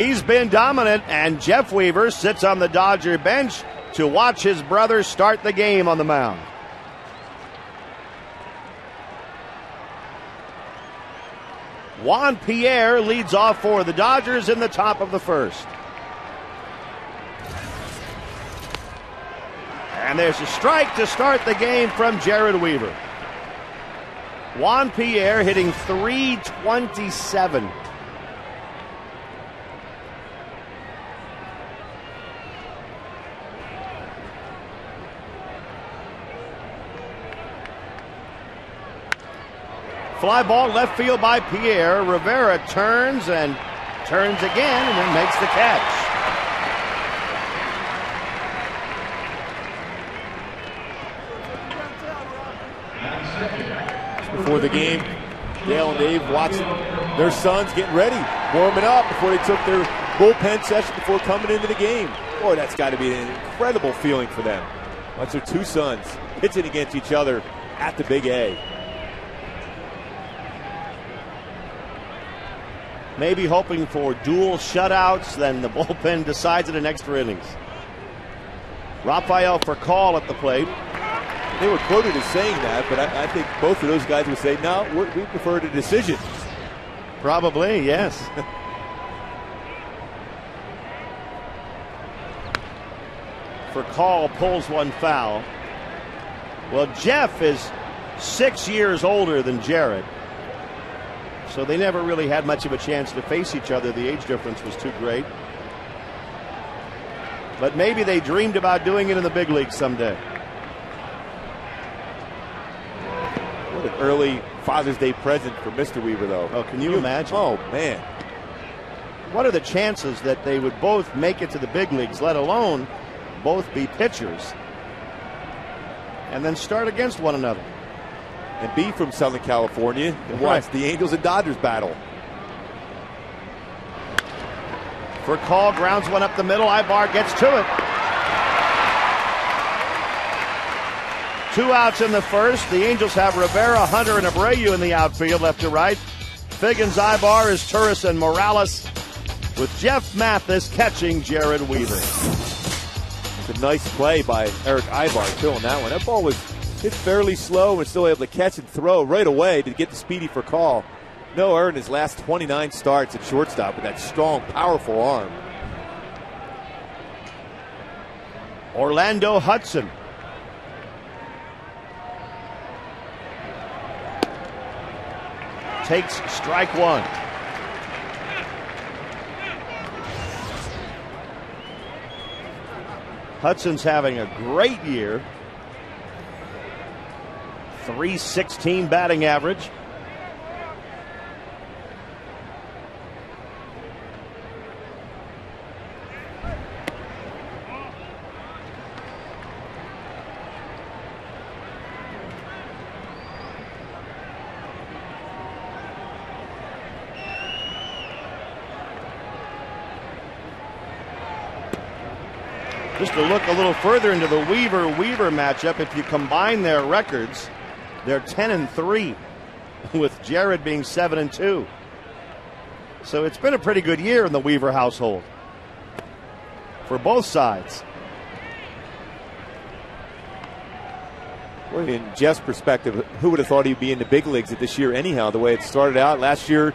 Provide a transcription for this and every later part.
He's been dominant, and Jeff Weaver sits on the Dodger bench to watch his brother start the game on the mound. Juan Pierre leads off for the Dodgers in the top of the first. And there's a strike to start the game from Jared Weaver. Juan Pierre hitting .327. Fly ball left field by Pierre. Rivera turns again and then makes the catch. Before the game, Dale and Dave watching their sons getting ready, warming up before they took their bullpen session before coming into the game. Boy, that's got to be an incredible feeling for them. Watch their two sons pitching against each other at the Big A. Maybe hoping for dual shutouts, then the bullpen decides it in extra innings. Rafael for call at the plate. They were quoted as saying that, but I think both of those guys would say, no, we prefer the decision. Probably, yes. For call, pulls one foul. Well, Jeff is 6 years older than Jared, so they never really had much of a chance to face each other. The age difference was too great. But maybe they dreamed about doing it in the big leagues someday. What an early Father's Day present for Mr. Weaver, though. Oh, can you imagine? Oh, man. What are the chances that they would both make it to the big leagues, let alone both be pitchers, and then start against one another? And be from Southern California and watch the Angels and Dodgers battle. For call, grounds one up the middle. Ibar gets to it. 2 outs in the first. The Angels have Rivera, Hunter, and Abreu in the outfield, left to right. Figgins, Ibar, is Turris, and Morales, with Jeff Mathis catching Jared Weaver. It's a nice play by Eric Ibar, too, on that one. That ball was hit fairly slow and still able to catch and throw right away to get the speedy for call. No error in his last 29 starts at shortstop with that strong, powerful arm. Orlando Hudson. Takes strike one. Hudson's having a great year. .316 batting average. Just to look a little further into the Weaver matchup, if you combine their records, they're 10-3, with Jared being 7-2. So it's been a pretty good year in the Weaver household for both sides. Well, in Jeff's perspective, who would have thought he'd be in the big leagues this year anyhow, the way it started out? Last year,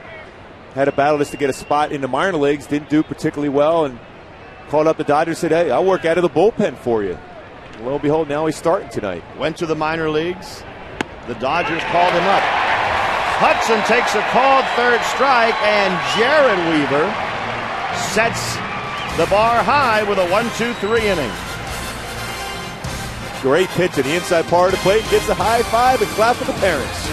had a battle just to get a spot in the minor leagues, didn't do particularly well, and called up the Dodgers, said, hey, I'll work out of the bullpen for you. Lo and behold, now he's starting tonight. Went to the minor leagues. The Dodgers called him up. Hudson takes a called third strike, and Jared Weaver sets the bar high with a 1-2-3 inning. Great pitch in the inside part of the plate. Gets a high five and clap for the parents.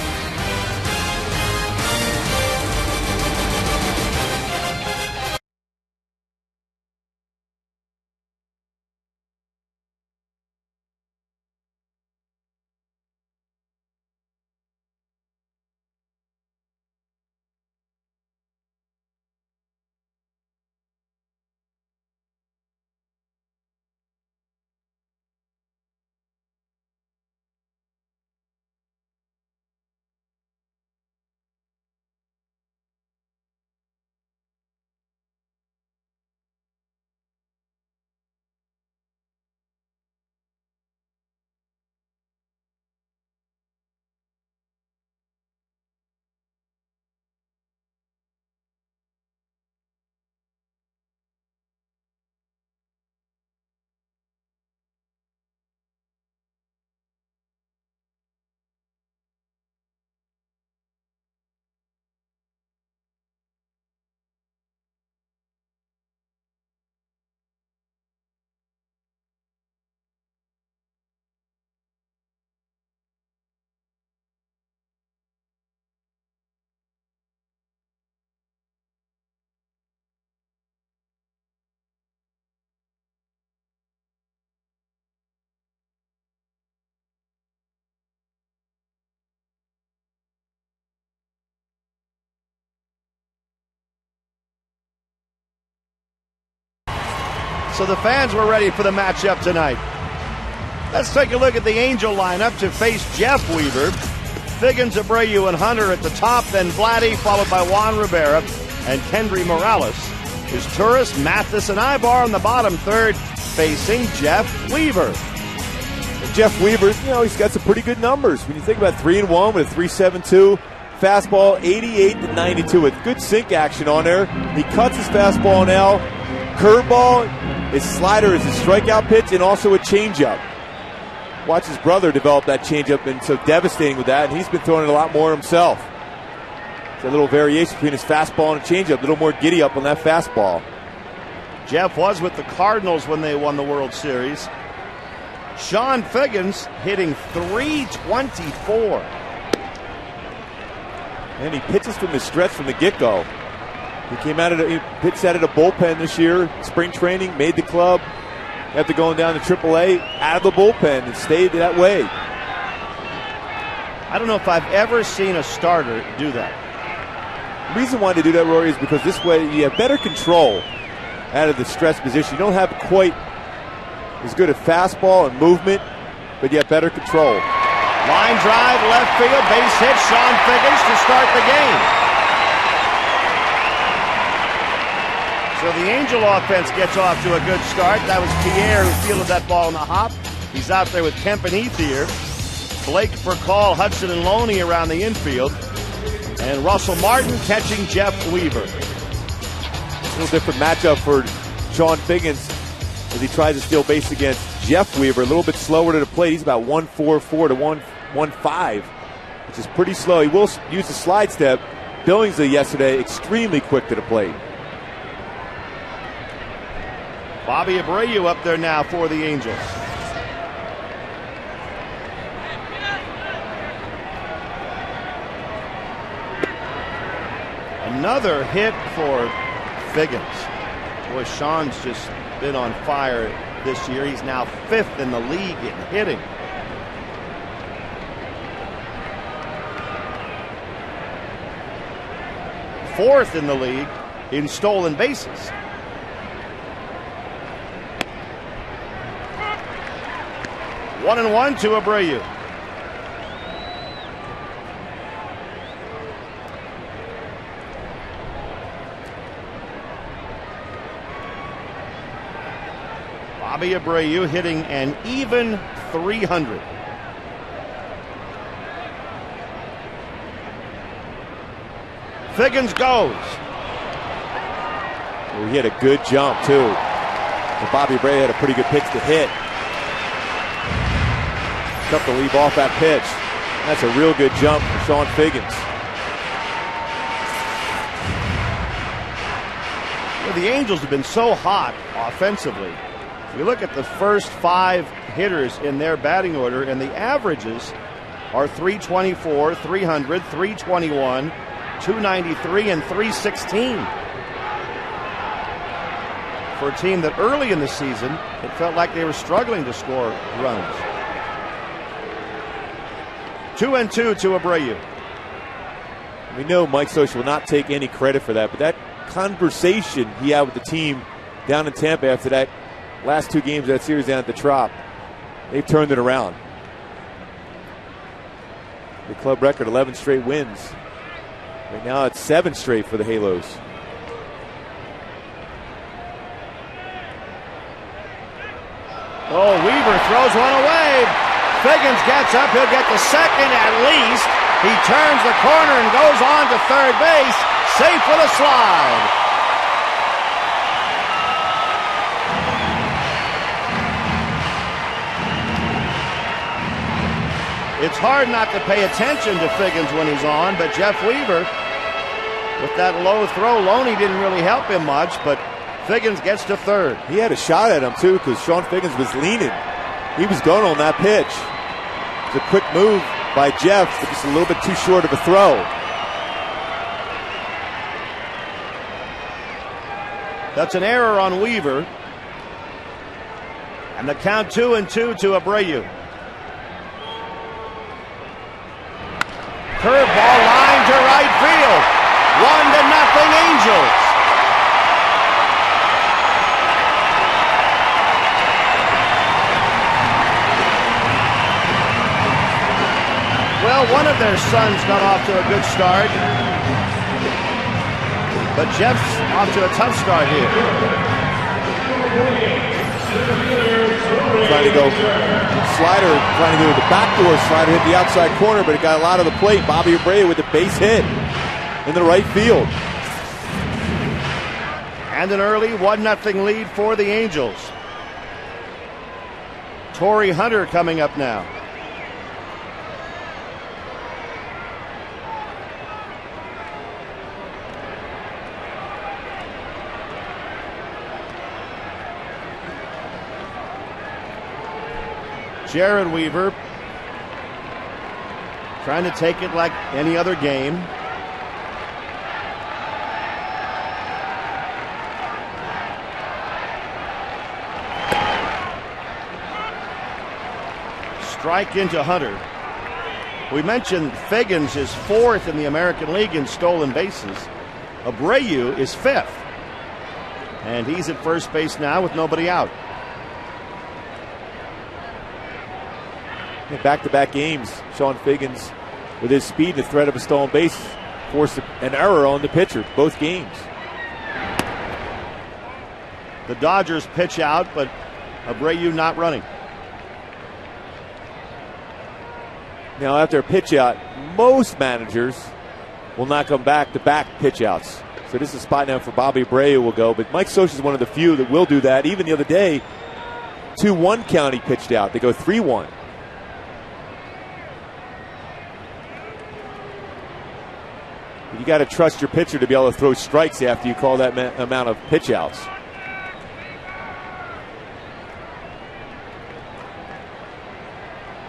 So the fans were ready for the matchup tonight. Let's take a look at the Angel lineup to face Jeff Weaver. Figgins, Abreu, and Hunter at the top, then Vladdy, followed by Juan Rivera and Kendry Morales. Is Turris, Mathis, and Ibar on the bottom third, facing Jeff Weaver. And Jeff Weaver, he's got some pretty good numbers. When you think about 3-1 with a 3.72 fastball, 88 to 92 with good sink action on there. He cuts his fastball now. Curveball, his slider is his strikeout pitch, and also a changeup. Watch his brother develop that changeup, and so devastating with that, and he's been throwing it a lot more himself. It's a little variation between his fastball and a changeup, a little more giddy up on that fastball. Jeff was with the Cardinals when they won the World Series. Sean Figgins hitting .324. And he pitches from the stretch from the get-go. He pitched out of the bullpen this year, spring training, made the club. After going down to AAA, out of the bullpen, and stayed that way. I don't know if I've ever seen a starter do that. The reason why they do that, Rory, is because this way you have better control out of the stretch position. You don't have quite as good a fastball and movement, but you have better control. Line drive, left field, base hit, Sean Figgins to start the game. So the Angel offense gets off to a good start. That was Pierre who fielded that ball in the hop. He's out there with Kemp and Ethier. Blake for call, Hudson and Loney around the infield. And Russell Martin catching Jeff Weaver. A little different matchup for Sean Figgins as he tries to steal base against Jeff Weaver. A little bit slower to the plate. He's about 1.44 to 1.15, which is pretty slow. He will use the slide step. Billingsley yesterday, extremely quick to the plate. Bobby Abreu up there now for the Angels. Another hit for Figgins. Boy, Sean's just been on fire this year. He's now 5th in the league in hitting. Fourth in the league in stolen bases. One and one to Abreu. Bobby Abreu hitting an even 300. Figgins goes. Well, he had a good jump, too. And Bobby Abreu had a pretty good pitch to hit. Tough to leave off that pitch. That's a real good jump for Sean Figgins. Well, the Angels have been so hot offensively. You look at the first 5 hitters in their batting order, and the averages are 324, 300, 321, 293, and 316. For a team that early in the season, it felt like they were struggling to score runs. 2-2 to Abreu. We know Mike Scioscia will not take any credit for that, but that conversation he had with the team down in Tampa after that last 2 games of that series down at the Trop, they've turned it around. The club record, 11 straight wins. Right now it's 7 straight for the Halos. Oh, Weaver throws one away. Figgins gets up. He'll get the second at least. He turns the corner and goes on to third base. Safe with a slide. It's hard not to pay attention to Figgins when he's on, but Jeff Weaver, with that low throw, Loney didn't really help him much, but Figgins gets to third. He had a shot at him, too, because Sean Figgins was leaning. He was going on that pitch. It's a quick move by Jeff, but just a little bit too short of a throw. That's an error on Weaver. And the count 2-2 to Abreu. Curveball line to right field. 1-0 Angels. Well, one of their sons got off to a good start, but Jeff's off to a tough start here. Trying to go slider, trying to do the backdoor slider, hit the outside corner, but it got a lot of the plate. Bobby Abreu with the base hit in the right field. And an early 1-0 lead for the Angels. Torrey Hunter coming up now. Jared Weaver trying to take it like any other game. Strike into Hunter. We mentioned Figgins is 4th in the American League in stolen bases. Abreu is 5th. And he's at first base now with nobody out. In back-to-back games, Sean Figgins, with his speed and the threat of a stolen base, forced an error on the pitcher, both games. The Dodgers pitch out, but Abreu not running. Now, after a pitch out, most managers will not come back-to-back pitch outs. So this is a spot now for Bobby Abreu will go, but Mike Scioscia is one of the few that will do that. Even the other day, 2-1 count he pitched out. They go 3-1. You got to trust your pitcher to be able to throw strikes after you call that amount of pitch outs.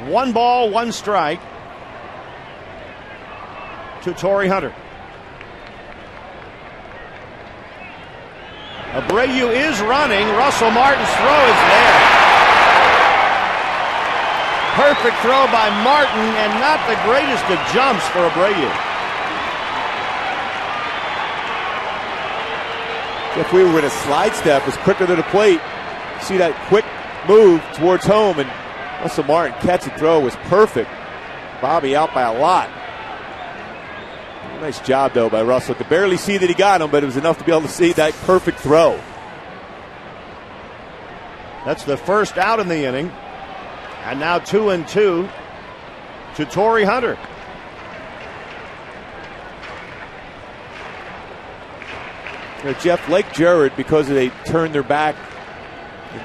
One ball, one strike to Torrey Hunter. Abreu is running. Russell Martin's throw is there. Perfect throw by Martin, and not the greatest of jumps for Abreu. If we were in a slide step, was quicker to the plate. See that quick move towards home, and Russell Martin catch and throw was perfect. Bobby out by a lot. Nice job, though, by Russell. Could barely see that he got him, but it was enough to be able to see that perfect throw. That's the first out in the inning. And now 2-2 to Torrey Hunter. You know, Jeff, like Jared, because they turn their back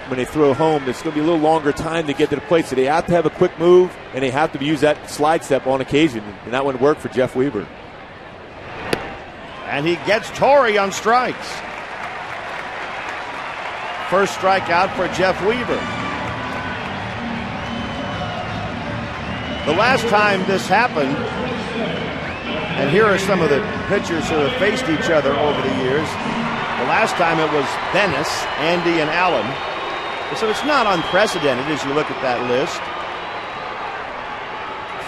when they throw home, there's going to be a little longer time to get to the plate. So they have to have a quick move, and they have to use that slide step on occasion. And that one worked for Jeff Weaver. And he gets Torrey on strikes. First strikeout for Jeff Weaver. The last time this happened, and here are some of the pitchers who have faced each other over the years. The last time it was Dennis, Andy, and Allen. So it's not unprecedented as you look at that list.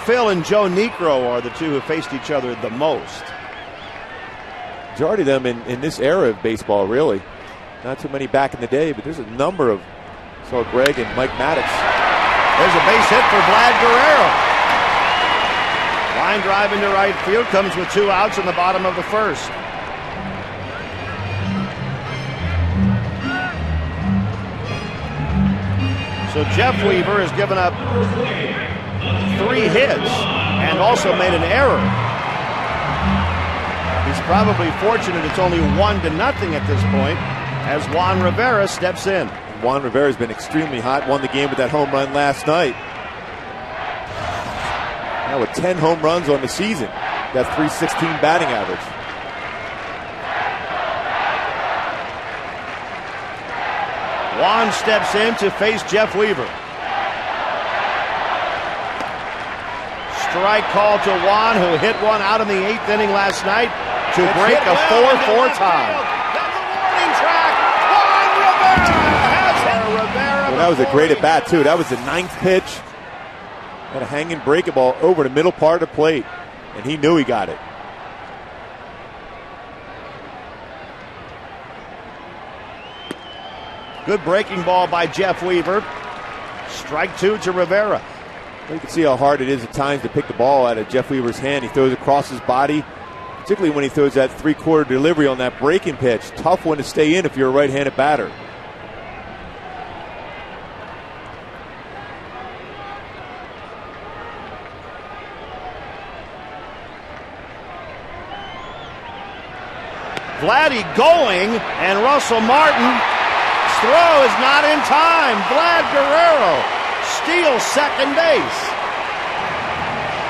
Phil and Joe Niekro are the two who faced each other the most. Majority of them in this era of baseball, really. Not too many back in the day, but there's a number of. Saw Greg and Mike Maddox. There's a base hit for Vlad Guerrero. Line drive into right field, comes with 2 outs in the bottom of the first. So Jeff Weaver has given up 3 hits and also made an error. He's probably fortunate it's only 1-0 at this point as Juan Rivera steps in. Juan Rivera's been extremely hot, won the game with that home run last night. Now with 10 home runs on the season, got .316 batting average. Juan steps in to face Jeff Weaver. Strike call to Juan, who hit one out in the 8th inning last night to break a 4-4 tie. Well, that was a great at bat too. That was the 9th pitch. Had a hanging breaking ball over the middle part of the plate, and he knew he got it. Good breaking ball by Jeff Weaver. Strike 2 to Rivera. You can see how hard it is at times to pick the ball out of Jeff Weaver's hand. He throws across his body, particularly when he throws that three-quarter delivery on that breaking pitch. Tough one to stay in if you're a right-handed batter. Vladdy going, and Russell Martin's throw is not in time. Vlad Guerrero steals second base.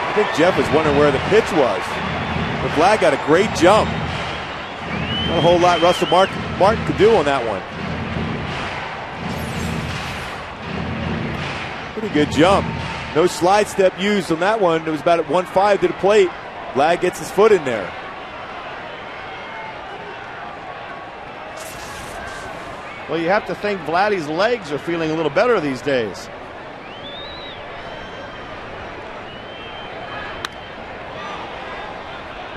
I think Jeff was wondering where the pitch was. But Vlad got a great jump. Not a whole lot Russell Martin could do on that one. Pretty good jump. No slide step used on that one. It was about at 1-5 to the plate. Vlad gets his foot in there. Well, you have to think Vladdy's legs are feeling a little better these days.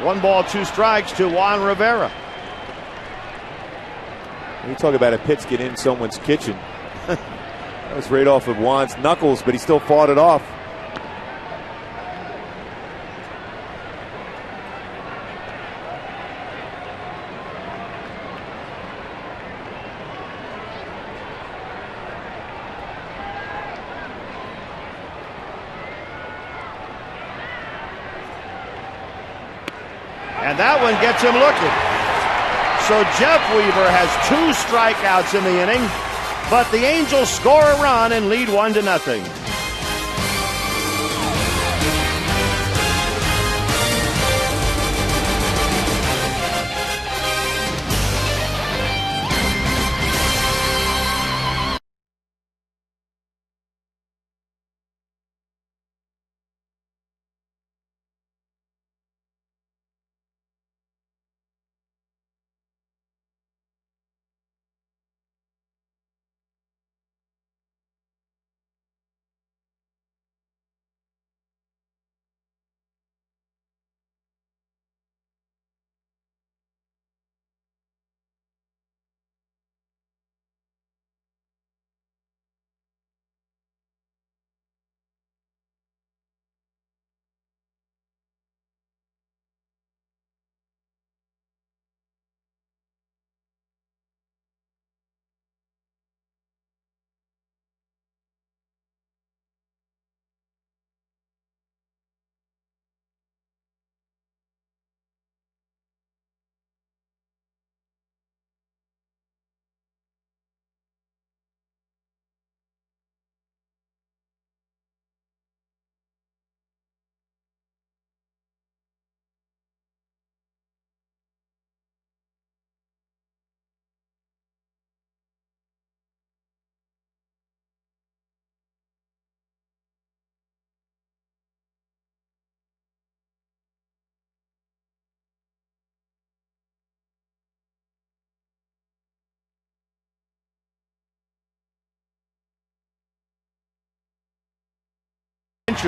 One ball, two strikes to Juan Rivera. You talk about a pitch get in someone's kitchen. That was right off of Juan's knuckles, but he still fought it off. And that one gets him looking. So Jeff Weaver has 2 strikeouts in the inning, but the Angels score a run and lead 1-0.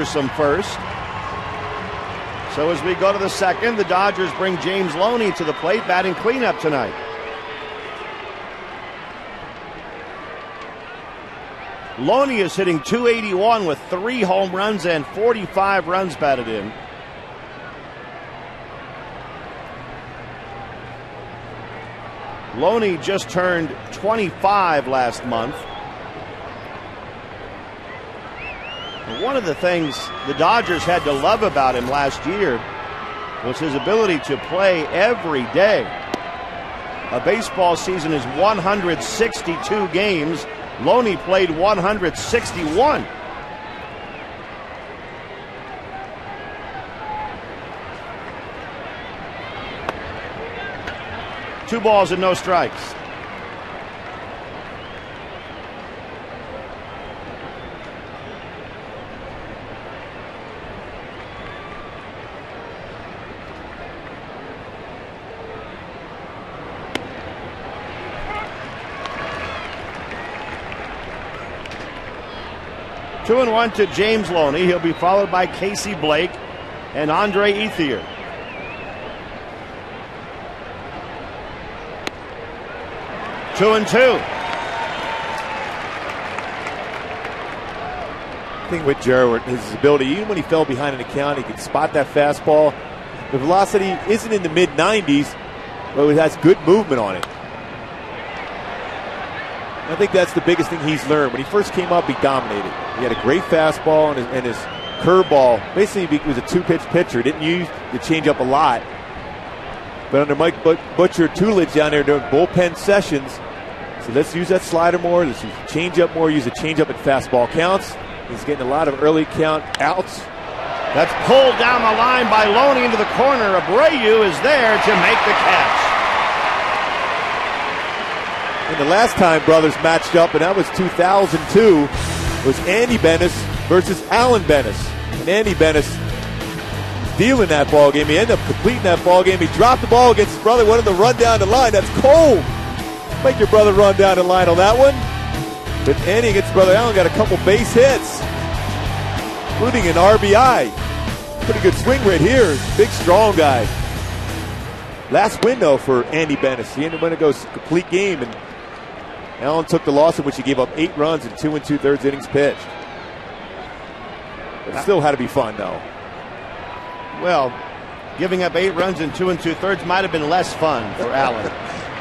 Some first. So as we go to the second, the Dodgers bring James Loney to the plate, batting cleanup tonight. Loney is hitting .281 with 3 home runs and 45 runs batted in. Loney just turned 25 last month. One of the things the Dodgers had to love about him last year was his ability to play every day. A baseball season is 162 games. Loney played 161. Two balls and no strikes. Two and one to James Loney. He'll be followed by Casey Blake and Andre Ethier. Two and two. thing with Jared, his ability, even when he fell behind in the count, he could spot that fastball. The velocity isn't in the mid-90s, but it has good movement on it. I think that's the biggest thing he's learned. When he first came up, he dominated. He had a great fastball and his curveball. Basically, he was a two-pitch pitcher. Didn't use the changeup a lot. But under Mike Butcher tutelage down there during bullpen sessions, so let's use that slider more, let's use the changeup more, use the changeup at fastball counts. He's getting a lot of early count outs. That's pulled down the line by Loney into the corner. Abreu is there to make the catch. And the last time brothers matched up, and that was 2002, was Andy Bennis versus Alan Bennis. And Andy Bennis dealing that ball game. He ended up completing that ball game. He dropped the ball against his brother, wanted to run down the line. That's cold. Make your brother run down the line on that one. But Andy against brother Alan got a couple base hits, including an RBI. Pretty good swing rate here. Big, strong guy. Last win, though, for Andy Bennis. He ended up winning a complete game, and Allen took the loss in which he gave up 8 runs in 2 2/3 innings pitched. But it still had to be fun, though. Well, giving up 8 runs in 2 2/3 might have been less fun for Allen.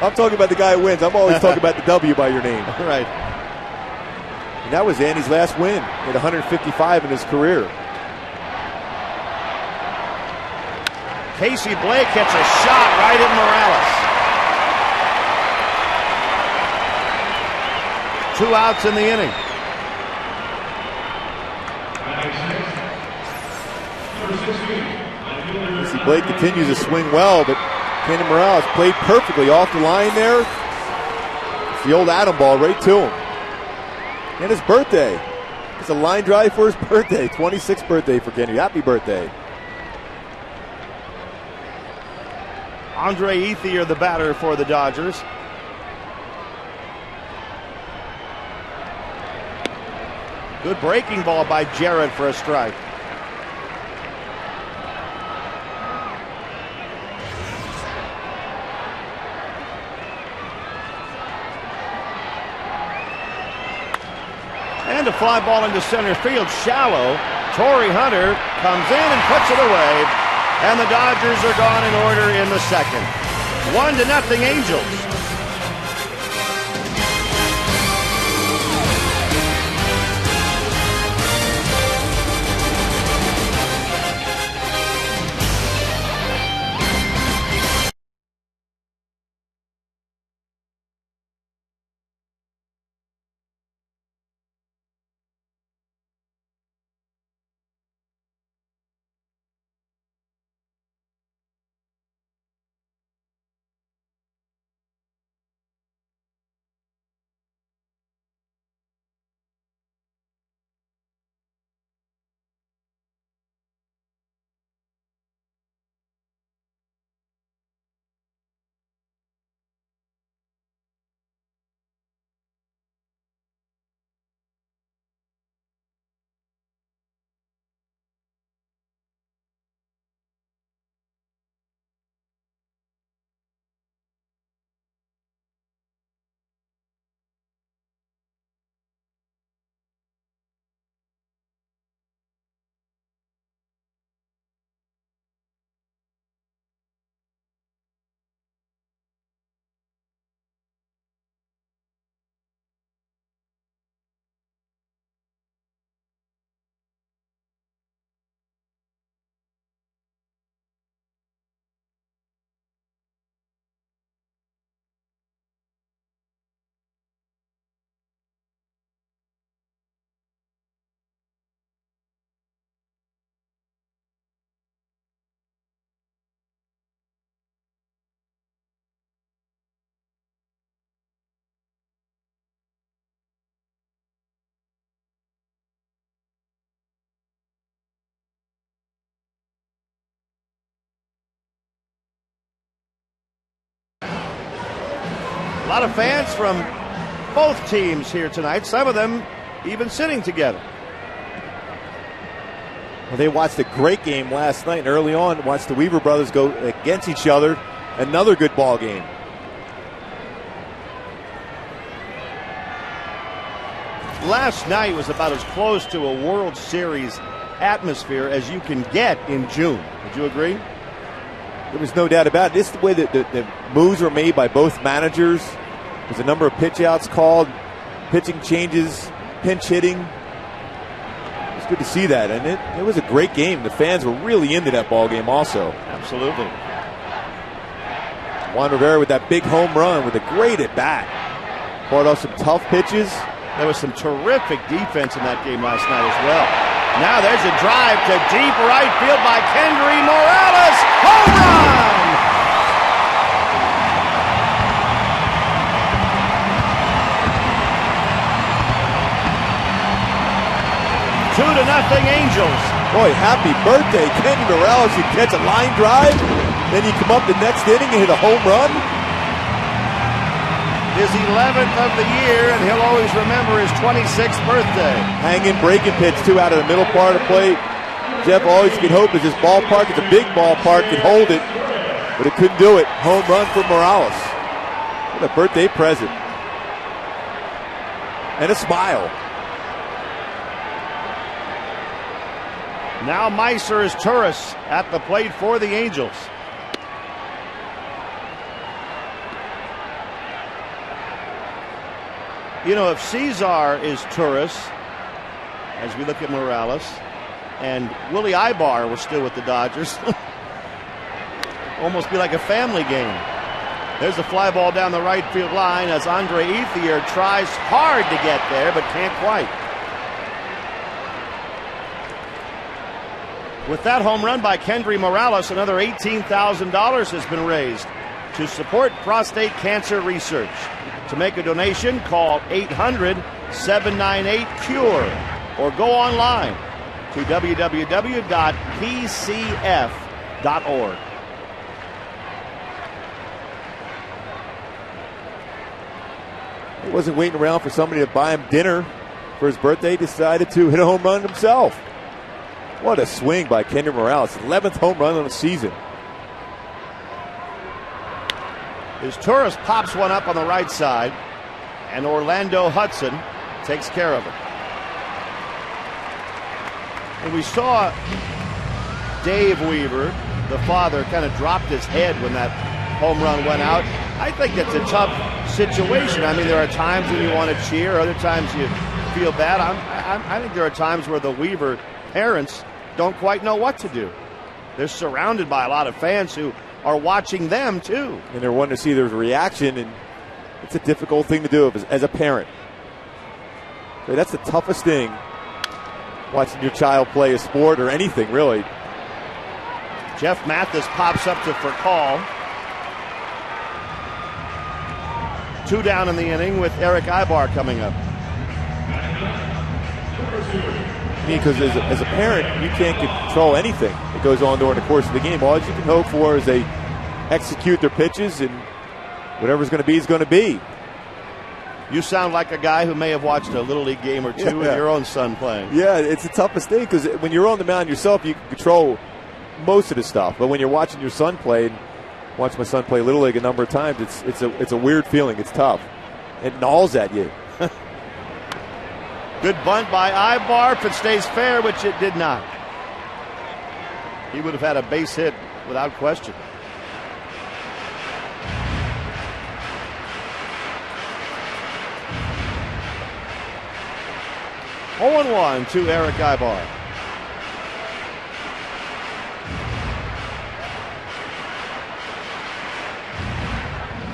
I'm talking about the guy who wins. I'm always talking about the W by your name. Right. And that was Andy's last win at 155 in his career. Casey Blake hits a shot right at Morales. 2 outs in the inning. Casey Blake continues to swing well, but Kendry Morales played perfectly off the line there. It's the old Adam ball right to him. And his birthday. It's a line drive for his birthday. 26th birthday for Kendry. Happy birthday. Andre Ethier, the batter for the Dodgers. Good breaking ball by Jarrett for a strike. And a fly ball into center field, shallow. Torrey Hunter comes in and puts it away. And the Dodgers are gone in order in the second. 1-0 Angels. A lot of fans from both teams here tonight, some of them even sitting together. Well, they watched a great game last night and early on watched the Weaver brothers go against each other. Another good ball game. last night was about as close to a World Series atmosphere as you can get in June. Would you agree? There was no doubt about it. This is the way that the moves were made by both managers. There's a number of pitch outs called, pitching changes, pinch hitting. It's good to see that, and it was a great game. The fans were really into that ball game also. Absolutely. Juan Rivera with that big home run with a great at bat. Fought off some tough pitches. There was some terrific defense in that game last night as well. Now there's a drive to deep right field by Kendry Morales. Home run! 2-0 Angels. Boy, happy birthday, Kendry Morales. You catch a line drive, then you come up the next inning and hit a home run. His 11th of the year, and he'll always remember his 26th birthday. Hanging, breaking pitch, 2 out of the middle part of the plate. Jeff always could hope that this ballpark, it's a big ballpark, could hold it, but it couldn't do it. Home run for Morales. What a birthday present. And a smile. Now Meiser is Turris at the plate for the Angels. You know, if Cesar is Turris, as we look at Morales, and Willie Ibar was still with the Dodgers, almost be like a family game. There's the fly ball down the right field line as Andre Ethier tries hard to get there, but can't quite. With that home run by Kendry Morales, another $18,000 has been raised to support prostate cancer research. To make a donation, call 800-798-CURE or go online to www.pcf.org. He wasn't waiting around for somebody to buy him dinner for his birthday. He decided to hit a home run himself. What a swing by Kendry Morales. 11th home run on the season. As Turris pops one up on the right side, and Orlando Hudson takes care of it. And we saw Dave Weaver, the father, kind of dropped his head when that home run went out. I think that's a tough situation. I mean, there are times when you want to cheer, other times you feel bad. I think there are times where the Weaver parents don't quite know what to do. They're surrounded by a lot of fans who are watching them too. And they're wanting to see their reaction, and it's a difficult thing to do as a parent. So that's the toughest thing, watching your child play a sport or anything, really. Jeff Mathis pops up to for call. 2 down in the inning with Eric Ibar coming up. Because as a parent, you can't control anything that goes on during the course of the game. All you can hope for is they execute their pitches, and whatever's going to be is going to be. You sound like a guy who may have watched a Little League game or two with your own son playing. Yeah, it's the toughest thing, because when you're on the mound yourself, you can control most of the stuff. But when you're watching your son play, and watch my son play Little League a number of times, it's a weird feeling. It's tough. It gnaws at you. Good bunt by Ibar if it stays fair, which it did not. He would have had a base hit without question. Oh, 0-1 to Eric Ibar.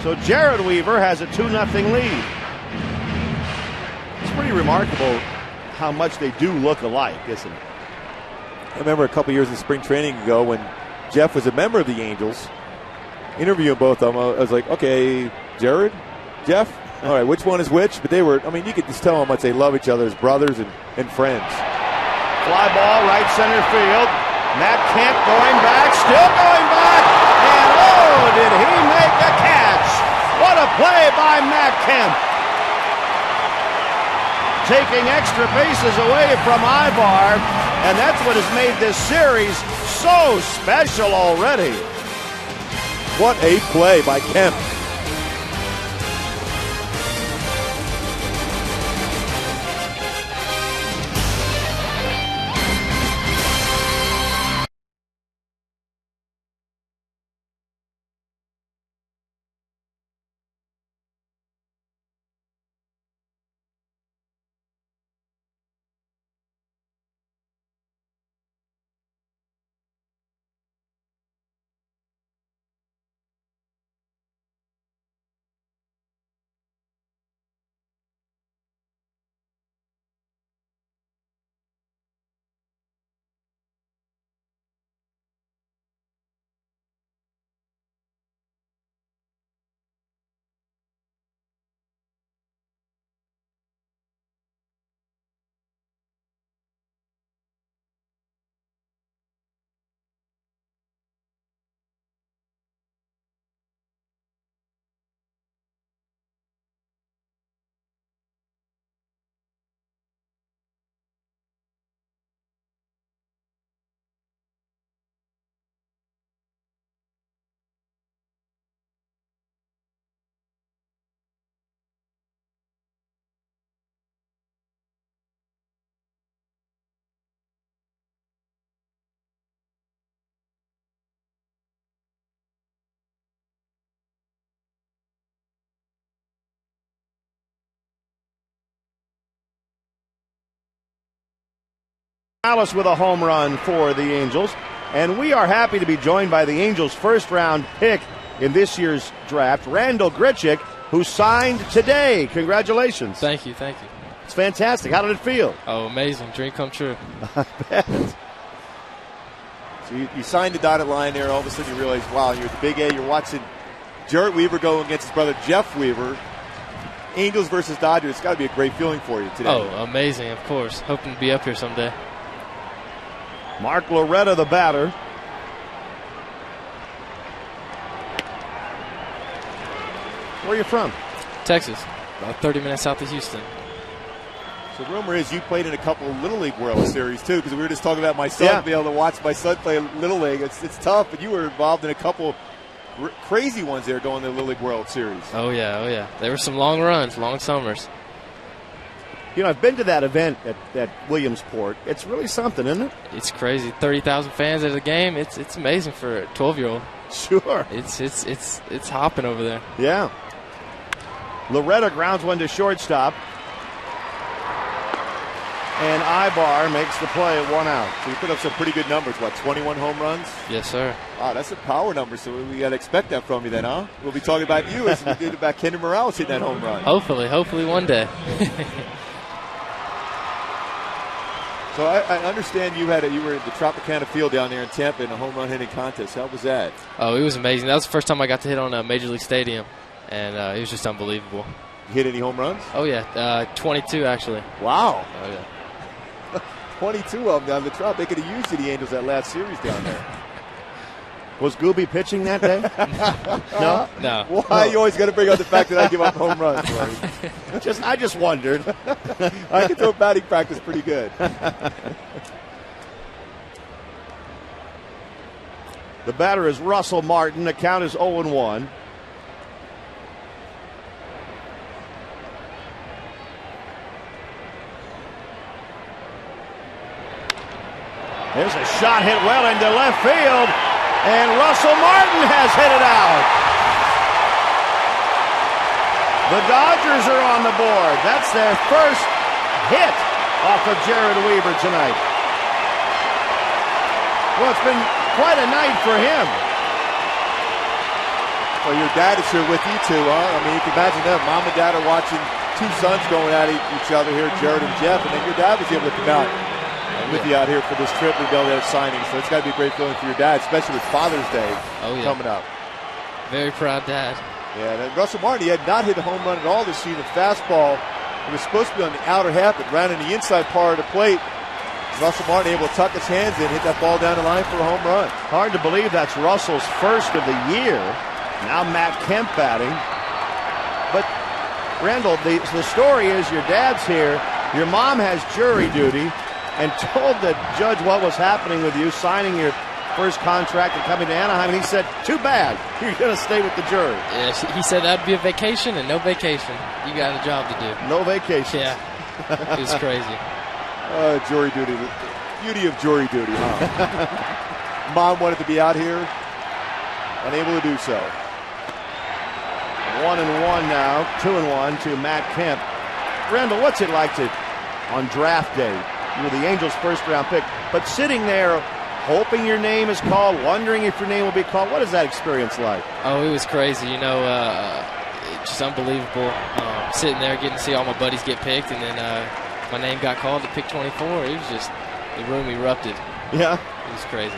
So Jared Weaver has a 2-0 lead. It's pretty remarkable how much they do look alike, isn't it? I remember a couple years in spring training ago when Jeff was a member of the Angels, interviewing both of them. I was like, okay, Jared, Jeff, all right, which one is which? But they were, I mean, you could just tell how much they love each other as brothers and friends. Fly ball, right center field. Matt Kemp going back, still going back, and oh, did he make a catch? What a play by Matt Kemp. Taking extra bases away from Ibar, and that's what has made this series so special already. What a play by Kemp. Morales with a home run for the Angels. And we are happy to be joined by the Angels' first-round pick in this year's draft, Randall Grichuk, who signed today. Congratulations. Thank you, thank you. It's fantastic. How did it feel? Oh, amazing. Dream come true. I bet. So you signed the dotted line there. All of a sudden you realize, wow, you're at the Big A. You're watching Jarrett Weaver go against his brother Jeff Weaver. Angels versus Dodgers. It's got to be a great feeling for you today. Oh, amazing, of course. Hoping to be up here someday. Mark Loretta, the batter. Where are you from? Texas, about 30 minutes south of Houston. So the rumor is you played in a couple of Little League World Series, too, because we were just talking about my son being able to watch my son play Little League. It's tough, but you were involved in a couple crazy ones there going to the Little League World Series. Oh, yeah. There were some long runs, long summers. You know, I've been to that event at Williamsport. It's really something, isn't it? It's crazy. 30,000 fans at a game. It's amazing for a 12-year-old. Sure. It's hopping over there. Yeah. Loretta grounds one to shortstop. And Ibar makes the play at 1 out. So you put up some pretty good numbers. What, 21 home runs? Yes, sir. Wow, that's a power number, so we got to expect that from you then, huh? We'll be talking about you as we did about Kendry Morales hitting that home run. Hopefully one day. So I understand you were at the Tropicana Field down there in Tampa in a home run hitting contest. How was that? Oh, it was amazing. That was the first time I got to hit on a Major League Stadium, and it was just unbelievable. You hit any home runs? Oh, yeah. 22, actually. Wow. Oh, yeah. 22 of them down the Trop. They could have used the Angels that last series down there. Was Gooby pitching that day? No? No. Why? You always got to bring up the fact that I give up home runs, Rory. I just wondered. I can throw batting practice pretty good. The batter is Russell Martin. The count is 0-1. There's a shot hit well into left field, and Russell Martin has hit it out. The Dodgers are on the board. That's their first hit off of Jarrett Weaver tonight. Well, it's been quite a night for him. Well, your dad is here with you, too, huh? I mean, you can imagine them. Mom and dad are watching two sons going at each other here, Jarrett and Jeff, and then your dad was able to come out with you out here for this trip. We've got that signing, so it's got to be a great feeling for your dad, especially with Father's Day coming up. Very proud dad. Yeah, and Russell Martin, he had not hit a home run at all this season. Fastball, it was supposed to be on the outer half, but ran in the inside part of the plate. Russell Martin able to tuck his hands in, hit that ball down the line for a home run. Hard to believe that's Russell's first of the year. Now Matt Kemp batting. But, Randall, the story is your dad's here, your mom has jury duty, and told the judge what was happening with you, signing your first contract and coming to Anaheim, and he said, too bad, you're going to stay with the jury. Yeah, he said that'd be a vacation, and no vacation. You got a job to do. No vacation. Yeah, it was crazy. Jury duty, the beauty of jury duty, huh? Mom wanted to be out here, unable to do so. 1-1 now, 2-1 to Matt Kemp. Randall, what's it like on draft day? You were the Angels' first-round pick, but sitting there hoping your name is called, wondering if your name will be called. What is that experience like? Oh, it was crazy. Just unbelievable. Sitting there getting to see all my buddies get picked, and then my name got called at pick 24. It was just, the room erupted. Yeah. It was crazy.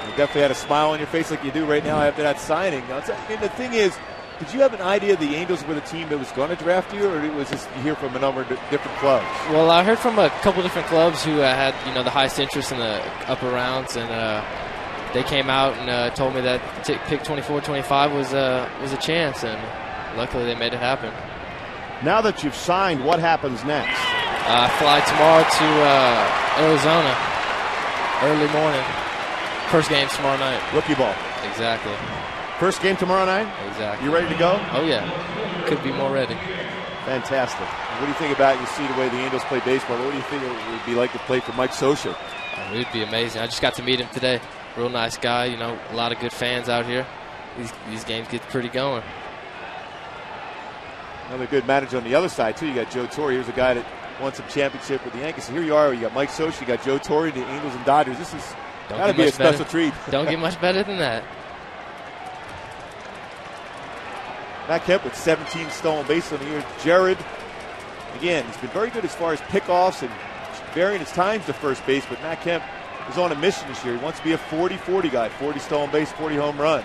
You definitely had a smile on your face like you do right now after that signing. Now, the thing is, did you have an idea the Angels were the team that was going to draft you, or was this you hear from a number of different clubs? Well, I heard from a couple different clubs who had the highest interest in the upper rounds, and they came out and told me that pick 24, 25 was a chance, and luckily they made it happen. Now that you've signed, what happens next? I fly tomorrow to Arizona, early morning. First game's tomorrow night. Rookie ball. Exactly. First game tomorrow night? Exactly. You ready to go? Oh, yeah. Could be more ready. Fantastic. What do you think about, you see the way the Angels play baseball, what do you think it would be like to play for Mike Scioscia? It would be amazing. I just got to meet him today. Real nice guy, a lot of good fans out here. These games get pretty going. Another good manager on the other side, too. You got Joe Torre. Here's a guy that won some championship with the Yankees. So here you are. You got Mike Scioscia, you got Joe Torre, the Angels and Dodgers. This is got to be a special treat. Don't get much better than that. Matt Kemp with 17 stolen bases on the year. Jared, again, he's been very good as far as pickoffs and varying his times to first base, but Matt Kemp is on a mission this year. He wants to be a 40-40 guy, 40 stolen base, 40 home run.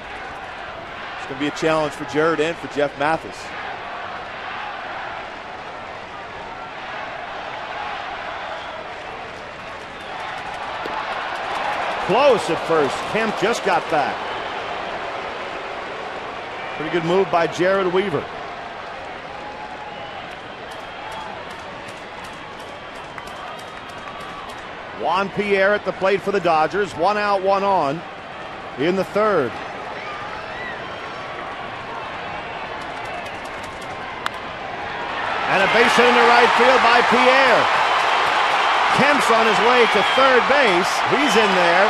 It's going to be a challenge for Jared and for Jeff Mathis. Close at first. Kemp just got back. Pretty good move by Jared Weaver. Juan Pierre at the plate for the Dodgers. 1 out, 1 on in the third. And a base hit into right field by Pierre. Kemp's on his way to third base. He's in there.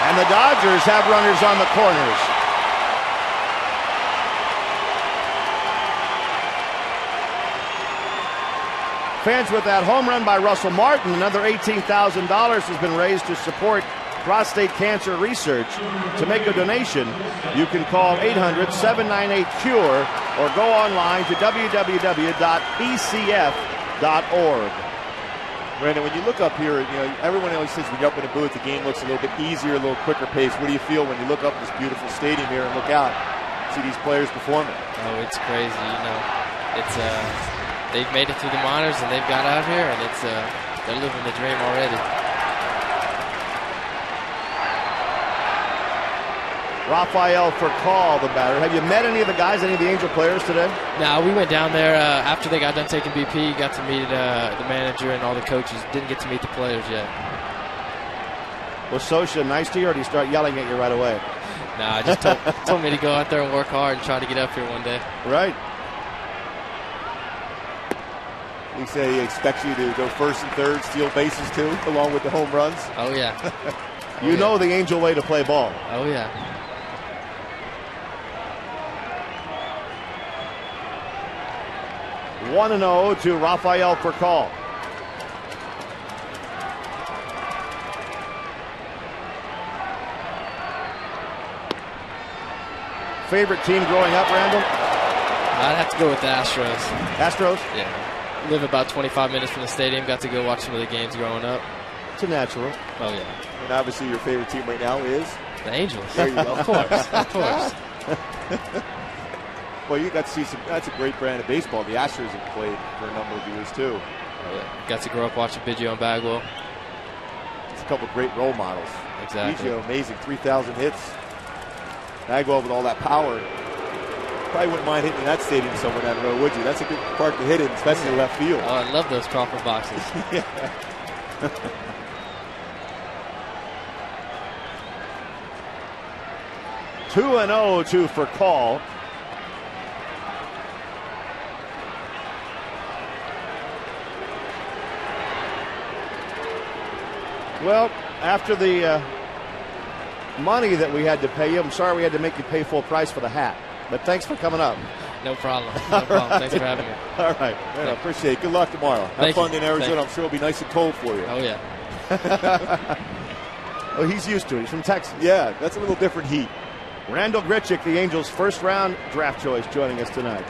And the Dodgers have runners on the corners. Fans with that home run by Russell Martin, another $18,000 has been raised to support prostate cancer research. To make a donation, you can call 800-798-CURE or go online to www.pcf.org. Brandon, when you look up here, everyone always says when you're up in a booth, the game looks a little bit easier, a little quicker pace. What do you feel when you look up this beautiful stadium here and look out, see these players performing? Oh, it's crazy. It's they've made it through the minors and they've got out here, and they're living the dream already. Rafael Furcal, the batter. Have you met any of the guys, any of the Angel players today? No, we went down there after they got done taking BP, got to meet the manager and all the coaches. Didn't get to meet the players yet. Was Scioscia nice to you, or did he start yelling at you right away? No, just told me to go out there and work hard and try to get up here one day. Right. He said he expects you to go first and third, steal bases too, along with the home runs. Oh, yeah. You know the Angel way to play ball. Oh, yeah. One 1-0 to Rafael Furcal. Favorite team growing up, Randall? I'd have to go with the Astros. Astros? Yeah. Live about 25 minutes from the stadium. Got to go watch some of the games growing up. It's a natural. Oh, yeah. And obviously your favorite team right now is? The Angels. There you go. Of course. Of course. Well, you got to see that's a great brand of baseball. The Astros have played for a number of years, too. Oh, yeah. Got to grow up watching Biggio and Bagwell. It's a couple of great role models. Exactly. Biggio, amazing, 3,000 hits. Bagwell with all that power. Probably wouldn't mind hitting in that stadium somewhere down the road, would you? That's a good park to hit in, especially left field. Oh, I love those Crawford boxes. Yeah. 2-0 to Furcal. Well, after the money that we had to pay you, I'm sorry we had to make you pay full price for the hat. But thanks for coming up. No problem. No problem. Thanks for having me. All right. Man, I appreciate it. Good luck tomorrow. Have fun in Arizona. I'm sure it'll be nice and cold for you. Oh, yeah. Oh, he's used to it. He's from Texas. Yeah, that's a little different heat. Randall Grichuk, the Angels' first-round draft choice, joining us tonight.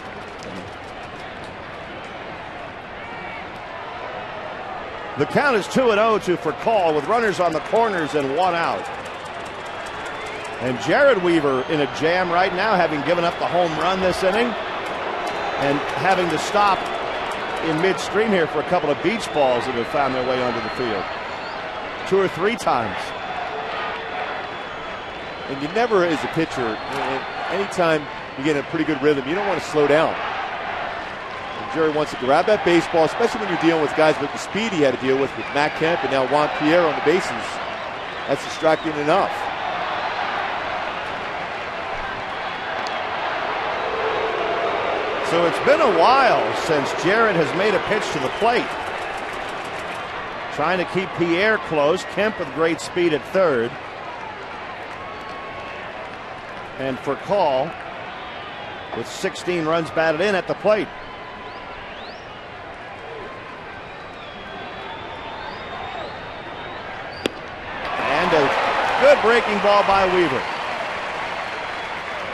The count is 2-0 to Furcal with runners on the corners and 1 out. And Jared Weaver in a jam right now, having given up the home run this inning and having to stop in midstream here for a couple of beach balls that have found their way onto the field. 2 or 3 times. And you never, as a pitcher, anytime you get in a pretty good rhythm, you don't want to slow down. And Jerry wants to grab that baseball, especially when you're dealing with guys with the speed he had to deal with Matt Kemp and now Juan Pierre on the bases. That's distracting enough. So it's been a while since Jared has made a pitch to the plate. Trying to keep Pierre close. Kemp with great speed at third. And Furcal with 16 runs batted in at the plate. Good breaking ball by Weaver.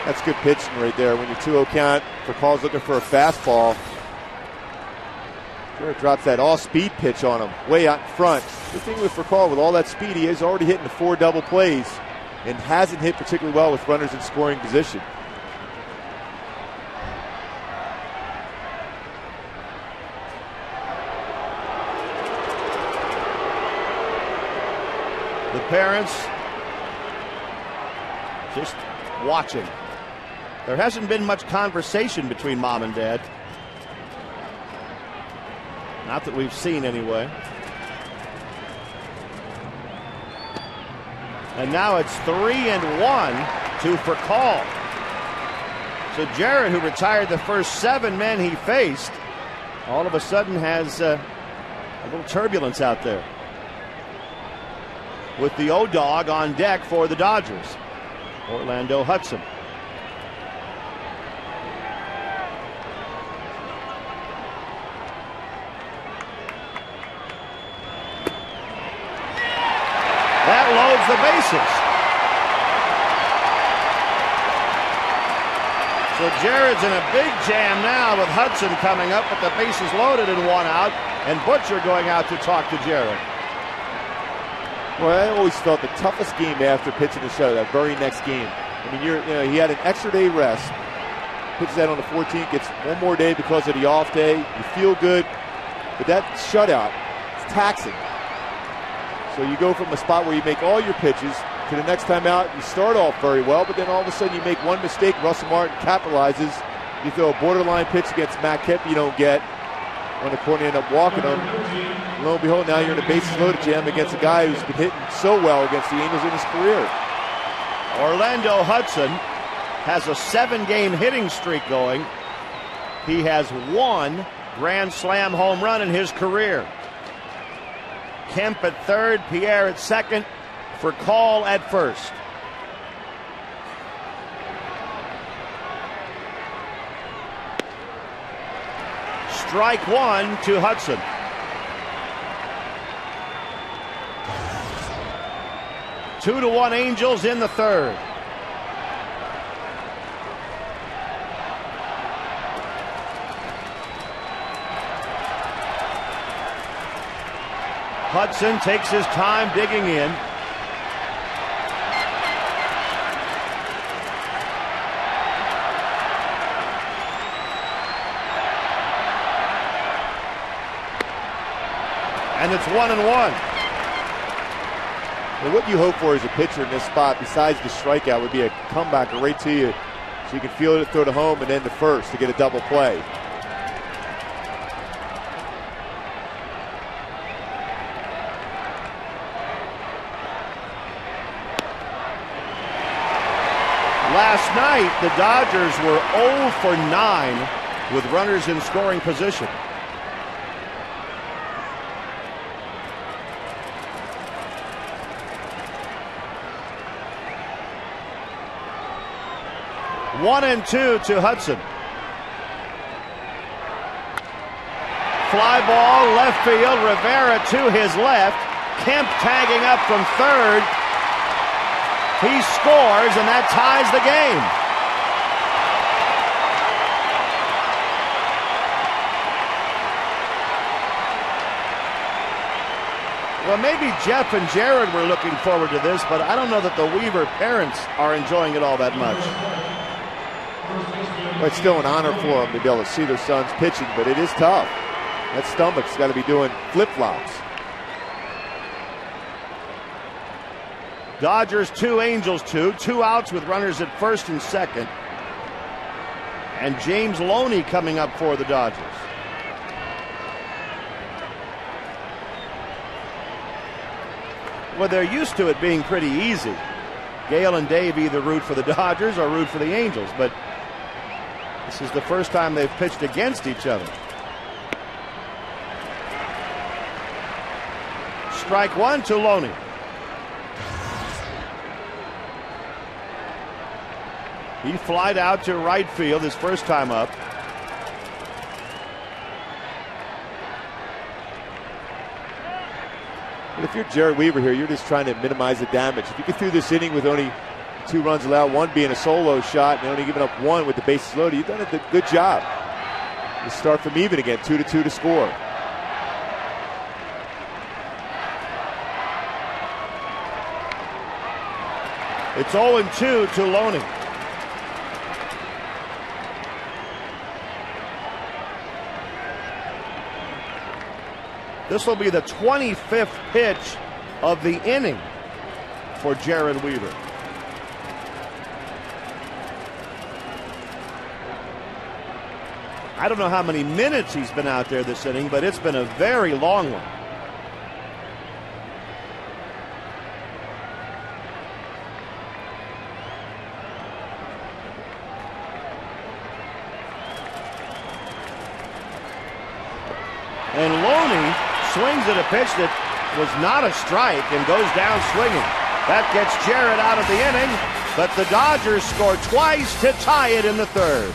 That's good pitching right there. When you're 2-0 count, Furcall's looking for a fastball. Jarrett drops that all-speed pitch on him, way out in front. The thing with Furcall, with all that speed, he is already hitting the 4 double plays and hasn't hit particularly well with runners in scoring position. The parents just watching. There hasn't been much conversation between mom and dad. Not that we've seen anyway. And now it's 3-1 to Furcall. So Jarrett, who retired the first 7 men he faced, all of a sudden has a little turbulence out there. With the O-Dog on deck for the Dodgers, Orlando Hudson. That loads the bases. So Jared's in a big jam now with Hudson coming up, but the bases loaded and 1 out, and Butcher going out to talk to Jared. Well, I always felt the toughest game after pitching the shutout, that very next game. I mean, he had an extra day rest. Pitches that on the 14th, gets 1 more day because of the off day. You feel good, but that shutout, it's taxing. So you go from a spot where you make all your pitches to the next time out, you start off very well, but then all of a sudden you make one mistake. Russell Martin capitalizes. You throw a borderline pitch against Matt Kemp you don't get. On the corner, you end up walking him. Lo and behold, now you're in a bases loaded jam against a guy who's been hitting so well against the Angels in his career. Orlando Hudson has a 7-game hitting streak going. He has 1 grand slam home run in his career. Kemp at third, Pierre at second, Furcall at first. Strike 1 to Hudson. Two to 1 Angels in the third. Hudson takes his time digging in. And it's 1-1. Well, what you hope for as a pitcher in this spot, besides the strikeout, would be a comeback right to you so you can field it, throw to home, and then to first to get a double play. Last night, the Dodgers were 0 for 9 with runners in scoring position. One and 2 to Hudson. Fly ball, left field, Rivera to his left. Kemp tagging up from third. He scores, and that ties the game. Well, maybe Jeff and Jared were looking forward to this, but I don't know that the Weaver parents are enjoying it all that much. Well, it's still an honor for them to be able to see their sons pitching, but it is tough. That stomach's got to be doing flip-flops. Dodgers 2, Angels 2. 2 outs with runners at first and second. And James Loney coming up for the Dodgers. Well, they're used to it being pretty easy. Gale and Dave either root for the Dodgers or root for the Angels, but this is the first time they've pitched against each other. Strike 1 to Loney. He flied out to right field his first time up. But if you're Jared Weaver here, you're just trying to minimize the damage. If you get through this inning with only 2 runs allowed, one being a solo shot, and only giving up 1 with the bases loaded, you've done a good job. You start from even again, 2-2 to score. It's 0-2 to Loney. This will be the 25th pitch of the inning for Jared Weaver. I don't know how many minutes he's been out there this inning, but it's been a very long one. And Loney swings at a pitch that was not a strike and goes down swinging. That gets Jared out of the inning, but the Dodgers score twice to tie it in the 3rd.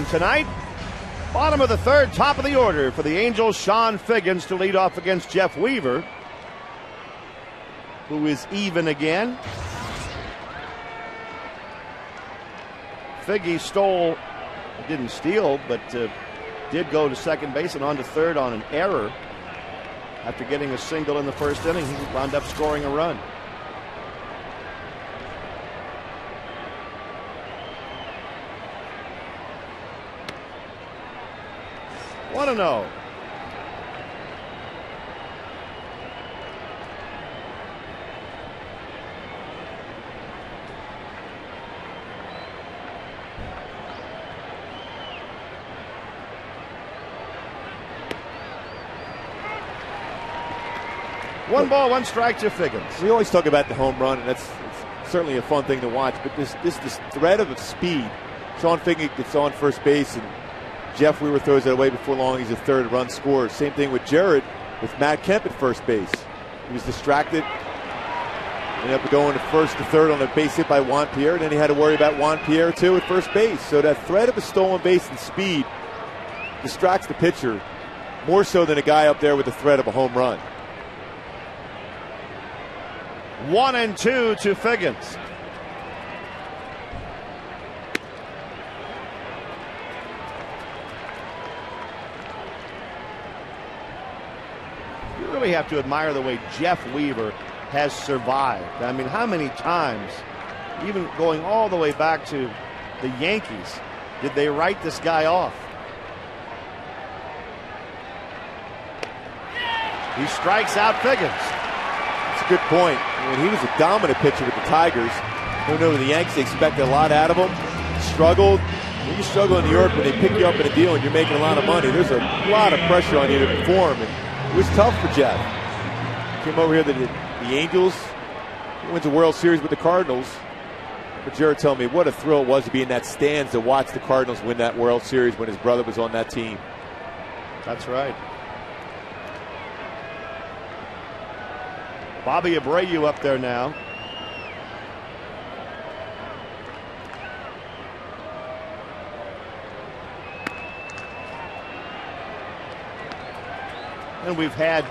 Tonight, bottom of the 3rd, top of the order for the Angels, Sean Figgins to lead off against Jeff Weaver, who is even again. Figgy didn't steal, but did go to second base and on to third on an error. After getting a single in the 1st inning, he wound up scoring a run. 1-0. One ball, 1 strike to Figgins. We always talk about the home run, and it's certainly a fun thing to watch, but this threat of speed. Sean Figgins gets on first base, and Jeff Weaver throws it away before long. He's a 3rd run scorer. Same thing with Jared with Matt Kemp at first base. He was distracted. Ended up going to 1st to 3rd on a base hit by Juan Pierre. Then he had to worry about Juan Pierre too at first base. So that threat of a stolen base and speed distracts the pitcher more so than a guy up there with the threat of a home run. 1-2 to Figgins. You really have to admire the way Jeff Weaver has survived. I mean, how many times, even going all the way back to the Yankees, did they write this guy off? He strikes out Figgins. That's a good point. I mean, he was a dominant pitcher with the Tigers. I don't know, the Yankees expected a lot out of him. Struggled, When you struggle in New York, when they pick you up in a deal and you're making a lot of money, there's a lot of pressure on you to perform. And it was tough for Jeff. Came over here to the Angels. He wins a World Series with the Cardinals. But Jared told me what a thrill it was to be in that stands to watch the Cardinals win that World Series when his brother was on that team. That's right. Bobby Abreu up there now. And we've had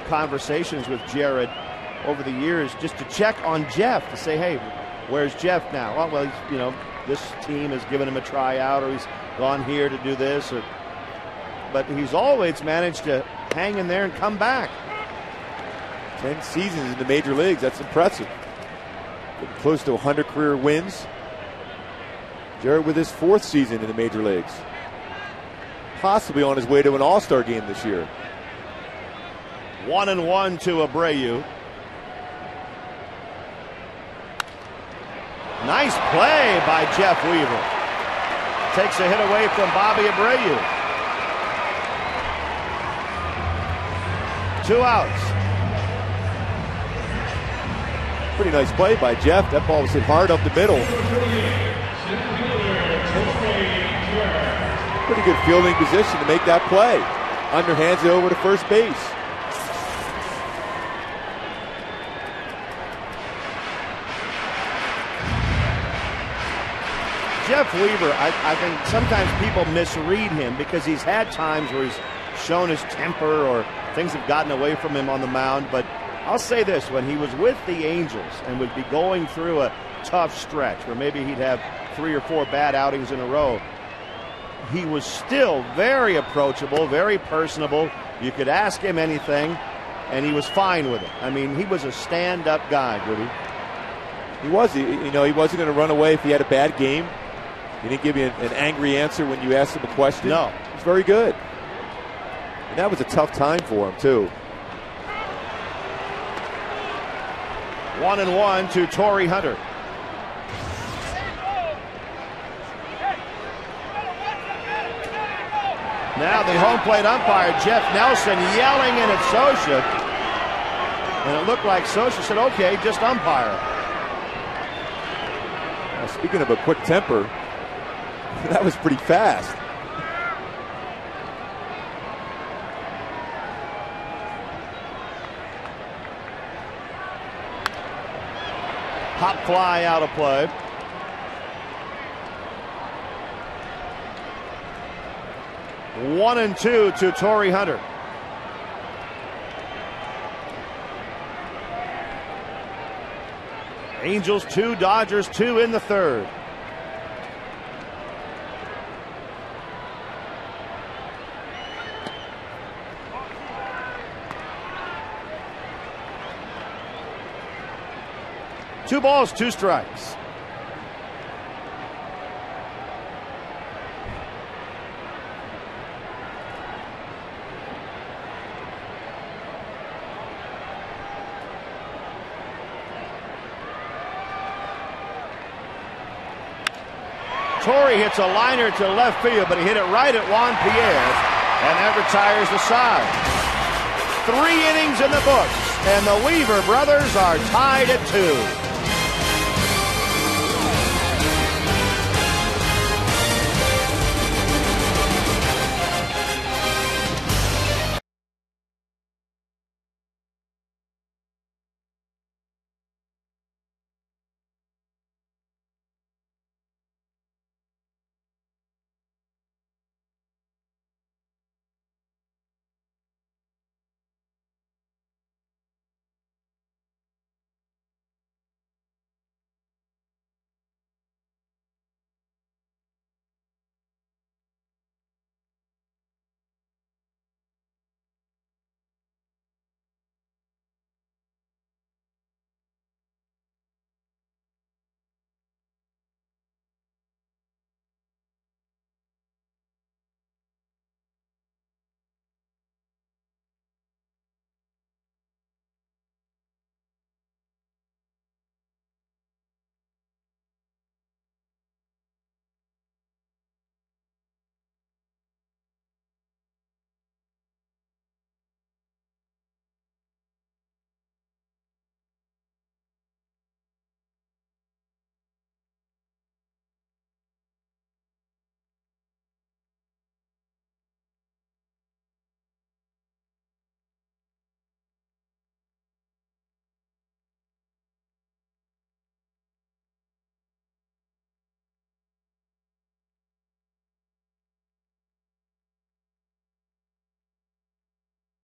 conversations with Jared over the years just to check on Jeff, to say, hey, where's Jeff now? Oh, well, he's, this team has given him a tryout, or he's gone here to do this. But he's always managed to hang in there and come back. 10 seasons in the major leagues. That's impressive. Getting close to 100 career wins. Jared with his 4th season in the major leagues. Possibly on his way to an all-star game this year. 1-1 to Abreu. Nice play by Jeff Weaver. Takes a hit away from Bobby Abreu. 2 outs. Pretty nice play by Jeff. That ball was hit hard up the middle. Pretty good fielding position to make that play. Underhands it over to first base. Jeff Weaver, I think sometimes people misread him because he's had times where he's shown his temper or things have gotten away from him on the mound. But I'll say this, when he was with the Angels and would be going through a tough stretch where maybe he'd have 3 or 4 bad outings in a row, he was still very approachable, very personable. You could ask him anything, and he was fine with it. I mean, he was a stand-up guy, Goody. He was. He wasn't going to run away if he had a bad game. He didn't give you an angry answer when you asked him a question. No. He was very good. And that was a tough time for him, too. 1-1 to Torrey Hunter. Now the home plate umpire, Jeff Nelson, yelling in at Scioscia. And it looked like Scioscia said, okay, just umpire. Well, speaking of a quick temper, that was pretty fast. Hop fly out of play. One and 2 to Torrey Hunter. Angels 2, Dodgers 2 in the 3rd. Two balls, 2 strikes. Torrey hits a liner to left field, but he hit it right at Juan Pierre, and that retires the side. 3 innings in the books, and the Weaver brothers are tied at 2.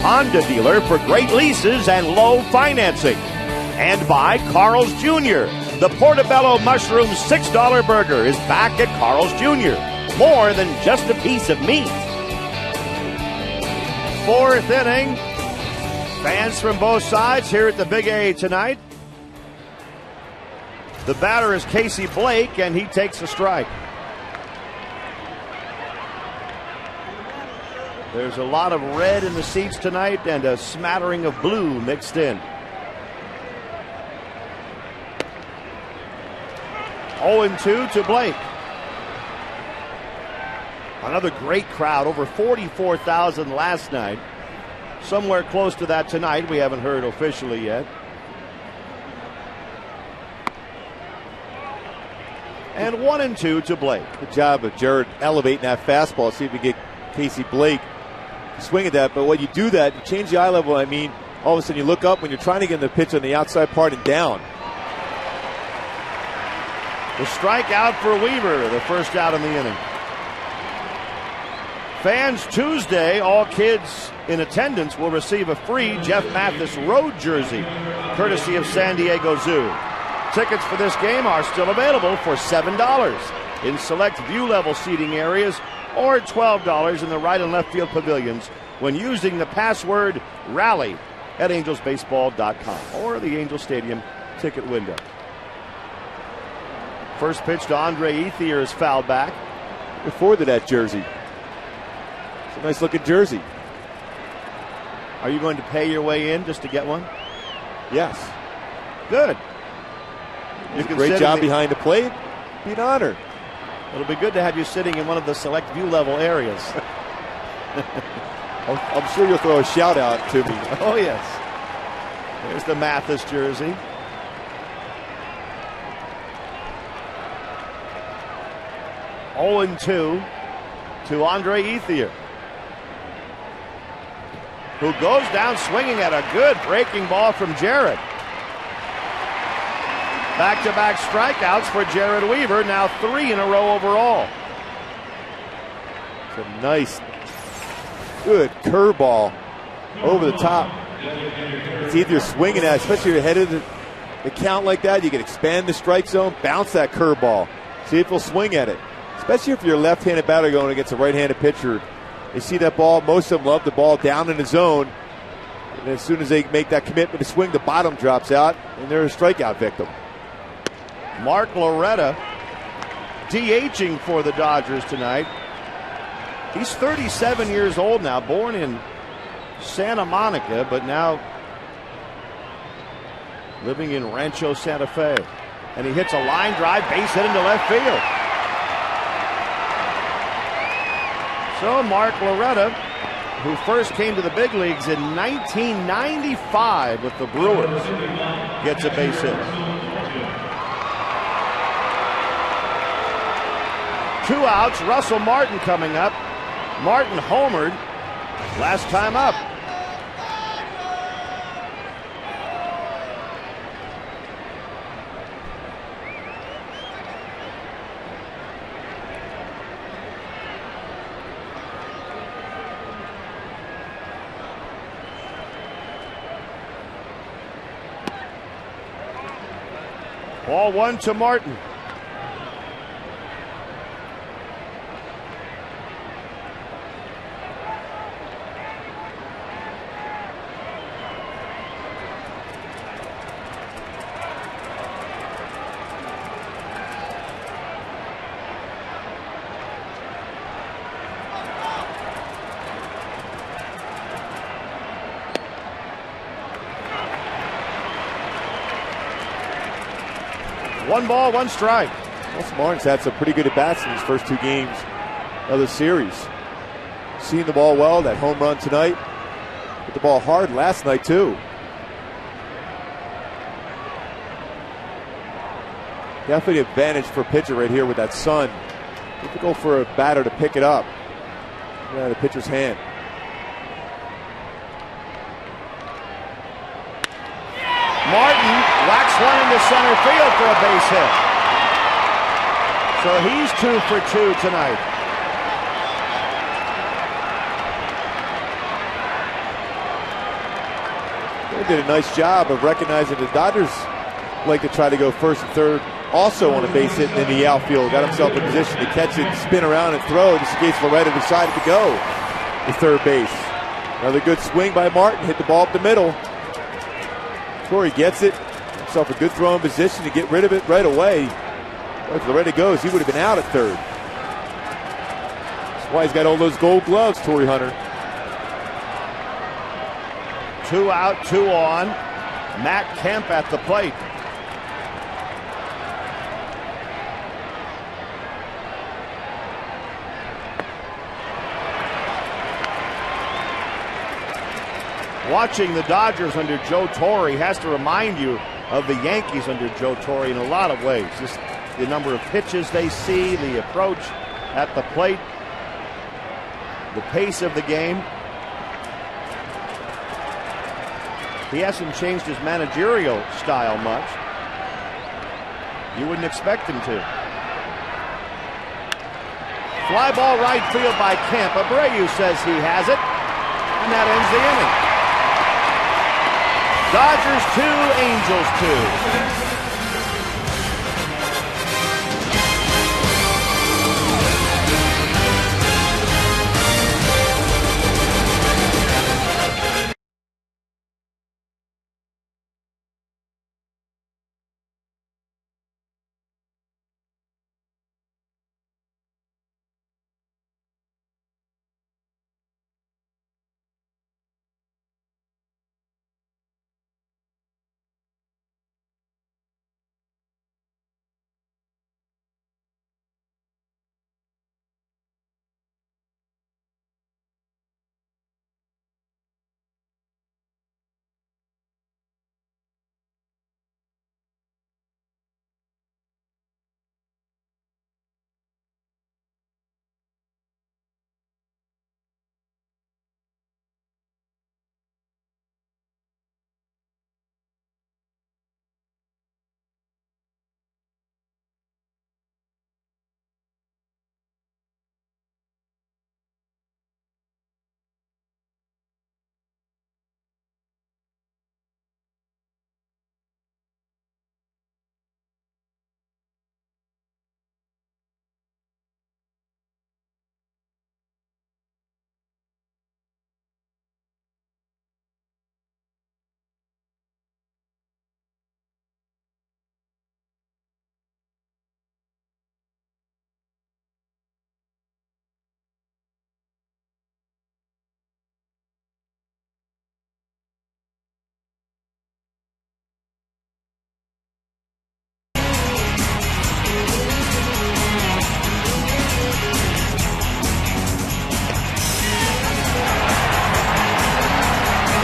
Honda dealer for great leases and low financing. And by Carl's Jr. The Portobello Mushroom $6 burger is back at Carl's Jr. More than just a piece of meat. Fourth inning. Fans from both sides here at the Big A tonight. The batter is Casey Blake, and he takes a strike. There's a lot of red in the seats tonight and a smattering of blue mixed in. 0-2 to Blake. Another great crowd, over 44,000 last night. Somewhere close to that tonight. We haven't heard officially yet. And 1-2 to Blake. Good job of Jared elevating that fastball. See if we get Casey Blake to swing at that. But when you do that, you change the eye level. I mean, all of a sudden you look up when you're trying to get in the pitch on the outside part and down. The strikeout for Weaver, the first out in the inning. Fans Tuesday, all kids in attendance will receive a free Jeff Mathis road jersey, courtesy of San Diego Zoo. Tickets for this game are still available for $7 in select view-level seating areas or $12 in the right and left field pavilions when using the password RALLY at angelsbaseball.com or the Angel Stadium ticket window. First pitch to Andre Ethier is fouled back. Look forward to that jersey. It's a nice looking jersey. Are you going to pay your way in just to get one? Yes. Good. Great job behind the plate. Be an honor. It'll be good to have you sitting in one of the select view level areas. I'm sure you'll throw a shout out to me. Oh, yes. There's the Mathis jersey. (0-2) to Andre Ethier, who goes down swinging at a good breaking ball from Jared. Back-to-back strikeouts for Jared Weaver, now 3 in a row overall. It's a nice, good curveball over the top. It's either swinging at, especially if you're ahead of the count like that, you can expand the strike zone, bounce that curveball, see if he'll swing at it. Especially if you're a left-handed batter going against a right-handed pitcher. They see that ball, most of them love the ball down in the zone. And as soon as they make that commitment to swing, the bottom drops out, and they're a strikeout victim. Mark Loretta DHing for the Dodgers tonight. He's 37 years old now, born in Santa Monica, but now living in Rancho Santa Fe. And he hits a line drive, base hit into left field. So Mark Loretta, who first came to the big leagues in 1995 with the Brewers, gets a base hit. 2 outs, Russell Martin coming up. Martin homered last time up. Ball 1 to Martin. One ball, one strike. Well, Martin's had some pretty good at-bats in these first 2 games of the series. Seeing the ball well, that home run tonight. Hit the ball hard last night, too. Definitely an advantage for a pitcher right here with that sun. Difficult for a batter to pick it up. Yeah, the pitcher's hand. Martin whacks one into center field for a base hit. So he's 2 for 2 tonight. 2 They did a nice job of recognizing the Dodgers like to try to go first and third, also on a base hit in the outfield. Got himself in position to catch it, spin around, and throw, just in case Loretta decided to go to third base. Another good swing by Martin, hit the ball up the middle. Torrey gets it, himself a good throwing position to get rid of it right away. If Loretta goes, he would have been out at third. That's why he's got all those gold gloves, Torrey Hunter. 2 out, 2 on. Matt Kemp at the plate. Watching the Dodgers under Joe Torre has to remind you of the Yankees under Joe Torre in a lot of ways. Just the number of pitches they see, the approach at the plate, the pace of the game. He hasn't changed his managerial style much. You wouldn't expect him to. Fly ball right field by Kemp. Abreu says he has it, and that ends the inning. Dodgers 2, Angels 2.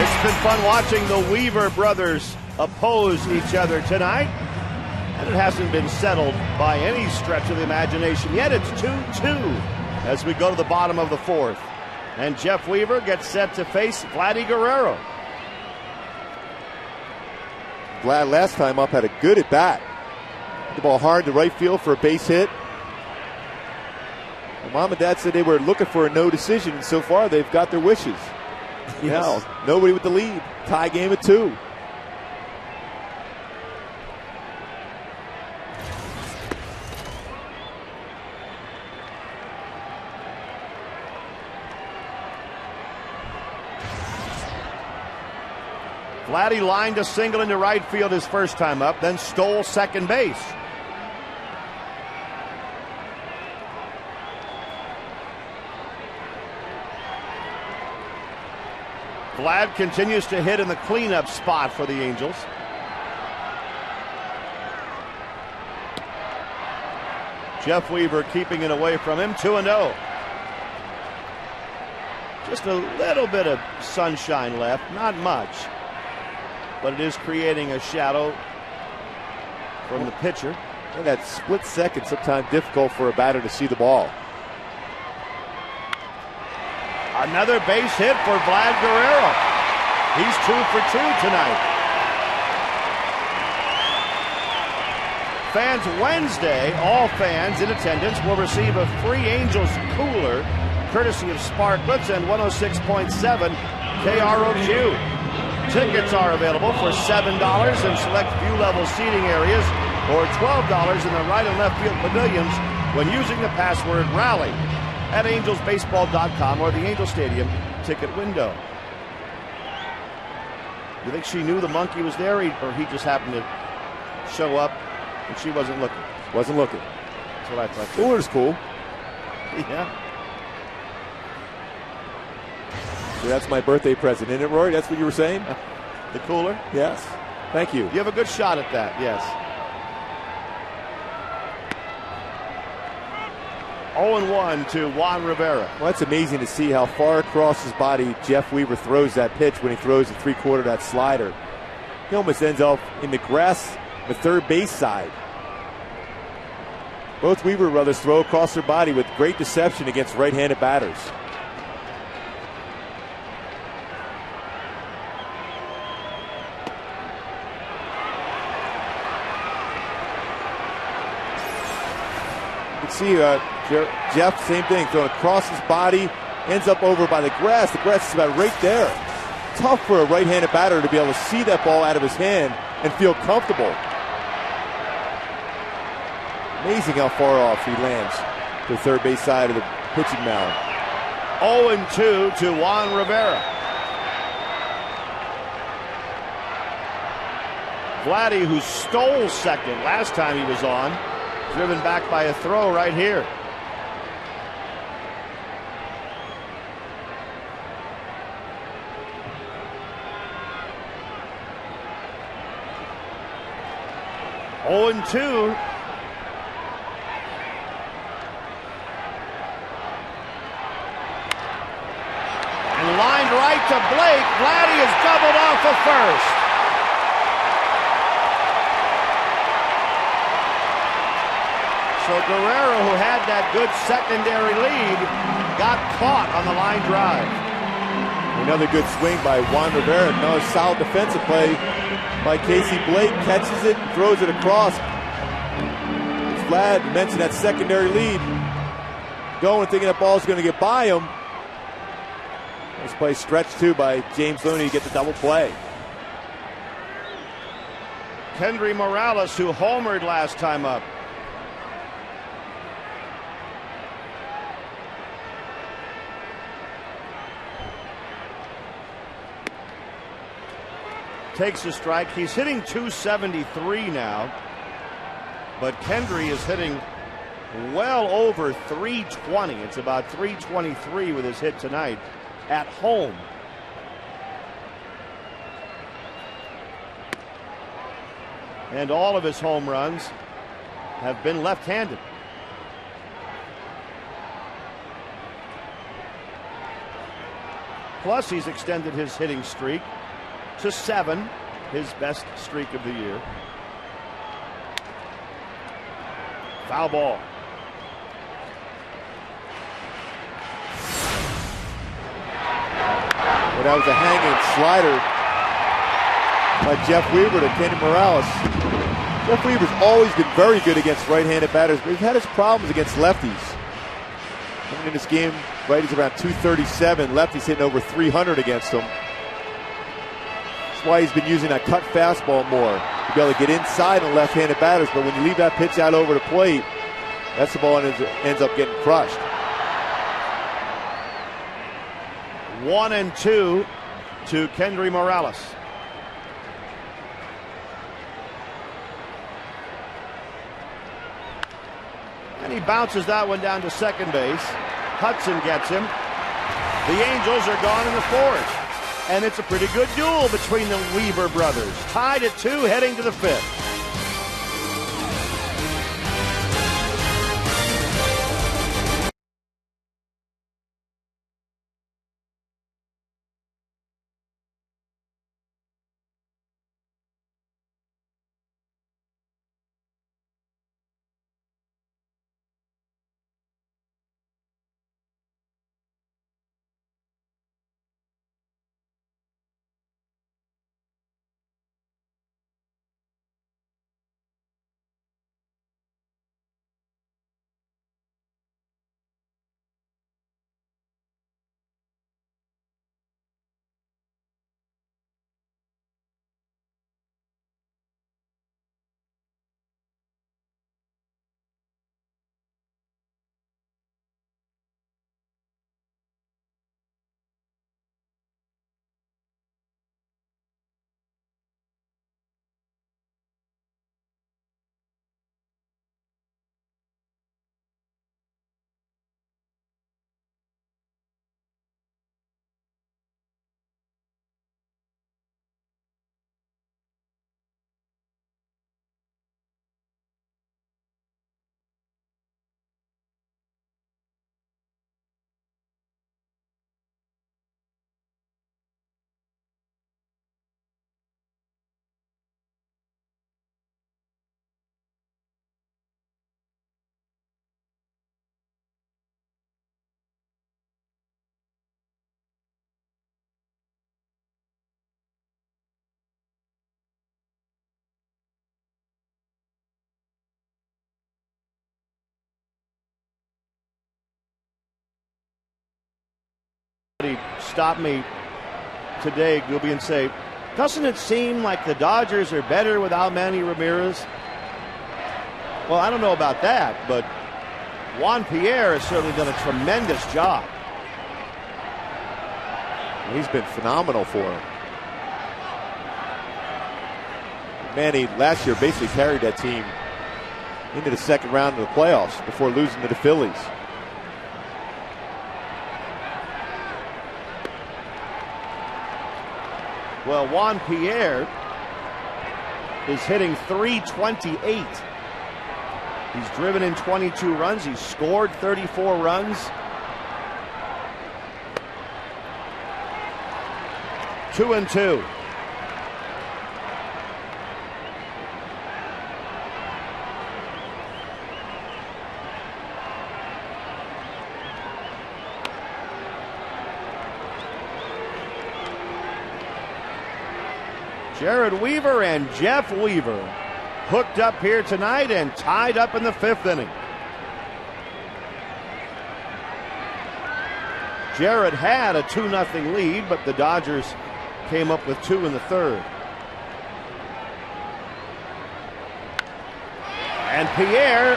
It's been fun watching the Weaver brothers oppose each other tonight. And it hasn't been settled by any stretch of the imagination yet. It's 2-2 as we go to the bottom of the fourth. And Jeff Weaver gets set to face Vladdy Guerrero. Vlad last time up had a good at bat. The ball hard to right field for a base hit. And Mom and Dad said they were looking for a no decision, and so far they've got their wishes. Yes. Now, nobody with the lead. Tie game at 2. Vladdy lined a single into right field his first time up, then stole second base. Vlad continues to hit in the cleanup spot for the Angels. Jeff Weaver keeping it away from him, 2-0. Just a little bit of sunshine left, not much, but it is creating a shadow from the pitcher. And that split second sometimes difficult for a batter to see the ball. Another base hit for Vlad Guerrero. He's 2 for 2 tonight. Fans Wednesday, all fans in attendance will receive a free Angels cooler courtesy of Sparklets and 106.7 KROQ. Tickets are available for $7 in select view-level seating areas or $12 in the right and left field pavilions when using the password RALLY at angelsbaseball.com or the Angel Stadium ticket window. You think she knew the monkey was there, or he just happened to show up and she wasn't looking? Wasn't looking. That's what I thought. Cooler's cool. Yeah. So that's my birthday present, isn't it, Rory? That's what you were saying? The cooler? Yes. Thank you. You have a good shot at that, yes. 0-1 to Juan Rivera. Well, it's amazing to see how far across his body Jeff Weaver throws that pitch when he throws the three-quarter that slider. He almost ends up in the grass, the third base side. Both Weaver brothers throw across their body with great deception against right-handed batters. You can see Jeff, same thing, throwing across his body, ends up over by the grass. The grass is about right there. Tough for a right-handed batter to be able to see that ball out of his hand and feel comfortable. Amazing how far off he lands to the third base side of the pitching mound. 0-2 to Juan Rivera. Vladdy, who stole second last time he was on, driven back by a throw right here. And 2. And lined right to Blake. Vladdy is doubled off of first. So Guerrero, who had that good secondary lead, got caught on the line drive. Another good swing by Juan Rivera. Another solid defensive play by Casey Blake. Catches it, throws it across. Vlad mentioned that secondary lead. Going, thinking that ball's going to get by him. Nice play stretched too by James Looney to get the double play. Kendry Morales, who homered last time up. Takes a strike. He's hitting .273 now, but Kendry is hitting well over .320. It's about .323 with his hit tonight at home. And all of his home runs have been left-handed. Plus, he's extended his hitting streak to 7, his best streak of the year. Foul ball. Well, that was a hanging slider by Jeff Weaver to Kendry Morales. Jeff Weaver's always been very good against right-handed batters, but he's had his problems against lefties. Coming in this game, righties around 237, lefties hitting over 300 against him. That's why he's been using that cut fastball more, to be able to get inside on left-handed batters, but when you leave that pitch out over the plate, that's the ball ends up getting crushed. 1-2 to Kendry Morales. And he bounces that one down to second base. Hudson gets him. The Angels are gone in the fourth. And it's a pretty good duel between the Weaver brothers. Tied at 2 heading to the 5th. Stop me today, Gooby, and say, doesn't it seem like the Dodgers are better without Manny Ramirez? Well, I don't know about that, but Juan Pierre has certainly done a tremendous job. He's been phenomenal for him. Manny last year basically carried that team into the second round of the playoffs before losing to the Phillies. Well, Juan Pierre is hitting .328. He's driven in 22 runs. He's scored 34 runs. 2-2. Jared Weaver and Jeff Weaver hooked up here tonight and tied up in the 5th inning. Jared had a 2-0 lead, but the Dodgers came up with 2 in the 3rd. And Pierre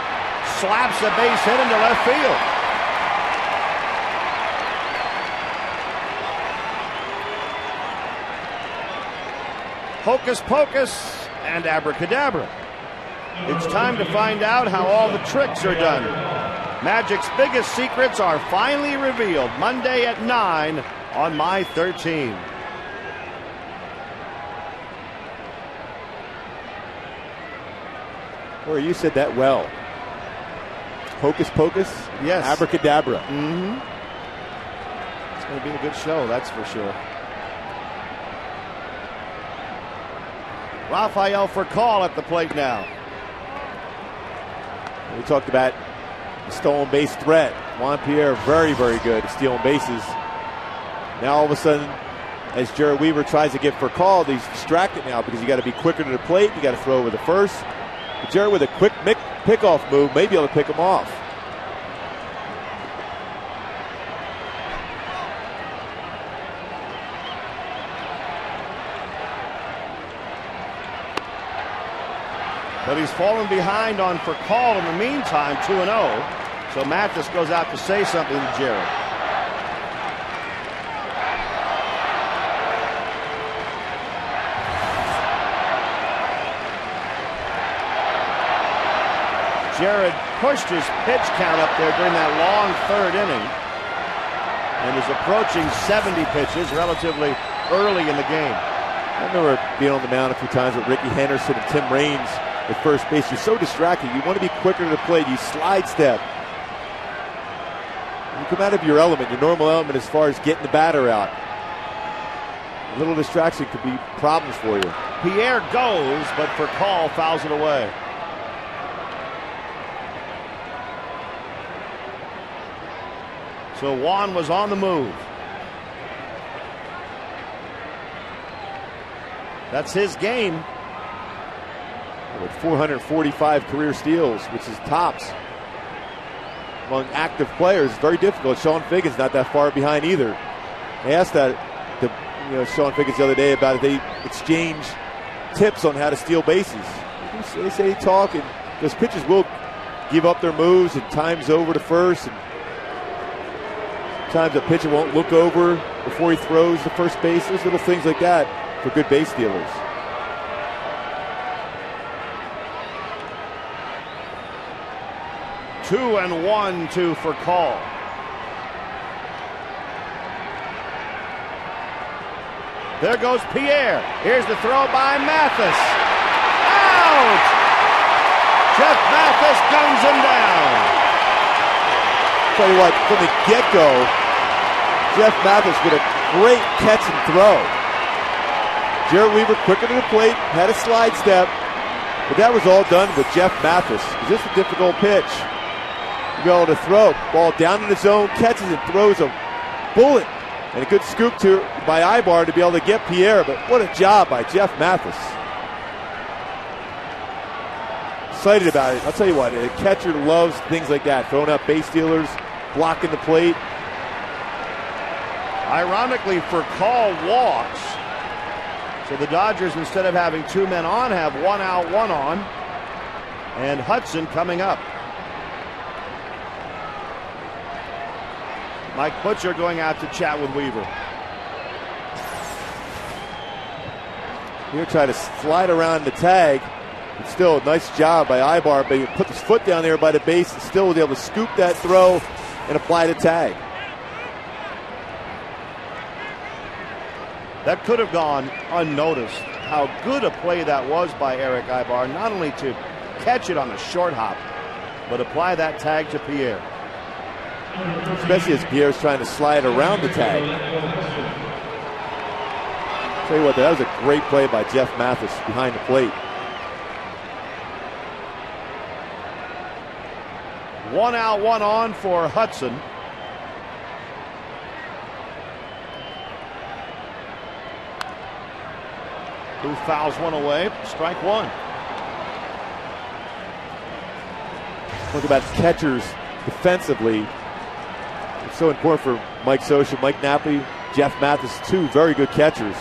slaps a base hit into left field. Hocus pocus and abracadabra. It's time to find out how all the tricks are done. Magic's biggest secrets are finally revealed Monday at 9 on My 13. Boy, you said that well. Hocus pocus? Yes. Abracadabra. Mm-hmm. It's going to be a good show, that's for sure. Rafael Furcal at the plate now. We talked about the stolen base threat. Juan Pierre, very, very good at stealing bases. Now all of a sudden, as Jared Weaver tries to get Furcal, he's distracted now because you got to be quicker to the plate. You got to throw over the first. But Jared with a quick pickoff move may be able to pick him off. But he's fallen behind on Furcal in the meantime, 2-0. So Mathis goes out to say something to Jared. Jared pushed his pitch count up there during that long 3rd inning and is approaching 70 pitches relatively early in the game. I remember being on the mound a few times with Ricky Henderson and Tim Raines at first base. You're so distracted. You want to be quicker to the plate. You slide step. You come out of your element, your normal element as far as getting the batter out. A little distraction could be problems for you. Pierre goes, but Furcal fouls it away. So Juan was on the move. That's his game. With 445 career steals, which is tops among active players. Very difficult. Sean Figgins not that far behind either. I asked that to Sean Figgins the other day about if they exchange tips on how to steal bases. They say talk, and those pitchers will give up their moves and times over to first. And sometimes a pitcher won't look over before he throws the first base. There's little things like that for good base stealers. 2-1 Furcal. There goes Pierre. Here's the throw by Mathis. Out! Jeff Mathis guns him down. Tell you what, from the get-go, Jeff Mathis with a great catch and throw. Jared Weaver quicker to the plate, had a slide step, but that was all done with Jeff Mathis. It's just a difficult pitch. To be able to throw, ball down in the zone, catches and throws a bullet. And a good scoop by Ibar to be able to get Pierre, but what a job by Jeff Mathis. Excited about it. I'll tell you what, a catcher loves things like that, throwing out base stealers, blocking the plate. Ironically, for call walks. So the Dodgers, instead of having 2 men on, have 1 out, 1 on. And Hudson coming up. Mike Butcher going out to chat with Weaver. He'll try to slide around the tag. But still, a nice job by Ibar. But he put his foot down there by the base and still was able to scoop that throw and apply the tag. That could have gone unnoticed. How good a play that was by Eric Ibar, not only to catch it on a short hop, but apply that tag to Pierre. Especially as Pierre's trying to slide around the tag. Tell you what, that was a great play by Jeff Mathis behind the plate. 1 out, 1 on for Hudson. Who fouls one away? Strike 1. Talk about catchers defensively. It's so important for Mike Scioscia, Mike Napoli, Jeff Mathis, 2 very good catchers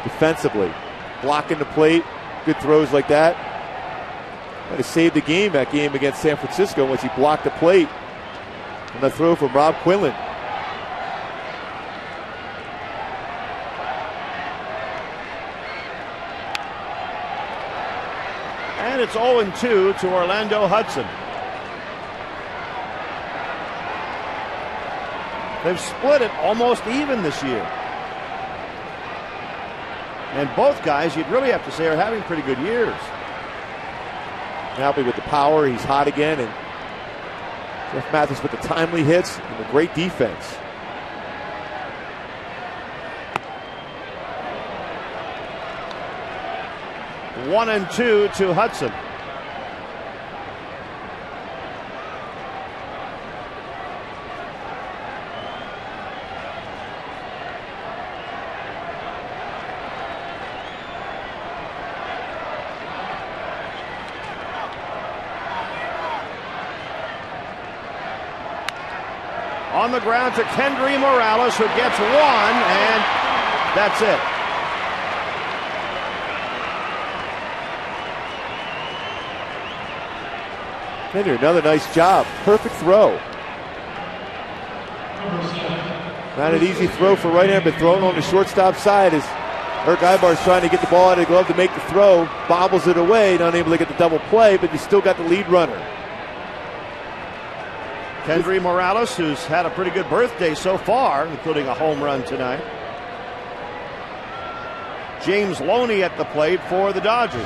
defensively. Blocking the plate, good throws like that. Might have saved the game that game against San Francisco once he blocked the plate. And the throw from Rob Quinlan. And it's 0-2 to Orlando Hudson. They've split it almost even this year. And both guys, you'd really have to say, are having pretty good years. Napoli with the power, he's hot again. And Jeff Mathis with the timely hits and the great defense. One and 2 to Hudson. On the ground to Kendry Morales, who gets 1, and that's it. Kendry, another nice job. Perfect throw. Not an easy throw for right hand, but thrown on the shortstop side as Eric Ibar's trying to get the ball out of the glove to make the throw. Bobbles it away, not able to get the double play, but you still got the lead runner. Kendry Morales, who's had a pretty good birthday so far, including a home run tonight. James Loney at the plate for the Dodgers.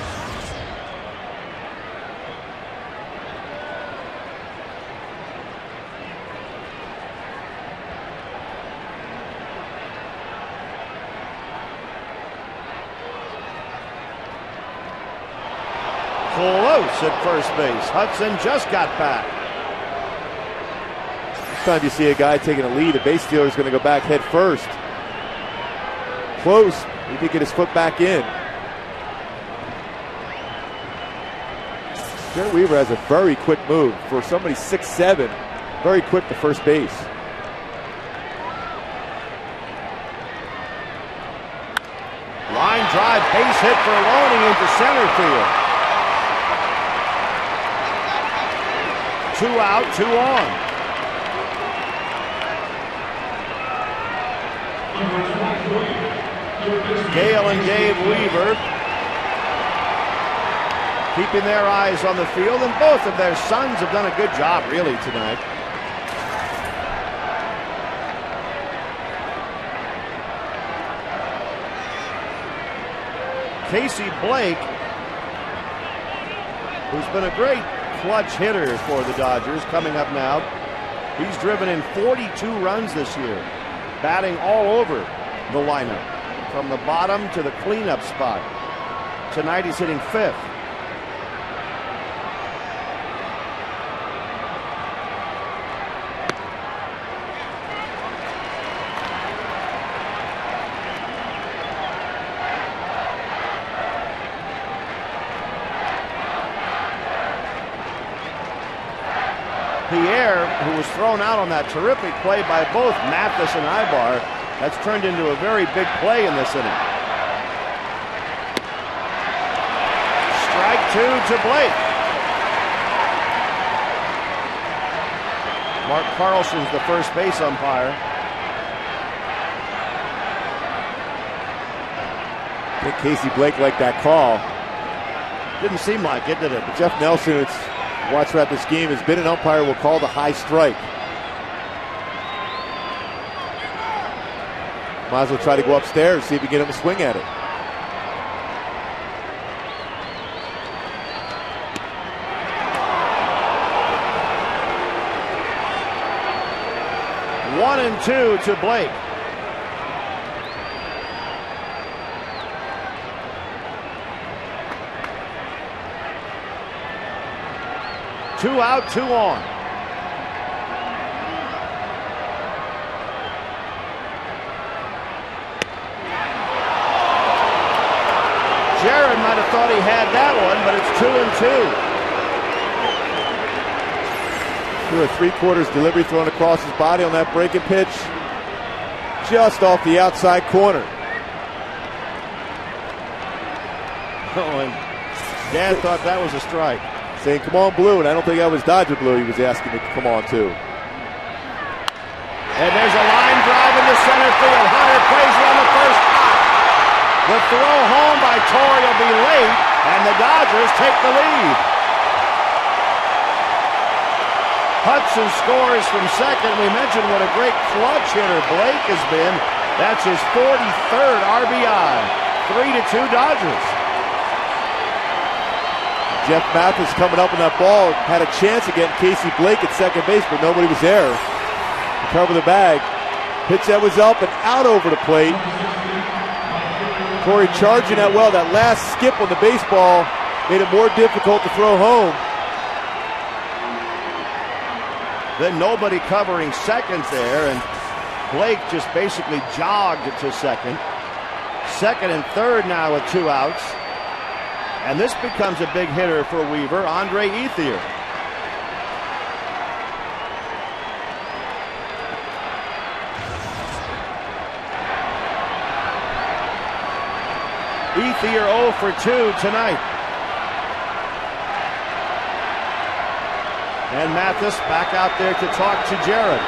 Close at first base. Hudson just got back. Time you see a guy taking a lead, a base stealer is going to go back head first. Close. He did get his foot back in. Jared Weaver has a very quick move for somebody 6'7", very quick to first base. Line drive, base hit for Loney into center field. 2 out, 2 on. Gale and Dave Weaver keeping their eyes on the field, and both of their sons have done a good job really tonight. Casey Blake, who's been a great clutch hitter for the Dodgers, coming up now. He's driven in 42 runs this year, batting all over the lineup, from the bottom to the cleanup spot. Tonight he's hitting 5th. Pierre, who was thrown out on that terrific play by both Mathis and Ibar, That's turned into a very big play in this inning. Strike 2 to Blake. Mark Carlson's the first base umpire. I think Casey Blake liked that call. Didn't seem like it, did it? But Jeff Nelson, it's watched throughout this game, has been an umpire who will call the high strike. Might as well try to go upstairs, see if we can get him to swing at it. One and 2 to Blake. Two out, 2 on. Jared might have thought he had that one, but it's 2 and 2. 2 3/4 delivery thrown across his body on that breaking pitch. Just off the outside corner. Oh, and Dad thought that was a strike. Saying, come on, Blue, and I don't think that was Dodger Blue he was asking to come on, too. And there's a line drive into center field. Hunter plays it on the first hop. The throw home by Torrey will be late, and the Dodgers take the lead. Hudson scores from second. We mentioned what a great clutch hitter Blake has been. That's his 43rd RBI. 3-2 Dodgers. Jeff Mathis coming up on that ball, had a chance of getting Casey Blake at second base, but nobody was there to cover the bag. Pitch that was up and out over the plate. Torrey charging that well. That last skip on the baseball made it more difficult to throw home. Then nobody covering second there, and Blake just basically jogged to second. Second and third now with 2 outs. And this becomes a big hitter for Weaver, Andre Ethier. Ethier 0 for 2 tonight. And Mathis back out there to talk to Jared.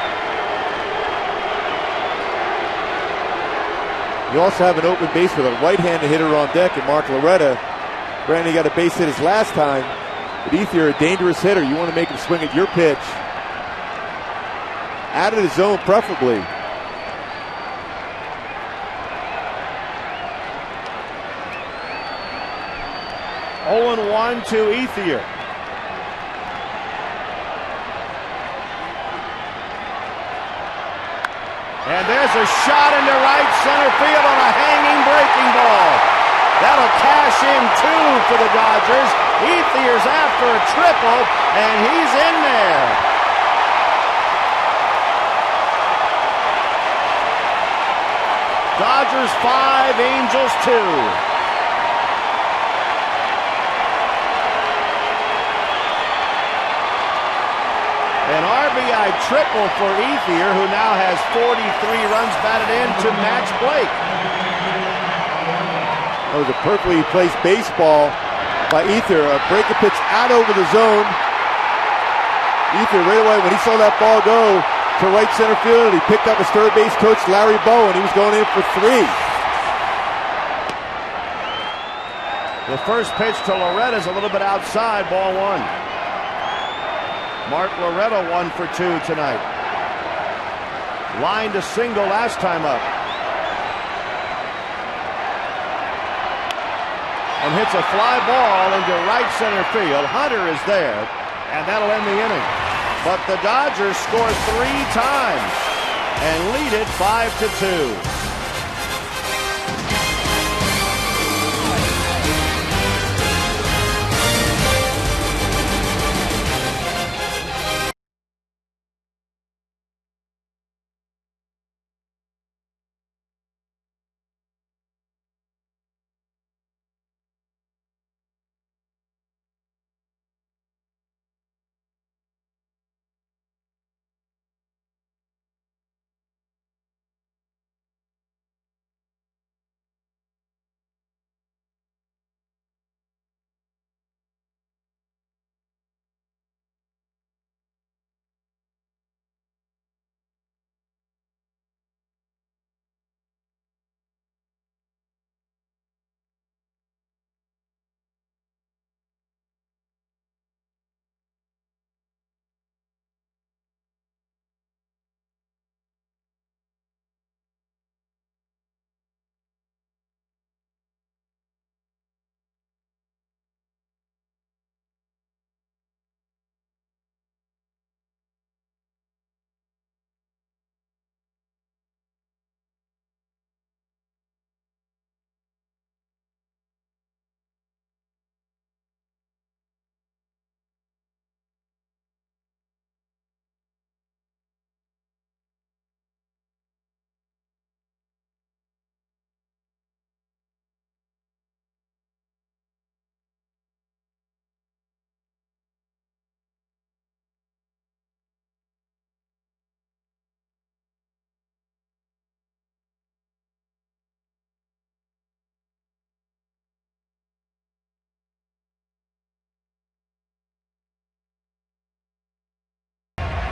You also have an open base with a right-handed hitter on deck in Mark Loretta. Brandon got a base hit his last time, but Ethier, a dangerous hitter. You want to make him swing at your pitch. Out of the zone, preferably. Oh and 1 to Ethier. And there's a shot into right center field on a hanging breaking ball. That'll cash in 2 for the Dodgers. Ethier's after a triple, and he's in there. Dodgers 5, Angels 2. An RBI triple for Ethier, who now has 43 runs batted in to match Blake. That was a perfectly placed baseball by Ethier. A breaking pitch out over the zone. Ethier right away, when he saw that ball go to right center field, he picked up his third base coach, Larry Bowen. He was going in for 3. The first pitch to Loretta's a little bit outside, ball 1. Mark Loretta 1 for 2 tonight. Lined a single last time up. And hits a fly ball into right center field. Hunter is there, and that'll end the inning. But the Dodgers score 3 times and lead it 5-2.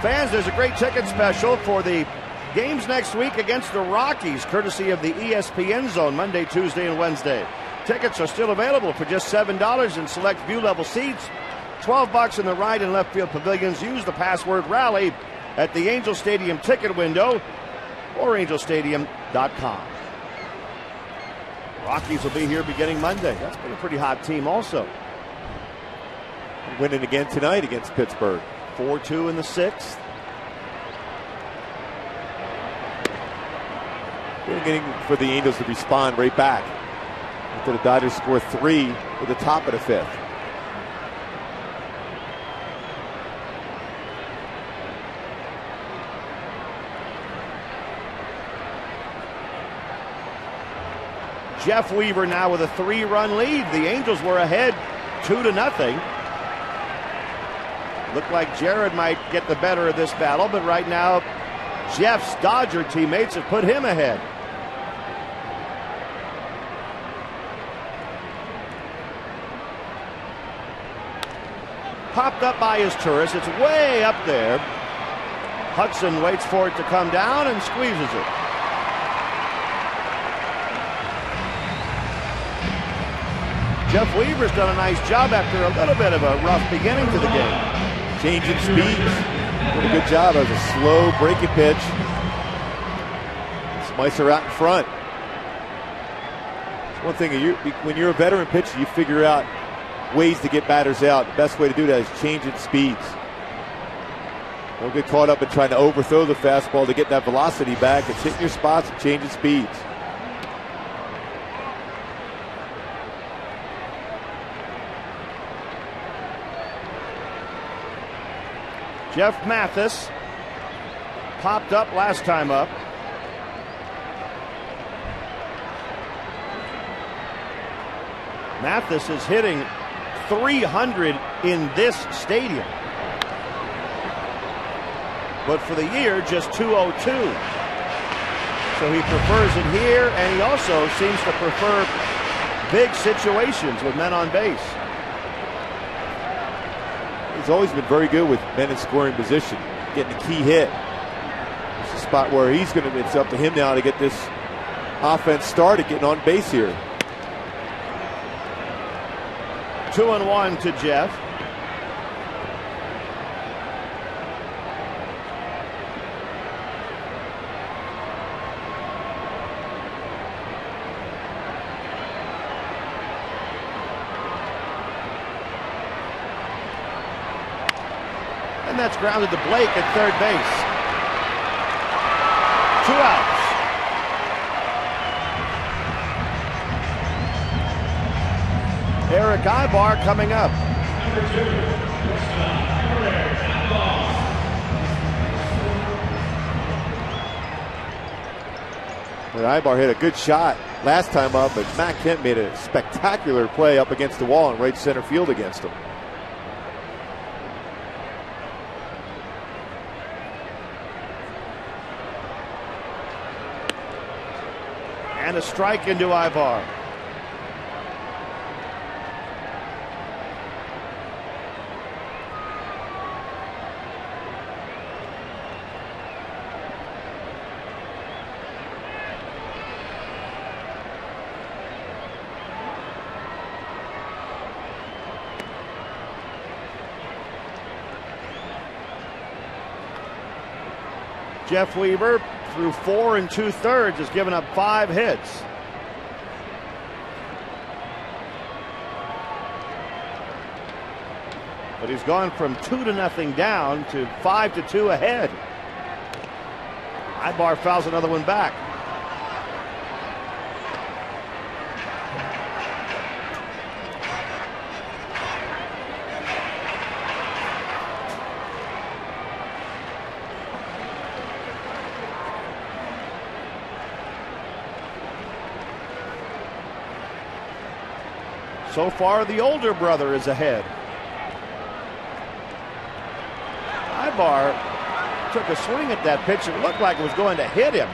fans, there's a great ticket special for the games next week against the Rockies, courtesy of the ESPN Zone, Monday, Tuesday, and Wednesday. Tickets are still available for just $7 in select view-level seats, $12 in the right and left field pavilions. Use the password RALLY at the Angel Stadium ticket window or angelstadium.com. Rockies will be here beginning Monday. That's been a pretty hot team also. Winning again tonight against Pittsburgh. 4-2 in the sixth. We're getting for the Angels to respond right back after the Dodgers score 3 at the top of the fifth. Jeff Weaver now with a 3-run lead. The Angels were ahead 2-0. Looked like Jared might get the better of this battle, but right now Jeff's Dodger teammates have put him ahead. Popped up by his tourist. It's way up there. Hudson waits for it to come down and squeezes it. Jeff Weaver's done a nice job after a little bit of a rough beginning to the game. Changing speeds. Did a good job. That was a slow breaking pitch. Spicer out in front. It's one thing, when you're a veteran pitcher, you figure out ways to get batters out. The best way to do that is changing speeds. Don't get caught up in trying to overthrow the fastball to get that velocity back. It's hitting your spots and changing speeds. Jeff Mathis popped up last time up. Mathis is hitting .300 in this stadium. But for the year, just .202. So he prefers it here, and he also seems to prefer big situations with men on base. He's always been very good with men in scoring position, getting a key hit. It's a spot where he's going to, it's up to him now to get this offense started, getting on base here. 2-1 to Jeff. And that's grounded to Blake at third base. 2 outs. Eric Ibar coming up. Well, Ibar hit a good shot last time up, but Matt Kent made a spectacular play up against the wall in right center field against him. And a strike into Ibar. Jeff Weaver, through 4 2/3, has given up 5 hits. But he's gone from 2-0 down to 5-2 ahead. Ibar fouls another one back. So far, the older brother is ahead. Ibar took a swing at that pitch. It looked like it was going to hit him.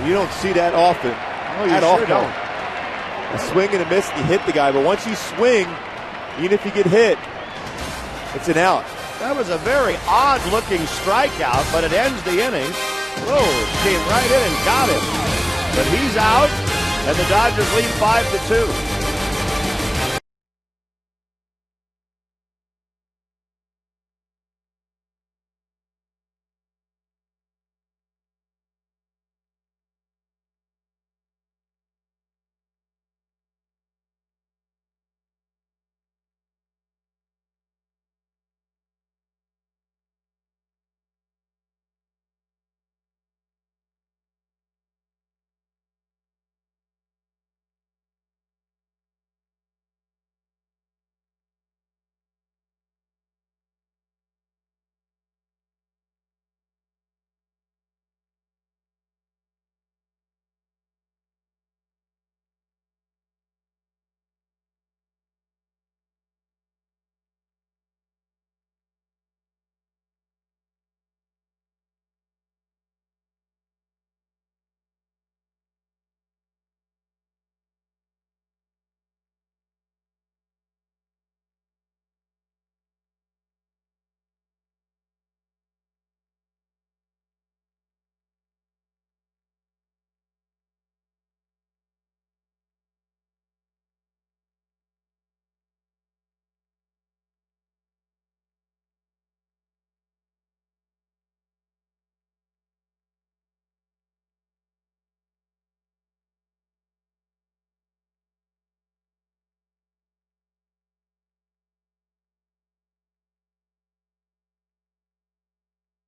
You don't see that often. Oh, you sure don't. A swing and a miss, and you hit the guy. But once you swing, even if you get hit, it's an out. That was a very odd-looking strikeout, but it ends the inning. Whoa, came right in and got him. But he's out, and the Dodgers lead 5-2.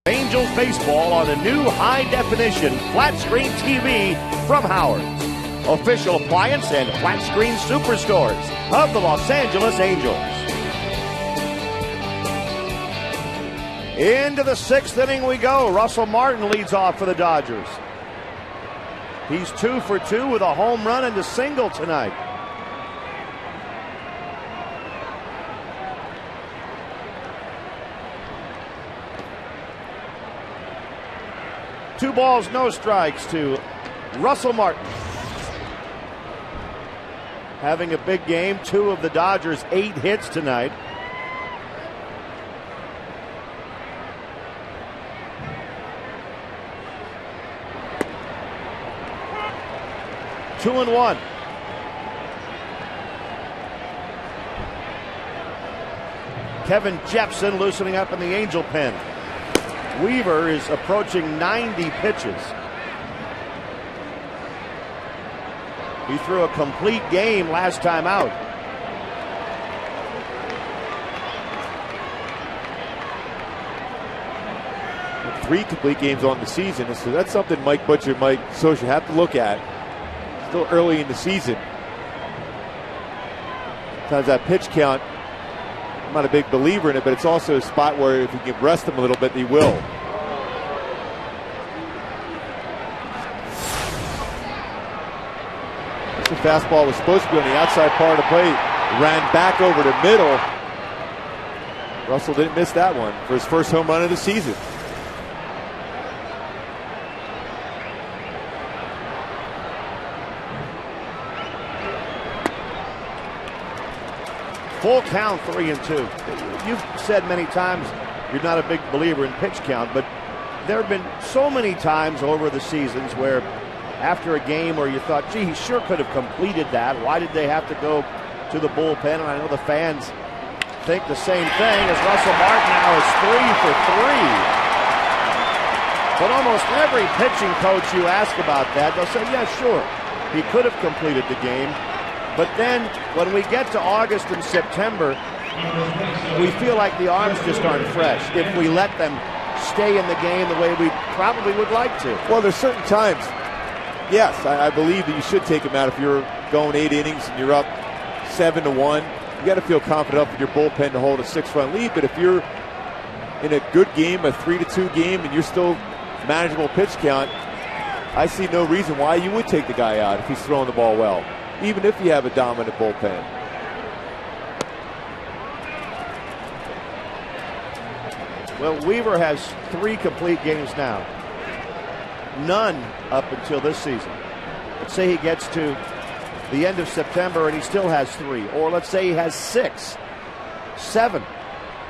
Angels baseball on a new high-definition flat-screen TV from Howard's, official appliance and flat-screen superstores of the Los Angeles Angels. Into the 6th inning we go. Russell Martin leads off for the Dodgers. He's 2 for 2 with a home run and a single tonight. Two balls, no strikes to Russell Martin. Having a big game. 2 of the Dodgers' 8 hits tonight. Two and one. Kevin Jepson loosening up in the Angel pen. Weaver is approaching 90 pitches. He threw a complete game last time out. With 3 complete games on the season, so that's something Mike Butcher, Mike Scioscia have to look at. Still early in the season. Sometimes that pitch count, I'm not a big believer in it, but it's also a spot where if you can rest him a little bit, he will. The fastball was supposed to be on the outside part of the plate. Ran back over the middle. Russell didn't miss that one for his first home run of the season. Full count, 3-2. You've said many times you're not a big believer in pitch count, but there have been so many times over the seasons where after a game where you thought, gee, he sure could have completed that. Why did they have to go to the bullpen? And I know the fans think the same thing, as Russell Martin now is 3 for 3. But almost every pitching coach you ask about that, they'll say, yeah, sure, he could have completed the game. But then when we get to August and September, we feel like the arms just aren't fresh if we let them stay in the game the way we probably would like to. Well, there's certain times, yes, I believe that you should take him out if you're going 8 innings and you're up 7-1. You got to feel confident up with your bullpen to hold a 6-run lead. But if you're in a good game, a 3-2 game, and you're still manageable pitch count, I see no reason why you would take the guy out if he's throwing the ball well, even if you have a dominant bullpen. Well, Weaver has 3 complete games now. None up until this season. Let's say he gets to the end of September and he still has 3. Or let's say he has 6, 7.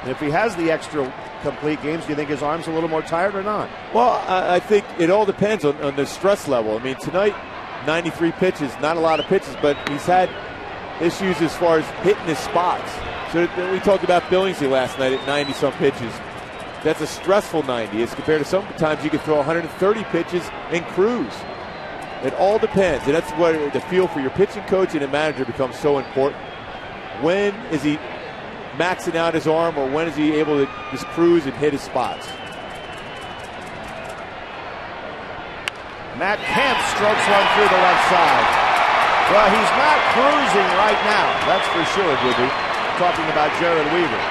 And if he has the extra complete games, do you think his arm's a little more tired or not? Well, I think it all depends on the stress level. I mean, tonight, 93 pitches, not a lot of pitches, but he's had issues as far as hitting his spots. So we talked about Billingsley last night at 90-some pitches. That's a stressful 90 as compared to sometimes you can throw 130 pitches and cruise. It all depends, and that's what the feel for your pitching coach and the manager becomes so important. When is he maxing out his arm, or when is he able to just cruise and hit his spots? Matt Kemp strokes one through the left side. Well, he's not cruising right now, that's for sure, Gibby. Talking about Jared Weaver.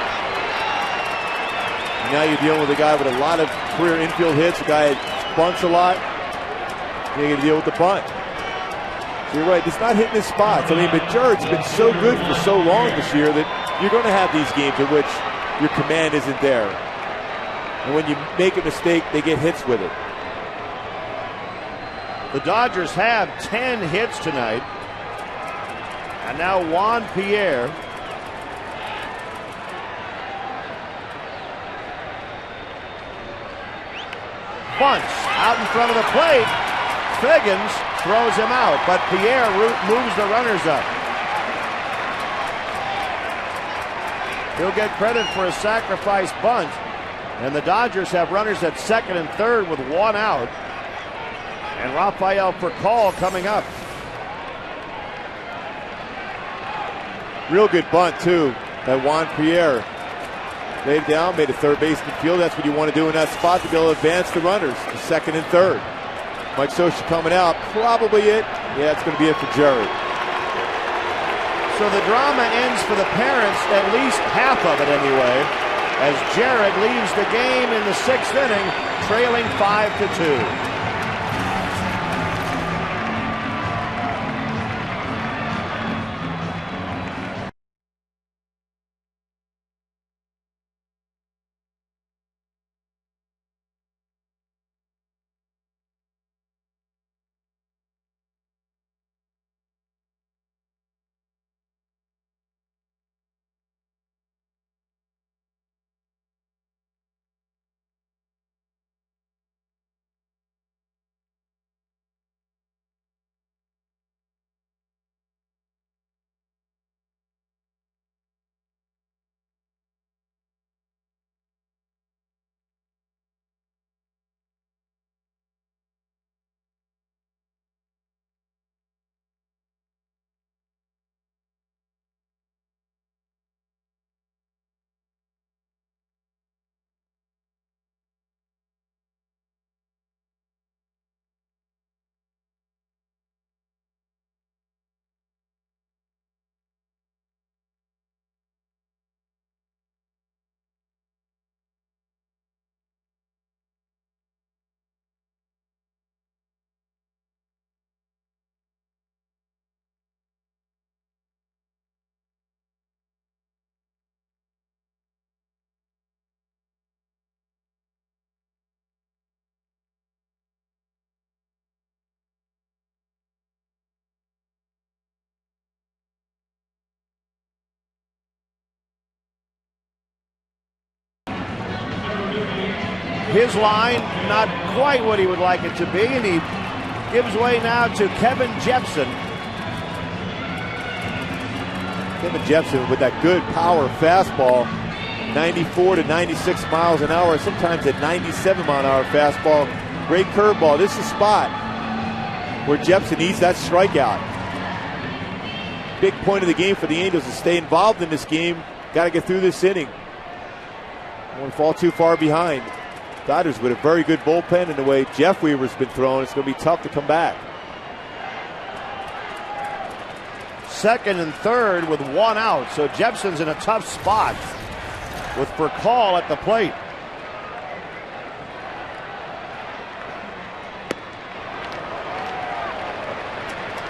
Now you're dealing with a guy with a lot of career infield hits, a guy that bunts a lot. You're going to deal with the bunt. So you're right, it's not hitting his spots. I mean, but Jared's been so good for so long this year that you're going to have these games in which your command isn't there. And when you make a mistake, they get hits with it. The Dodgers have 10 hits tonight. And now Juan Pierre. Bunts out in front of the plate. Figgins throws him out, but Pierre moves the runners up. He'll get credit for a sacrifice bunt, and the Dodgers have runners at second and third with one out. And Rafael Percal coming up. Real good bunt, too, by Juan Pierre. Laid down, made a third baseman field. That's what you want to do in that spot to be able to advance the runners to second and third. Mike Scioscia coming out, probably it. Yeah, it's going to be it for Jared. So the drama ends for the parents, at least half of it anyway, as Jared leaves the game in the sixth inning, trailing 5-2. His line, not quite what he would like it to be, and he gives way now to Kevin Jepson. Kevin Jepson with that good power fastball, 94 to 96 miles an hour, sometimes at 97 mile an hour fastball. Great curveball. This is a spot where Jepson needs that strikeout. Big point of the game for the Angels to stay involved in this game. Got to get through this inning. Don't want to fall too far behind. Dodgers with a very good bullpen, and the way Jeff Weaver's been throwing, it's going to be tough to come back. Second and third with one out, so Jepson's in a tough spot with Percal at the plate.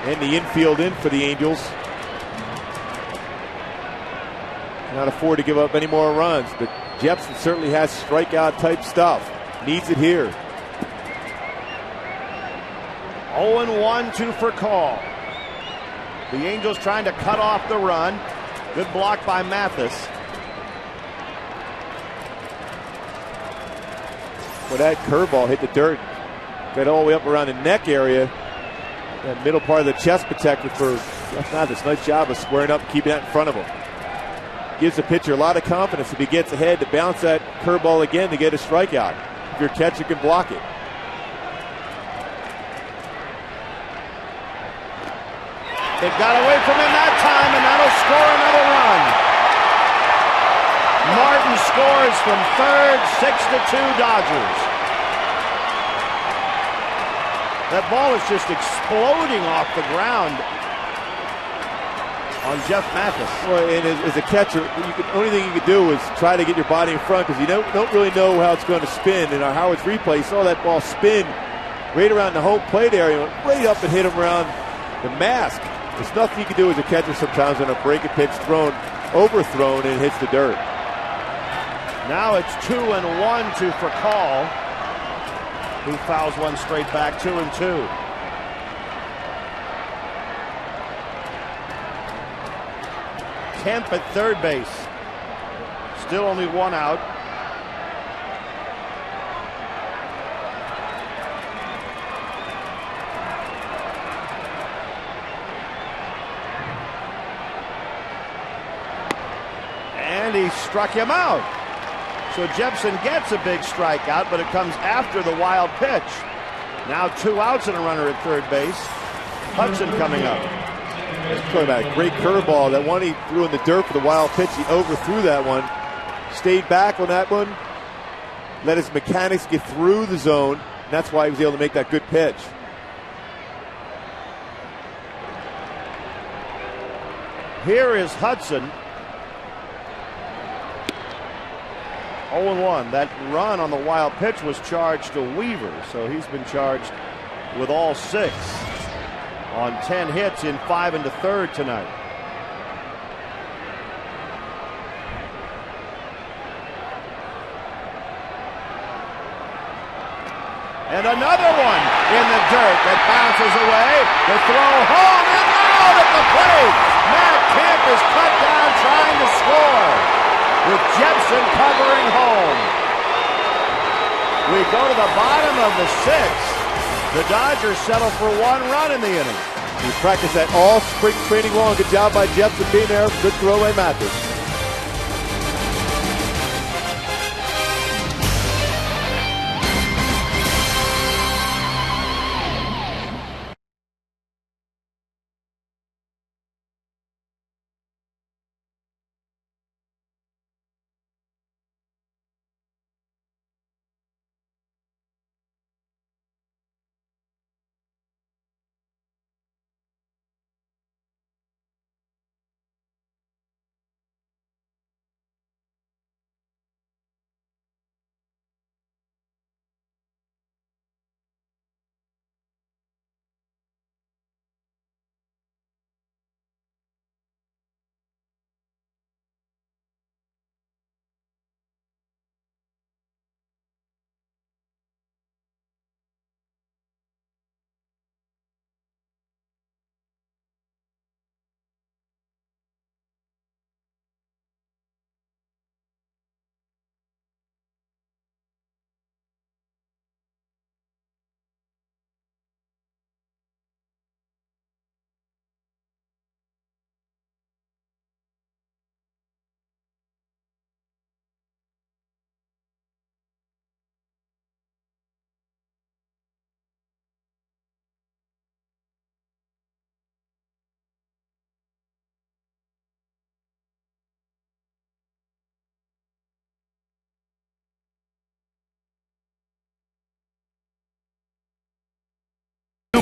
And the infield in for the Angels. Cannot afford to give up any more runs, but Jepson certainly has strikeout type stuff. Needs it here. 0-1 to Percal. The Angels trying to cut off the run. Good block by Mathis. Well, that curveball hit the dirt. Got all the way up around the neck area. That middle part of the chest protector for Jeff Mathis. Nice job of squaring up and keeping that in front of him. Gives the pitcher a lot of confidence if he gets ahead to bounce that curveball again to get a strikeout. If your catcher can block it. It got away from him that time, and that'll score another run. Martin scores from third, 6-2 Dodgers. That ball is just exploding off the ground on Jeff Mathis. Well, and as a catcher, the only thing you can do is try to get your body in front because you don't really know how it's going to spin. And Howard's replay saw that ball spin right around the home plate area, went right up and hit him around the mask. There's nothing you can do as a catcher sometimes when a breaking pitch overthrown, and it hits the dirt. Now it's 2-1 to Fracall, who fouls one straight back, 2-2. Kemp at third base. Still only one out. And he struck him out. So Jepson gets a big strikeout, but it comes after the wild pitch. Now 2 outs and a runner at third base. Hudson coming up. Talking about a great curveball. That one he threw in the dirt for the wild pitch. He overthrew that one. Stayed back on that one. Let his mechanics get through the zone. And that's why he was able to make that good pitch. Here is Hudson. 0-1. That run on the wild pitch was charged to Weaver, so he's been charged with all 6 on 10 hits in 5 1/3 tonight. And another one in the dirt that bounces away. The throw home and out at the plate. Matt Kemp is cut down trying to score, with Jepson covering home. We go to the bottom of the 6th. The Dodgers settle for 1 run in the inning. He practiced that all spring training long. Good job by Jepson being there. Good throw by Mathis.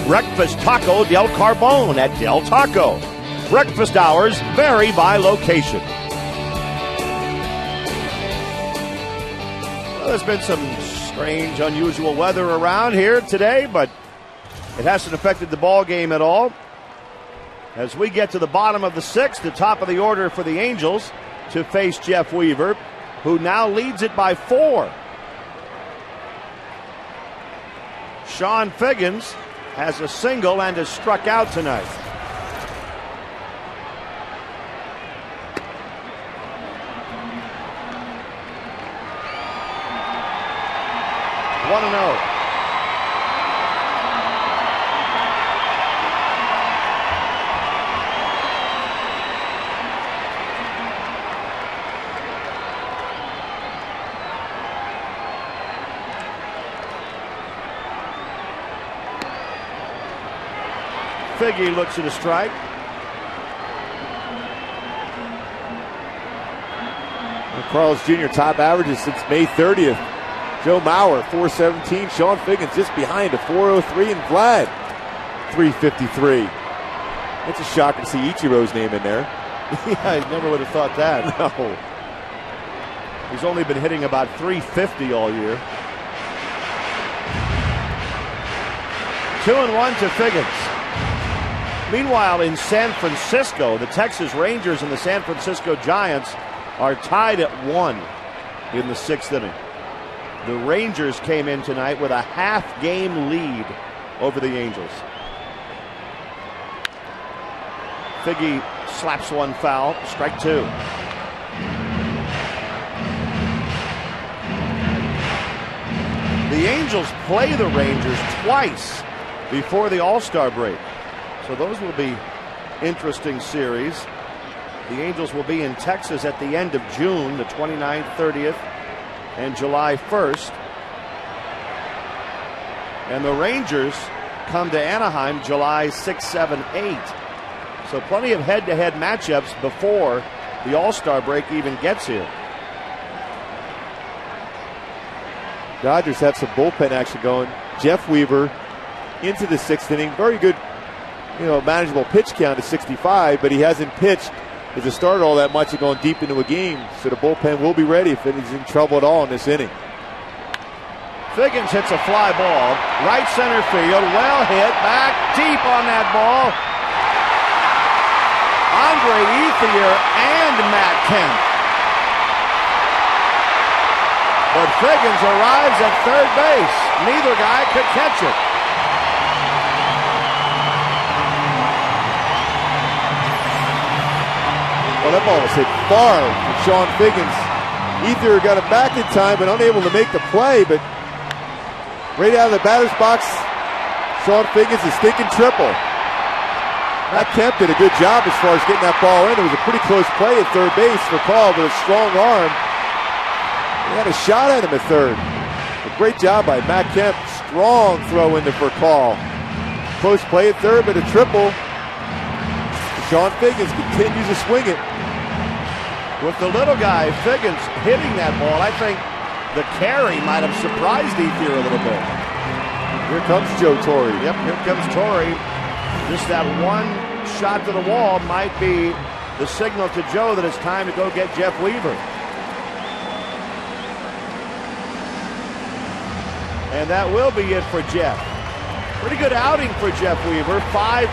Breakfast Taco Del Carbone at Del Taco. Breakfast hours vary by location. Well, there's been some strange, unusual weather around here today, but it hasn't affected the ball game at all. As we get to the bottom of the 6th, the top of the order for the Angels to face Jeff Weaver, who now leads it by 4. Sean Figgins has a single and is struck out tonight. 1-0. Figgy looks at a strike. And Carl's Jr. top averages since May 30th. Joe Mauer, 417. Sean Figgins just behind a 403. And Vlad, 353. It's a shocker to see Ichiro's name in there. Yeah, I never would have thought that. No. He's only been hitting about 350 all year. 2-1 to Figgins. Meanwhile, in San Francisco, the Texas Rangers and the San Francisco Giants are tied at 1 in the 6th inning. The Rangers came in tonight with a half-game lead over the Angels. Figgy slaps one foul, strike 2. The Angels play the Rangers twice before the All-Star break. So those will be interesting series. The Angels will be in Texas at the end of June, the 29th, 30th, and July 1st. And the Rangers come to Anaheim July 6, 7, 8. So plenty of head-to-head matchups before the All-Star break even gets here. Dodgers have some bullpen action going. Jeff Weaver into the 6th inning. Very good, manageable pitch count of 65, but he hasn't pitched as a starter all that much and going deep into a game. So the bullpen will be ready if he's in trouble at all in this inning. Figgins hits a fly ball, right center field, well hit, back deep on that ball. Andre Ethier and Matt Kemp. But Figgins arrives at third base. Neither guy could catch it. Well, that ball was hit far from Sean Figgins. Ethier got it back in time, but unable to make the play. But right out of the batter's box, Sean Figgins is thinking triple. Matt Kemp did a good job as far as getting that ball in. It was a pretty close play at third base for Paul, but a strong arm. He had a shot at him at third. A great job by Matt Kemp. Strong throw into for Call. Close play at third, but a triple. Sean Figgins continues to swing it. With the little guy, Figgins, hitting that ball, I think the carry might have surprised Ethier a little bit. Here comes Joe Torre. Yep, here comes Torre. Just that one shot to the wall might be the signal to Joe that it's time to go get Jeff Weaver. And that will be it for Jeff. Pretty good outing for Jeff Weaver. 5+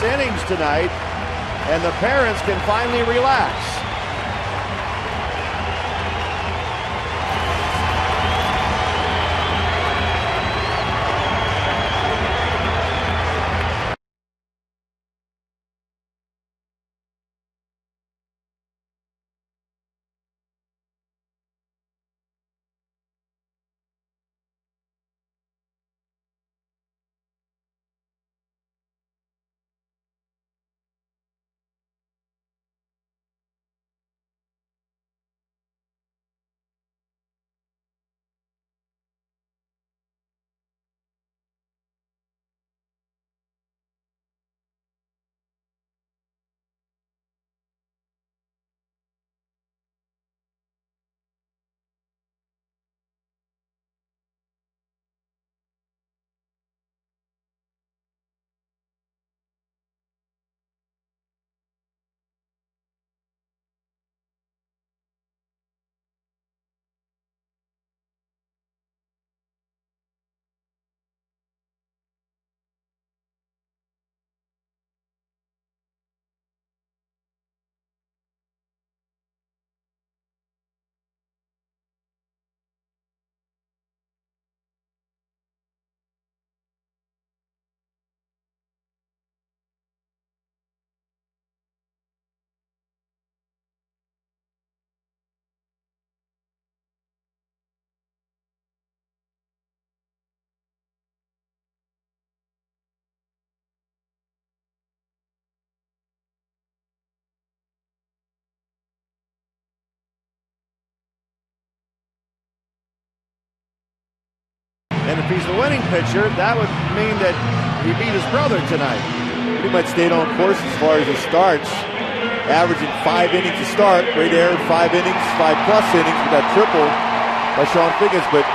innings tonight. And the parents can finally relax. And if he's the winning pitcher, that would mean that he beat his brother tonight. Pretty much stayed on course as far as his starts. Averaging 5 innings to start. Great air, 5 innings, 5+ innings with that triple by Sean Figgins. But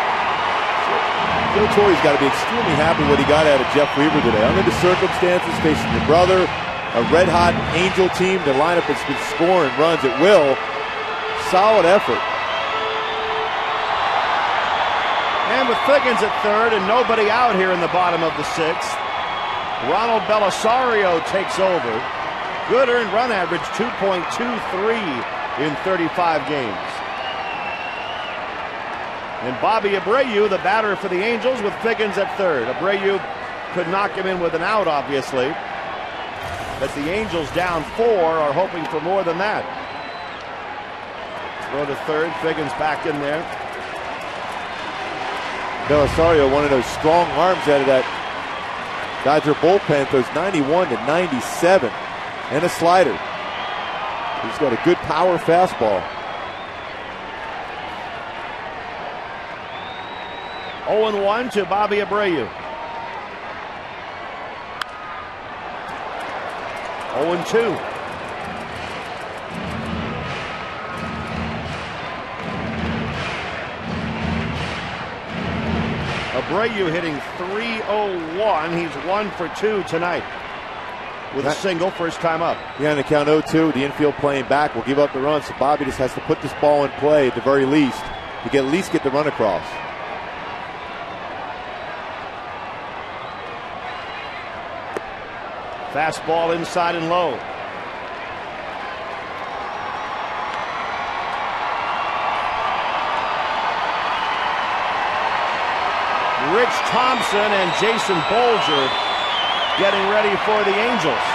Joe Torre's got to be extremely happy what he got out of Jeff Weaver today. Under the circumstances, facing your brother, a red-hot Angel team, the lineup has been scoring runs at will. Solid effort. And with Figgins at third and nobody out here in the bottom of the sixth, Ronald Belisario takes over. Good earned run average, 2.23 in 35 games. And Bobby Abreu, the batter for the Angels, with Figgins at third. Abreu could knock him in with an out, obviously. But the Angels down 4 are hoping for more than that. Throw to third, Figgins back in there. Belisario, one of those strong arms out of that Dodger bullpen, throws 91 to 97 and a slider. He's got a good power fastball. 0-1 to Bobby Abreu. 0-2. Abreu hitting .301. He's 1 for 2 tonight with a single, first time up. Yeah, on the count 0-2, the infield playing back will give up the run, so Bobby just has to put this ball in play at the very least to at least get the run across. Fastball inside and low. Rich Thompson and Jason Bolger getting ready for the Angels.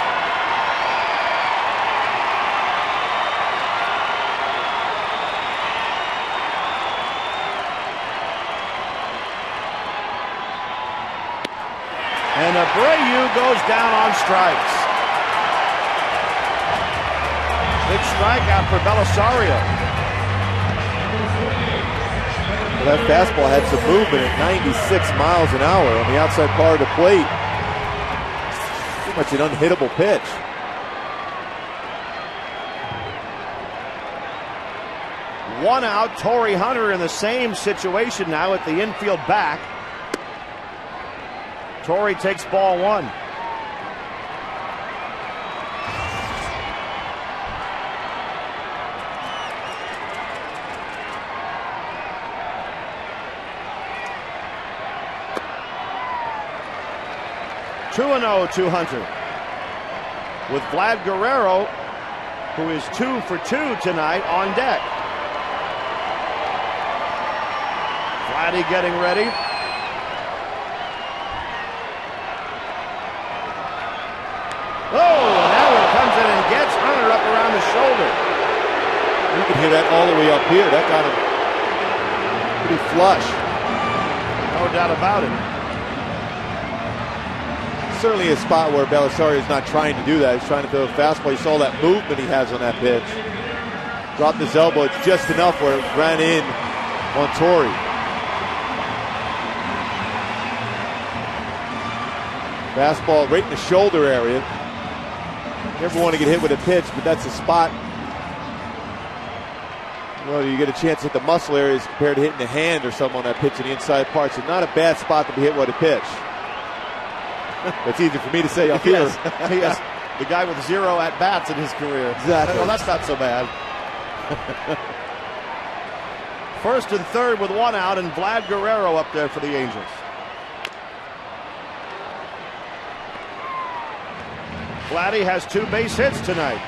And Abreu goes down on strikes. Big strikeout for Belisario. Well, that fastball had some movement at 96 miles an hour on the outside part of the plate. Pretty much an unhittable pitch. One out, Torrey Hunter in the same situation now at the infield back. Torrey takes ball 1. Two 2-0 to Hunter. With Vlad Guerrero, who is 2 for 2 tonight, on deck. Vladdy getting ready. Oh, and that one comes in and gets Hunter up around the shoulder. You can hear that all the way up here. That got him pretty flush. No doubt about it. Certainly a spot where Belisario is not trying to do that. He's trying to throw a fastball. You saw that movement he has on that pitch. Dropped his elbow. It's just enough where it ran in on Torrey. Fastball right in the shoulder area. Never want to get hit with a pitch, but that's a spot. Well, you get a chance at the muscle areas compared to hitting the hand or something on that pitch in the inside part. So not a bad spot to be hit with a pitch. That's easy for me to say up here. Yes. The guy with 0 at-bats in his career. Exactly. Well, that's not so bad. First and third with 1 out, and Vlad Guerrero up there for the Angels. Vladdy has 2 base hits tonight.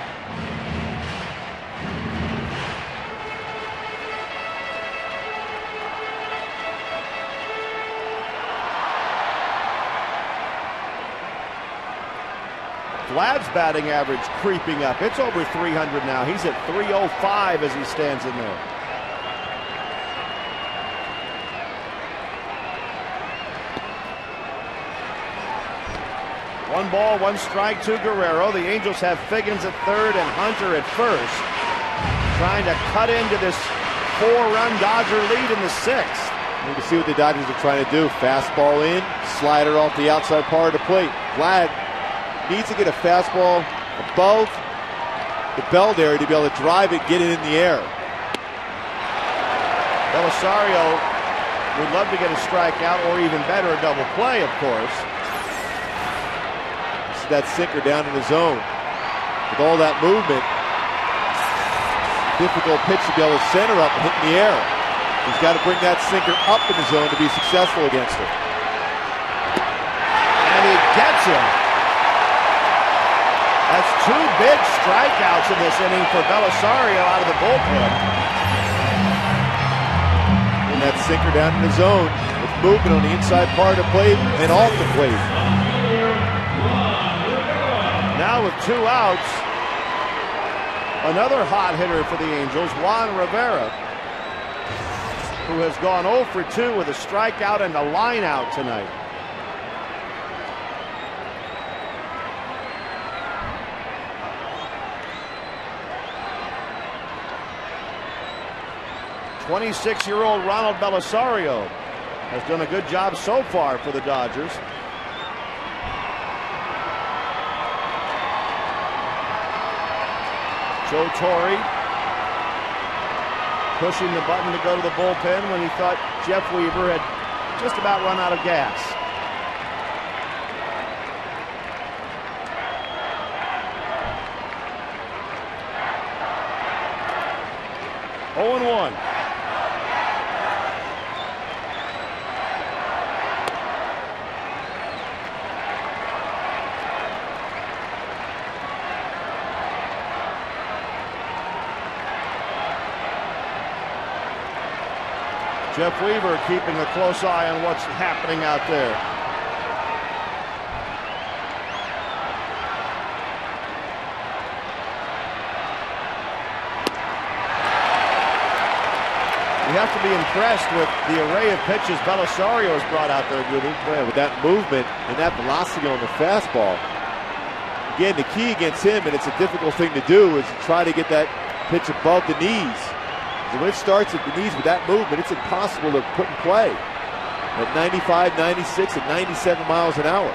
Vlad's batting average creeping up. It's over 300 now. He's at 305 as he stands in there. One ball, 1 strike to Guerrero. The Angels have Figgins at third and Hunter at first, trying to cut into this 4-run Dodger lead in the 6th. You can see what the Dodgers are trying to do. Fastball in, slider off the outside part of the plate. Vlad needs to get a fastball above the belt area to be able to drive it, get it in the air. Belisario would love to get a strikeout, or even better, a double play, of course. See that sinker down in the zone. With all that movement, difficult pitch to be able to center up and hit in the air. He's got to bring that sinker up in the zone to be successful against it. And he gets him. That's 2 big strikeouts in this inning for Belisario out of the bullpen. And that sinker down in the zone with movement on the inside part of the plate and off the plate. Now with 2 outs, another hot hitter for the Angels, Juan Rivera, who has gone 0 for 2 with a strikeout and a line out tonight. '26-year-old Ronald Belisario has done a good job so far for the Dodgers. Joe Torre pushing the button to go to the bullpen when he thought Jeff Weaver had just about run out of gas. Oh and 1. Jeff Weaver keeping a close eye on what's happening out there. You have to be impressed with the array of pitches Belisario has brought out there, Goody. Yeah, with that movement and that velocity on the fastball. Again, the key against him, and it's a difficult thing to do, is to try to get that pitch above the knees. So when it starts at the knees with that movement, it's impossible to put in play at 95, 96, and 97 miles an hour.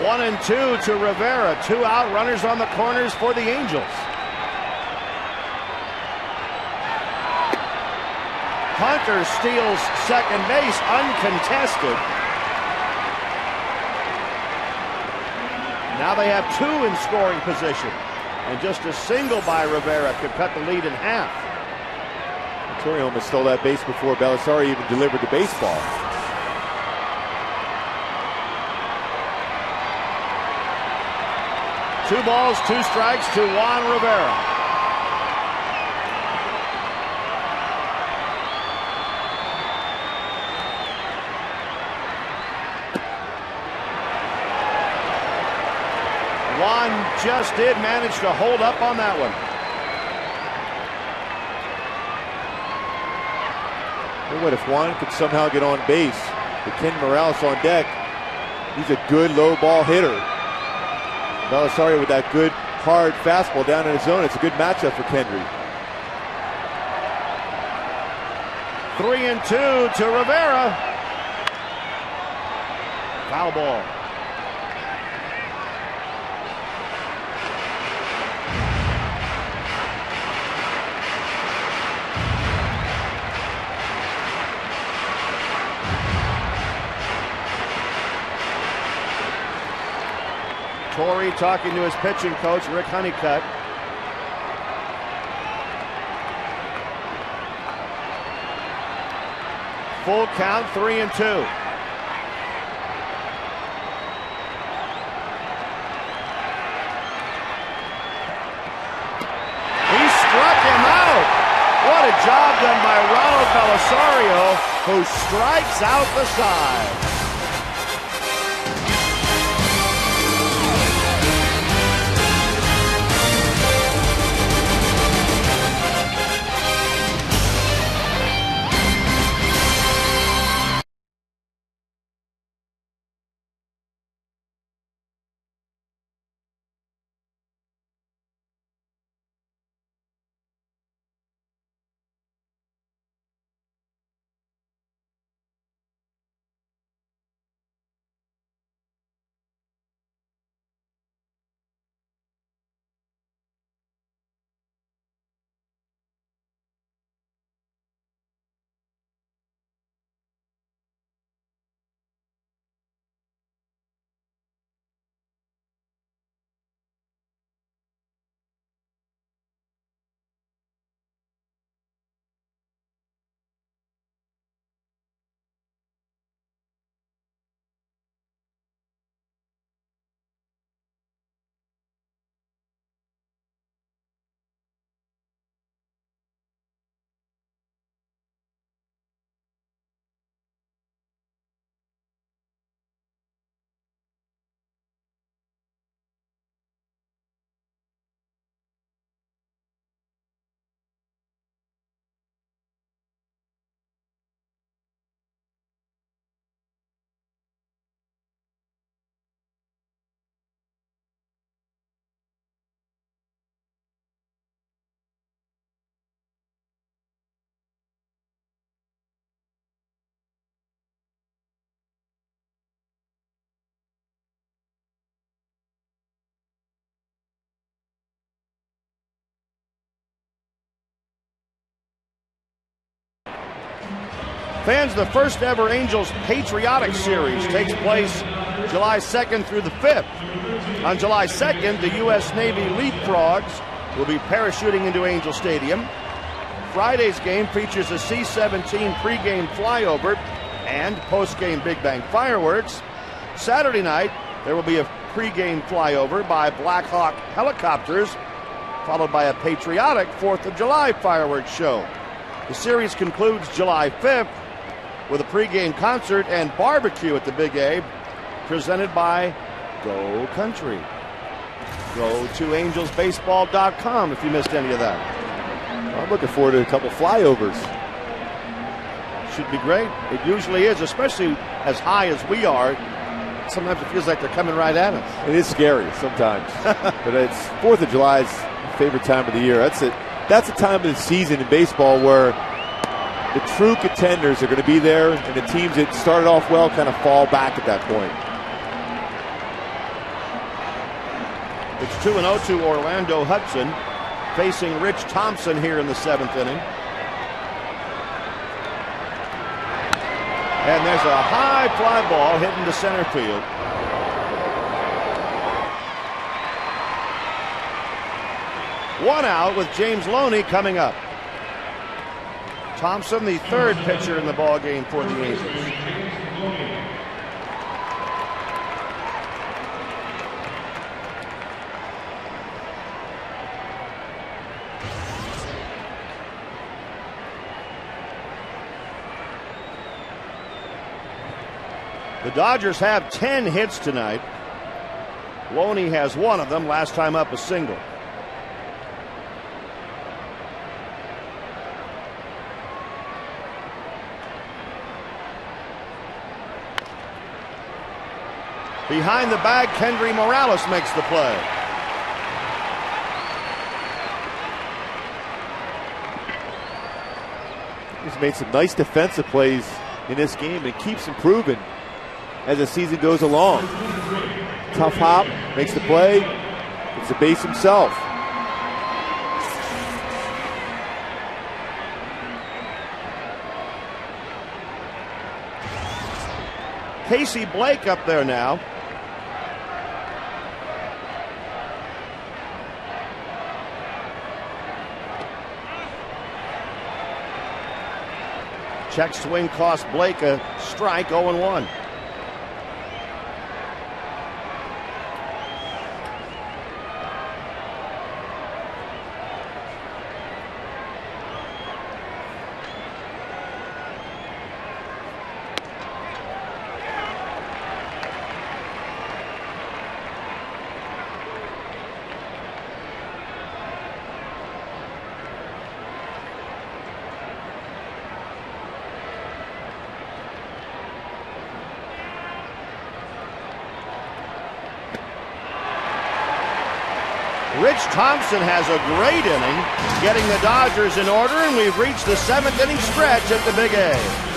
1 and 2 to Rivera. 2 out, runners on the corners for the Angels. Hunter steals second base, uncontested. Now they have 2 in scoring position. And just a single by Rivera could cut the lead in half. Torre almost stole that base before Belisario even delivered the baseball. Two balls, 2 strikes to Juan Rivera. Juan just did manage to hold up on that one. What if Juan could somehow get on base with Kendry Morales on deck? He's a good low ball hitter. Belisario with that good hard fastball down in his zone. It's a good matchup for Kendry. 3 and 2 to Rivera. Foul ball. Torre talking to his pitching coach, Rick Honeycutt. Full count, 3 and 2. He struck him out. What a job done by Ronald Belisario, who strikes out the side. Fans, the first ever Angels Patriotic Series takes place July 2nd through the 5th. On July 2nd, the U.S. Navy Leapfrogs will be parachuting into Angel Stadium. Friday's game features a C-17 pregame flyover and postgame Big Bang fireworks. Saturday night, there will be a pregame flyover by Black Hawk helicopters, followed by a patriotic 4th of July fireworks show. The series concludes July 5th with a pregame concert and barbecue at the Big A, presented by Go Country. Go to angelsbaseball.com if you missed any of that. I'm looking forward to a couple flyovers. Should be great. It usually is, especially as high as we are. Sometimes it feels like they're coming right at us. It is scary sometimes. But it's 4th of July's favorite time of the year. That's a time of the season in baseball where the true contenders are going to be there, and the teams that started off well kind of fall back at that point. It's 2-0 to Orlando Hudson, facing Rich Thompson here in the 7th inning. And there's a high fly ball hit into center field. One out with James Loney coming up. Thompson, the third pitcher in the ball game for the Angels. The Dodgers have 10 hits tonight. Loney has one of them, last time up a single. Behind the bag, Kendry Morales makes the play. He's made some nice defensive plays in this game and keeps improving as the season goes along. Tough hop, makes the play, gets the base himself. Casey Blake up there now. Check swing cost Blake a strike, 0-1. Rich Thompson has a great inning, getting the Dodgers in order, and we've reached the 7th inning stretch at the Big A.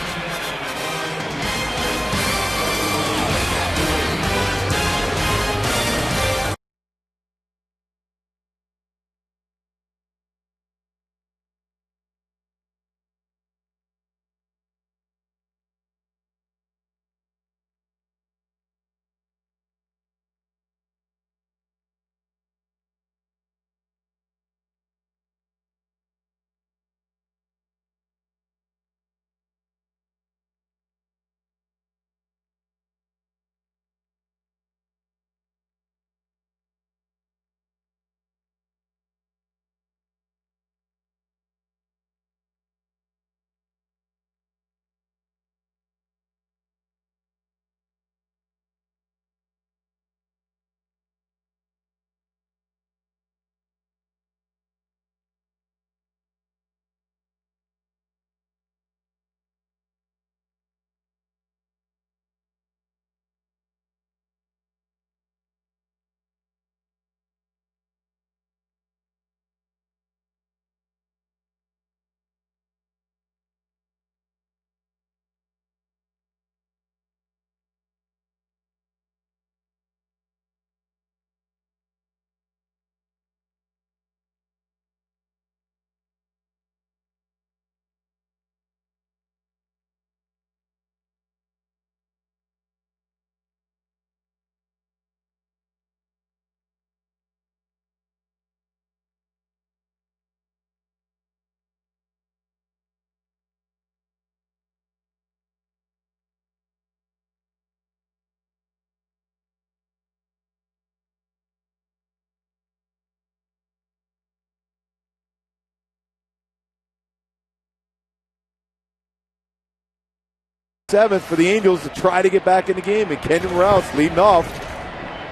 7th for the Angels to try to get back in the game. And Kendry Morales leading off.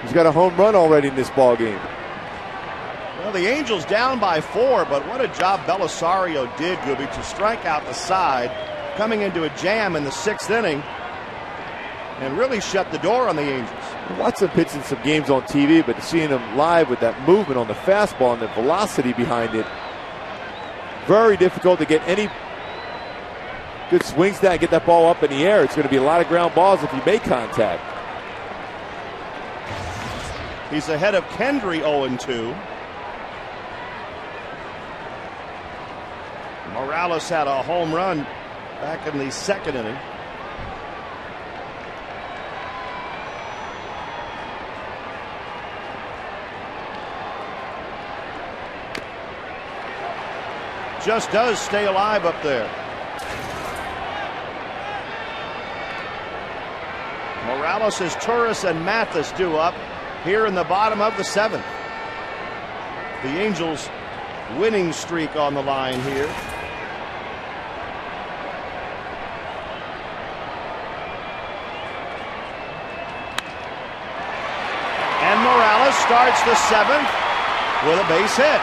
He's got a home run already in this ball game. Well, the Angels down by 4, but what a job Belisario did, Gooby, to strike out the side, coming into a jam in the 6th inning, and really shut the door on the Angels. Watch him pitch in some games on TV, but seeing him live with that movement on the fastball and the velocity behind it, very difficult to get any good swings down, get that ball up in the air. It's going to be a lot of ground balls if you make contact. He's ahead of Kendry 0-2. Morales had a home run back in the 2nd inning. Just does stay alive up there. Morales, as Torres and Mathis due up here in the bottom of the 7th. The Angels' winning streak on the line here. And Morales starts the 7th with a base hit.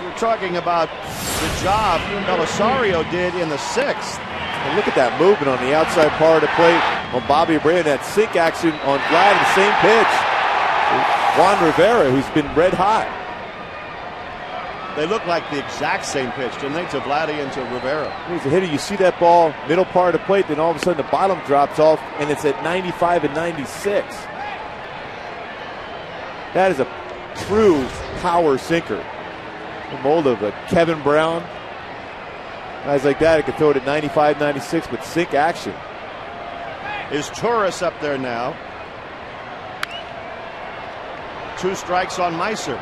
We're talking about the job Belisario did in the 6th. And look at that movement on the outside part of the plate on Bobby Abreu. That sink action on Vlad, the same pitch. Juan Rivera, who's been red hot. They look like the exact same pitch, didn't they, to Vladdy and to Rivera? He's a hitter. You see that ball, middle part of the plate, then all of a sudden the bottom drops off, and it's at 95 and 96. That is a true power sinker. The mold of a Kevin Brown. Guys like that, it could throw it at 95, 96 with sink action. Is Torres up there now? 2 strikes on Meiser.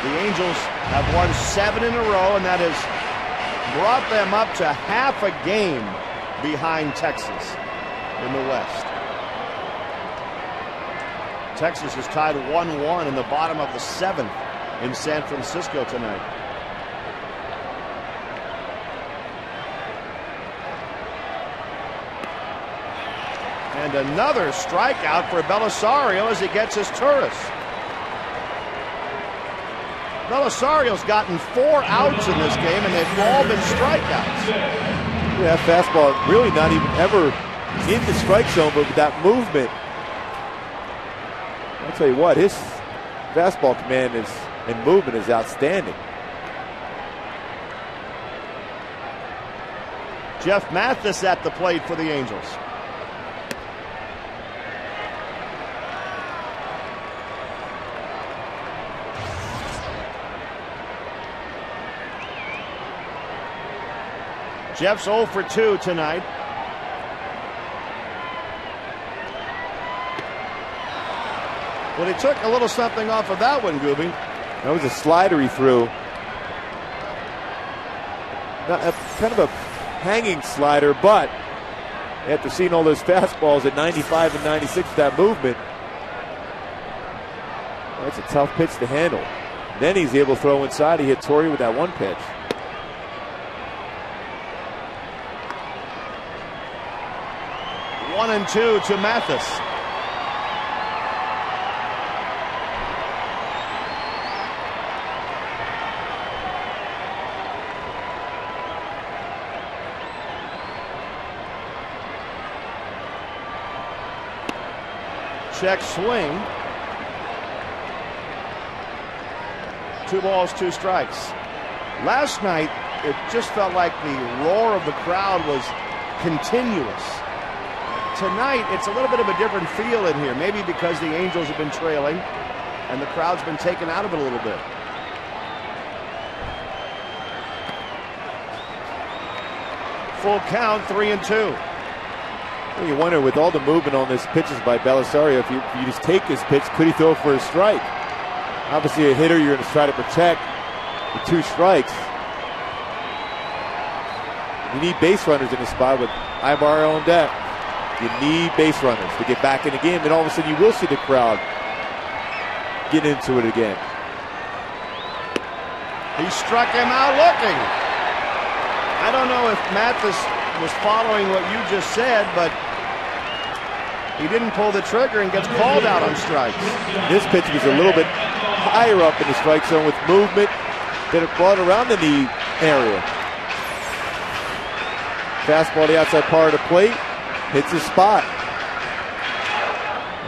The Angels have won 7 in a row, and that has brought them up to half a game behind Texas in the West. Texas is tied 1-1 in the bottom of the 7th in San Francisco tonight. And another strikeout for Belisario as he gets his Torres. Belisario's gotten 4 outs in this game, and they've all been strikeouts. Yeah, fastball really not even ever in the strike zone, but with that movement, I'll tell you what, his fastball command and movement is outstanding. Jeff Mathis at the plate for the Angels. Jeff's 0 for 2 tonight. Well, he took a little something off of that one, Gooby. That was a slider he threw. Kind of a hanging slider, but after seeing all those fastballs at 95 and 96 with that movement, that's a tough pitch to handle. Then he's able to throw inside. He hit Torrey with that one pitch. One and 2 to Mathis. Check swing. 2 balls, 2 strikes. Last night, it just felt like the roar of the crowd was continuous. Tonight, it's a little bit of a different feel in here, maybe because the Angels have been trailing and the crowd's been taken out of it a little bit. Full count, 3 and 2. Well, you wonder, with all the movement on this pitches by Belisario, if you just take this pitch, could he throw for a strike? Obviously, a hitter you're going to try to protect with 2 strikes. You need base runners in this spot with Ibarra on deck. You need base runners to get back in the game, and all of a sudden you will see the crowd get into it again. He struck him out looking. I don't know if Mathis was following what you just said, but he didn't pull the trigger and gets called out on strikes. This pitch was a little bit higher up in the strike zone with movement that it brought around the knee area. Fastball the outside part of the plate, hits his spot.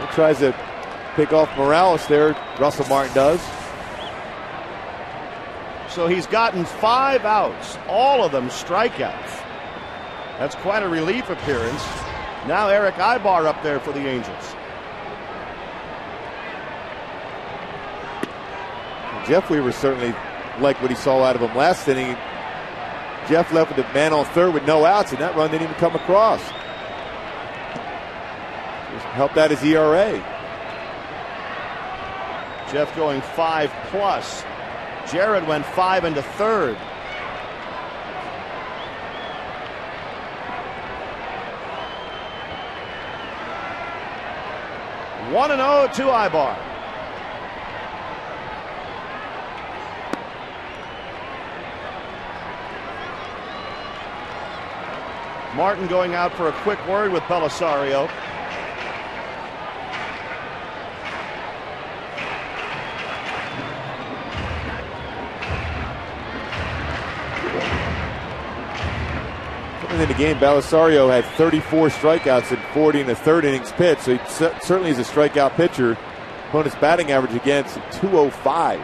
He tries to pick off Morales there, Russell Martin does. So he's gotten 5 outs, all of them strikeouts. That's quite a relief appearance. Now Eric Ibar up there for the Angels. Jeff Weaver certainly liked what he saw out of him last inning. Jeff left with the man on third with no outs, and that run didn't even come across. Just helped out his ERA. Jeff going 5+. Jared went 5 into third. One and 0 to Ibar. Martin going out for a quick word with Belisario. Coming in the game, Belisario had 34 strikeouts in 40 in the third innings pitch, so he certainly is a strikeout pitcher. Opponent's batting average against 205.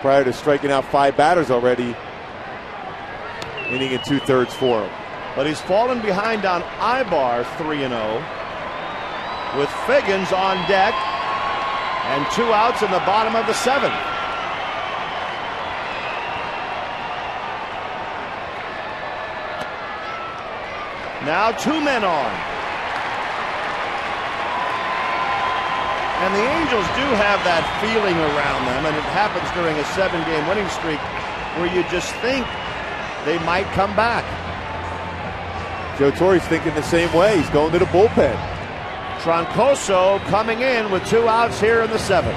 Prior to striking out 5 batters already, inning and 2/3 for him. But he's fallen behind on Ibar 3-0 with Figgins on deck and 2 outs in the bottom of the 7th. Now 2 men on. And the Angels do have that feeling around them, and it happens during a 7-game winning streak where you just think they might come back. Joe Torre's thinking the same way. He's going to the bullpen. Troncoso coming in with 2 outs here in the 7th.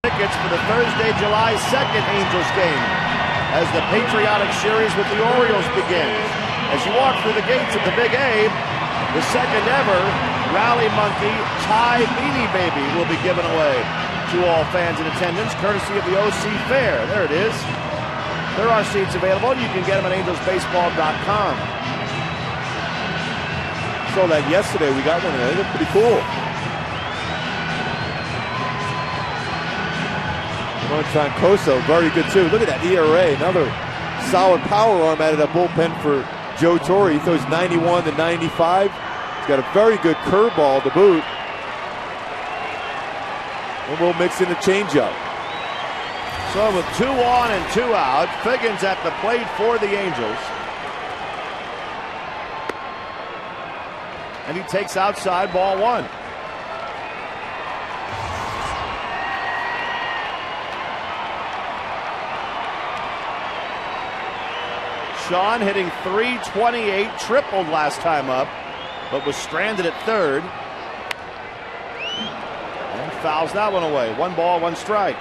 Tickets for the Thursday, July 2nd Angels game as the Patriotic Series with the Orioles begins. As you walk through the gates of the Big A, the second ever Rally Monkey Tie Beanie Baby will be given away to all fans in attendance, courtesy of the OC Fair. There it is. There are seats available. You can get them at angelsbaseball.com. Saw that yesterday. We got one of those. They're pretty cool. Troncoso, very good too. Look at that ERA. Another solid power arm out of the bullpen for Joe Torre. He throws 91 to 95. He's got a very good curveball to boot. And we'll mix in a changeup. So with 2 on and 2 out, Figgins at the plate for the Angels. And he takes outside, ball 1. Sean hitting .328, tripled last time up, but was stranded at third. And fouls that one away. 1 ball, 1 strike.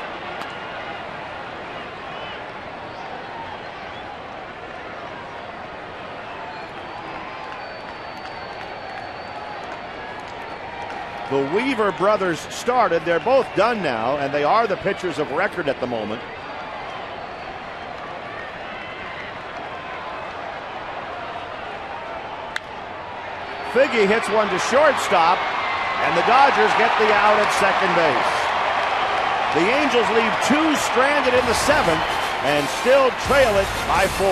The Weaver brothers started. They're both done now, and they are the pitchers of record at the moment. Figgy hits one to shortstop, and the Dodgers get the out at second base. The Angels leave 2 stranded in the 7th and still trail it by 4.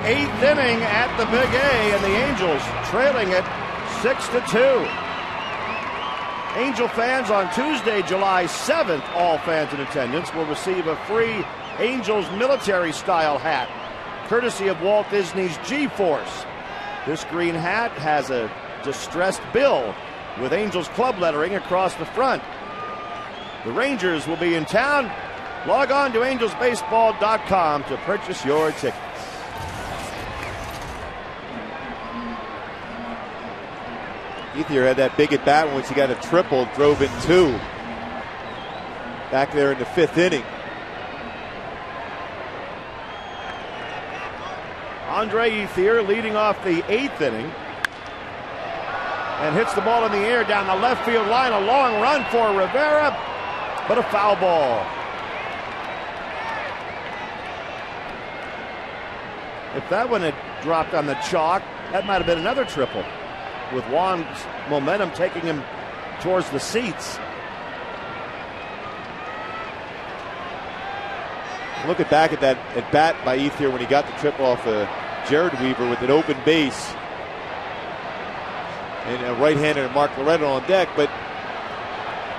Eighth inning at the Big A, and the Angels trailing it 6-2. Angel fans on Tuesday, July 7th, all fans in attendance will receive a free Angels military-style hat, courtesy of Walt Disney's G-Force. This green hat has a distressed bill with Angels club lettering across the front. The Rangers will be in town. Log on to angelsbaseball.com to purchase your tickets. Ethier had that big at bat once he got a triple, drove in 2. Back there in the 5th inning. Andre Ethier leading off the 8th inning and hits the ball in the air down the left field line. A long run for Rivera, but a foul ball. If that one had dropped on the chalk, that might have been another triple, with Juan's momentum taking him towards the seats. Looking back at that at bat by Ethier when he got the triple off of Jared Weaver with an open base and a right-hander Mark Loretta on deck, but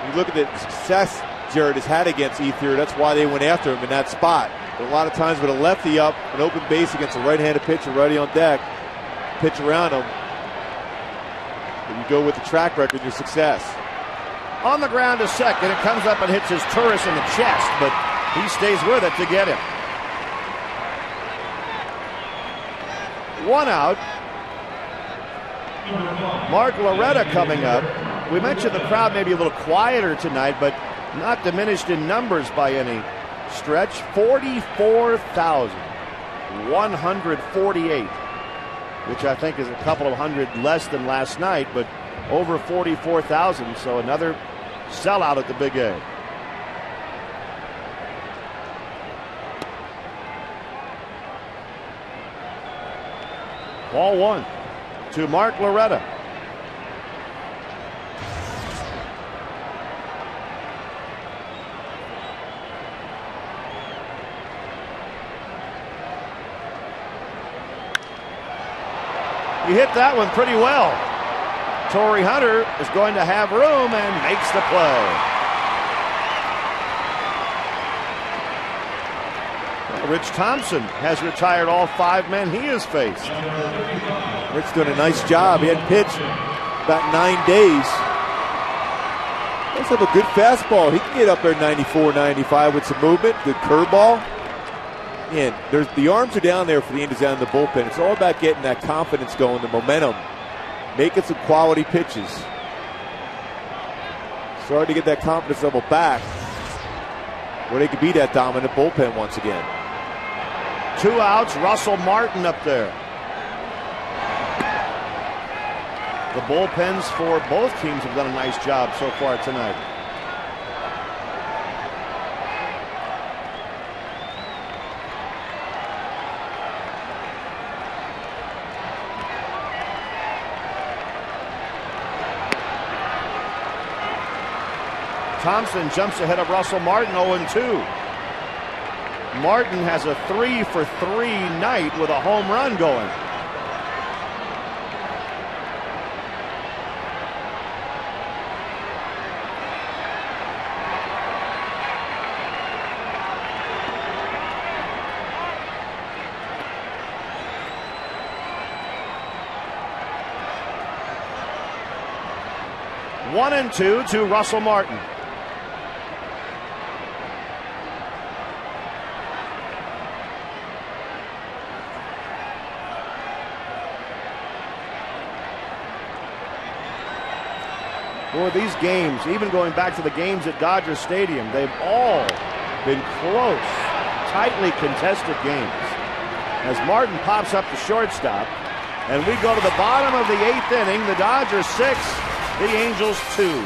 you look at the success Jared has had against Ethier, that's why they went after him in that spot. But a lot of times with a lefty up, an open base against a right-handed pitcher, righty on deck, pitch around him. If you go with the track record, your success. On the ground to second, it comes up and hits his Turris in the chest, but he stays with it to get him. 1 out. Mark Loretta coming up. We mentioned the crowd may be a little quieter tonight, but not diminished in numbers by any stretch. 44,148, which I think is a couple of hundred less than last night, but over 44,000, so another sellout at the Big A. Ball one to Mark Loretta. He hit that one pretty well. Torrey Hunter is going to have room and makes the play. Rich Thompson has retired all 5 men he has faced. Rich doing a nice job. He hadn't pitched about 9 days. Does have a good fastball. He can get up there 94, 95 with some movement. Good curveball. And the arms are down there for the Indians down in the bullpen. It's all about getting that confidence going, the momentum, making some quality pitches. It's hard to get that confidence level back where they could be that dominant bullpen once again. 2 outs, Russell Martin up there. The bullpens for both teams have done a nice job so far tonight. Thompson jumps ahead of Russell Martin, 0-2. Martin has a 3-for-3 night with a home run going. One and two to Russell Martin. For these games, even going back to the games at Dodger Stadium, they've all been close, tightly contested games. As Martin pops up the shortstop, and we go to the bottom of the 8th inning, the Dodgers 6, the Angels 2.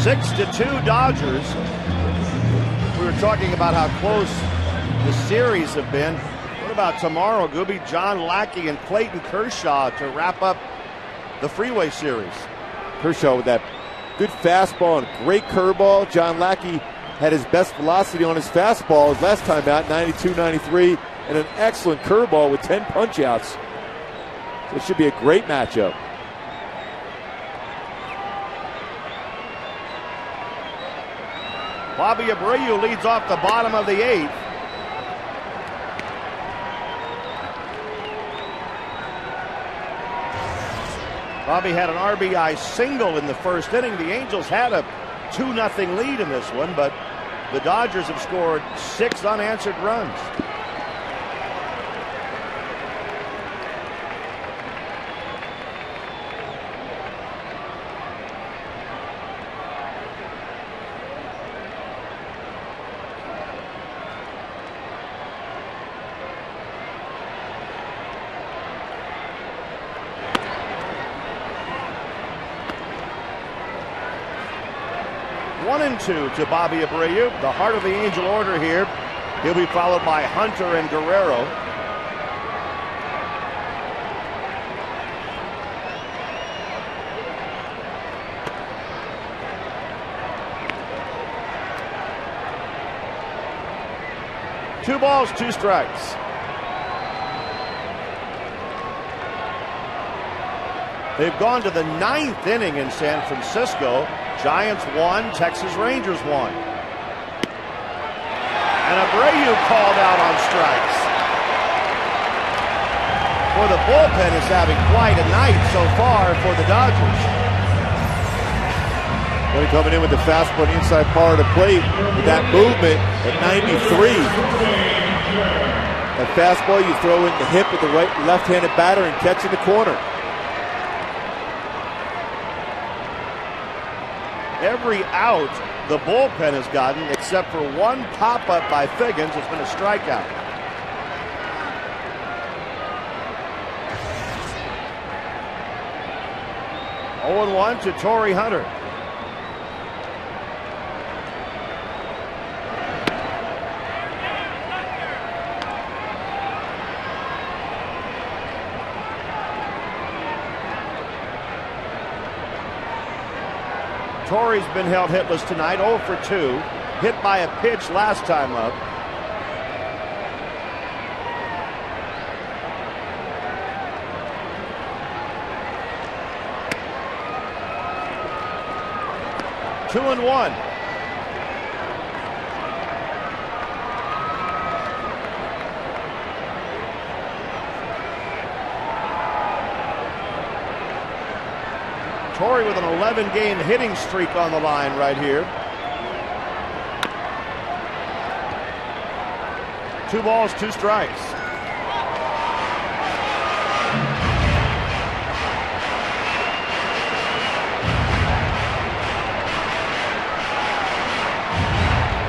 Six to 2 Dodgers. We were talking about how close the series have been. What about tomorrow, Gooby? John Lackey and Clayton Kershaw to wrap up the Freeway Series. Kershaw with that good fastball and great curveball. John Lackey had his best velocity on his fastball his last time out, 92, 93, and an excellent curveball with 10 punch-outs. So it should be a great matchup. Bobby Abreu leads off the bottom of the 8th. Bobby had an RBI single in the first inning. The Angels had a 2-0 lead in this one, but the Dodgers have scored 6 unanswered runs. One and 2 to Bobby Abreu, the heart of the Angel order here. He'll be followed by Hunter and Guerrero. Two balls, 2 strikes. They've gone to the 9th inning in San Francisco. Giants 1, Texas Rangers 1. And Abreu called out on strikes. Well, the bullpen is having quite a night so far for the Dodgers. Well, coming in with the fastball on the inside part of the plate with that movement at 93. That fastball you throw in the hip of the left-handed batter and catch in the corner. Every out the bullpen has gotten, except for one pop-up by Figgins, has been a strikeout. Oh, 0-1 to Torrey Hunter. Torrey's been held hitless tonight, 0 for 2. Hit by a pitch last time up. Two and 1. Torrey with an 11-game hitting streak on the line right here. 2 balls, 2 strikes.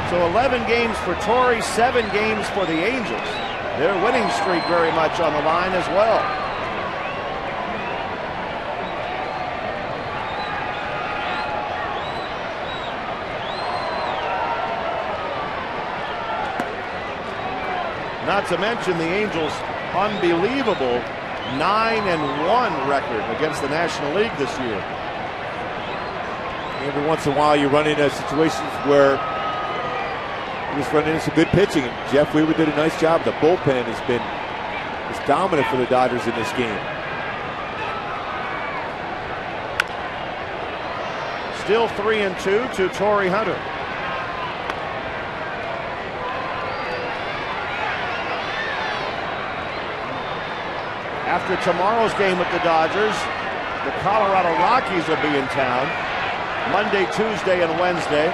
So 11 games for Torrey, 7 games for the Angels. Their winning streak very much on the line as well. Not to mention the Angels' unbelievable 9-1 record against the National League this year. Every once in a while you run into situations where you just run into some good pitching. And Jeff Weaver did a nice job. The bullpen has been dominant for the Dodgers in this game. Still 3-2 to Torrey Hunter. After tomorrow's game with the Dodgers, the Colorado Rockies will be in town Monday, Tuesday, and Wednesday.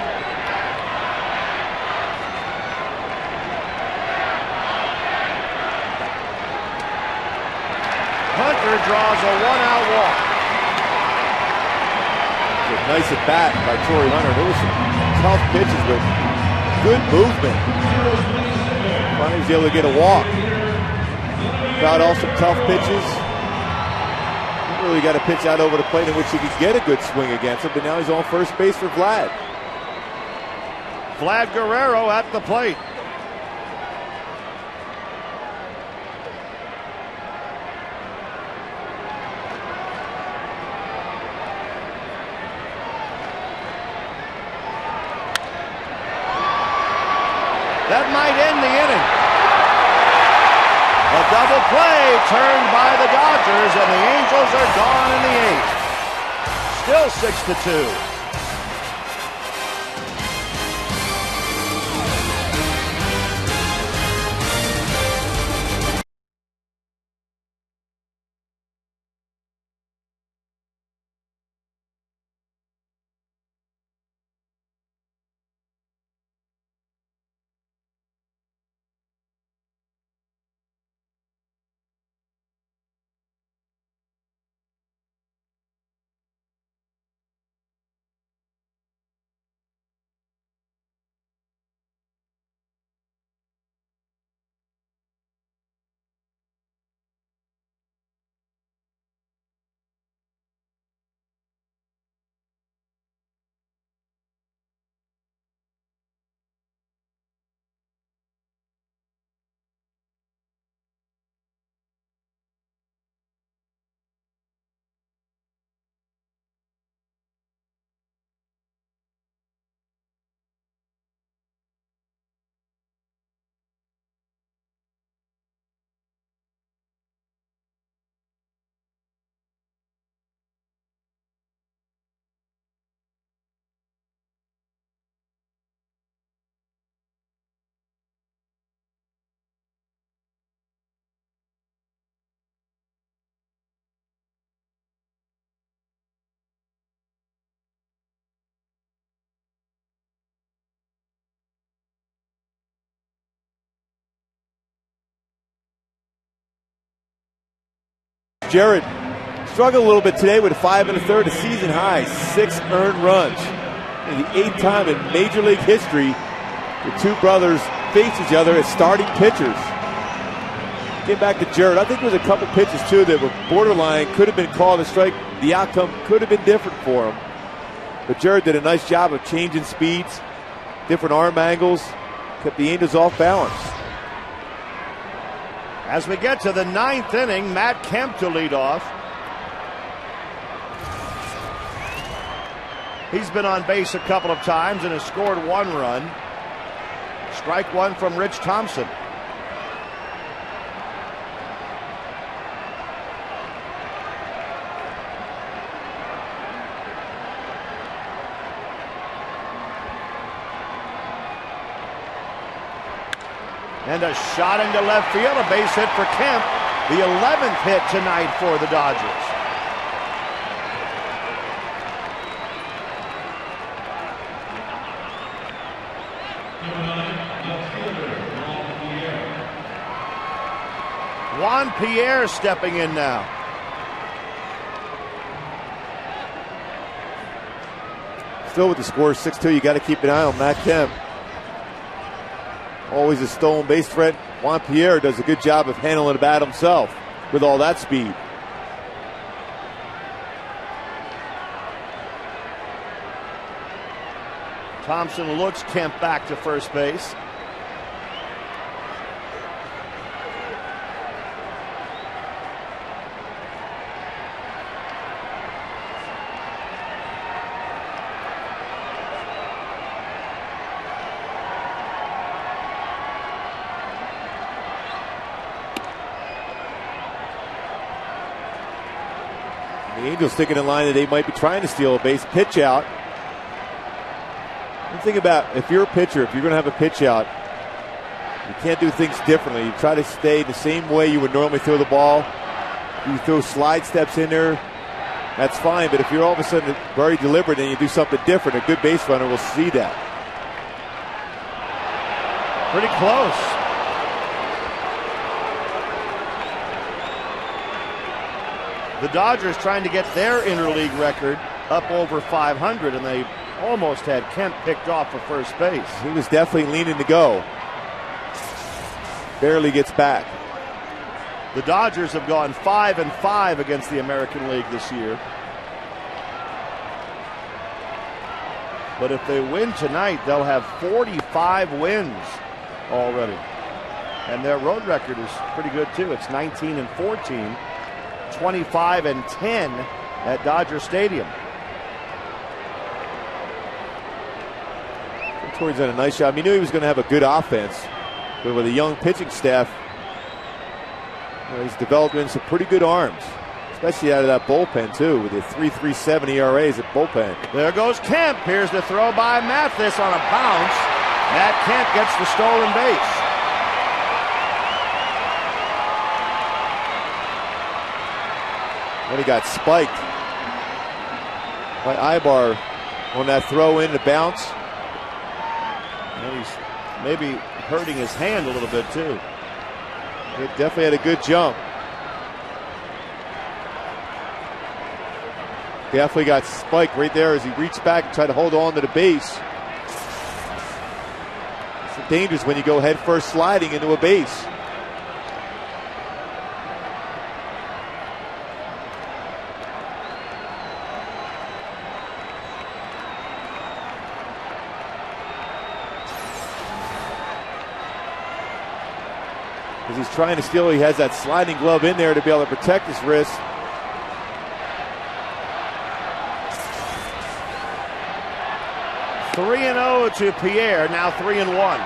Hunter draws a 1-out walk. A nice at bat by Torrey Hunter. There were some tough pitches, but good movement. Finally was able to get a walk. Fouled off some tough pitches. He really got a pitch out over the plate in which he could get a good swing against him, but now he's on first base for Vlad. Vlad Guerrero at the plate. That might end the inning. A double play turned by the Dodgers, and the Angels are gone in the 8th. Still 6-2. Jared struggled a little bit today with a 5 1/3, a season high, 6 earned runs. And the 8th time in Major League history the two brothers face each other as starting pitchers. Get back to Jared. I think there was a couple pitches, too, that were borderline, could have been called a strike. The outcome could have been different for him. But Jared did a nice job of changing speeds, different arm angles, kept the Angels off balance. As we get to the 9th inning, Matt Kemp to lead off. He's been on base a couple of times and has scored 1 run. Strike 1 from Rich Thompson. And a shot into left field, a base hit for Kemp. The 11th hit tonight for the Dodgers. Juan Pierre stepping in now. Still with the score 6-2, you got to keep an eye on Matt Kemp. Always a stolen base threat. Juan Pierre does a good job of handling the bat himself with all that speed. Thompson looks Kemp back to first base. The Angels thinking in line that they might be trying to steal a base. Pitch out. And think about, if you're a pitcher, if you're going to have a pitch out, you can't do things differently. You try to stay the same way you would normally throw the ball. You throw slide steps in there, that's fine. But if you're all of a sudden very deliberate and you do something different, a good base runner will see that. Pretty close. The Dodgers trying to get their interleague record up over 500, and they almost had Kemp picked off for first base. He was definitely leaning to go. Barely gets back. The Dodgers have gone 5-5 against the American League this year. But if they win tonight, they'll have 45 wins already. And their road record is pretty good too. It's 19-14. 25-10 at Dodger Stadium. Torrey's done a nice job. He knew he was going to have a good offense, but with a young pitching staff, he's developing some pretty good arms, especially out of that bullpen too, with the 3.37 ERAs at bullpen. There goes Kemp. Here's the throw by Mathis on a bounce. Matt Kemp gets the stolen base. When he got spiked by Ibar on that throw in to bounce. And he's maybe hurting his hand a little bit too. He definitely had a good jump. Definitely got spiked right there as he reached back and tried to hold on to the base. It's dangerous when you go head first sliding into a base. As he's trying to steal, he has that sliding glove in there to be able to protect his wrist. Three 3-0 to Pierre, now 3-1.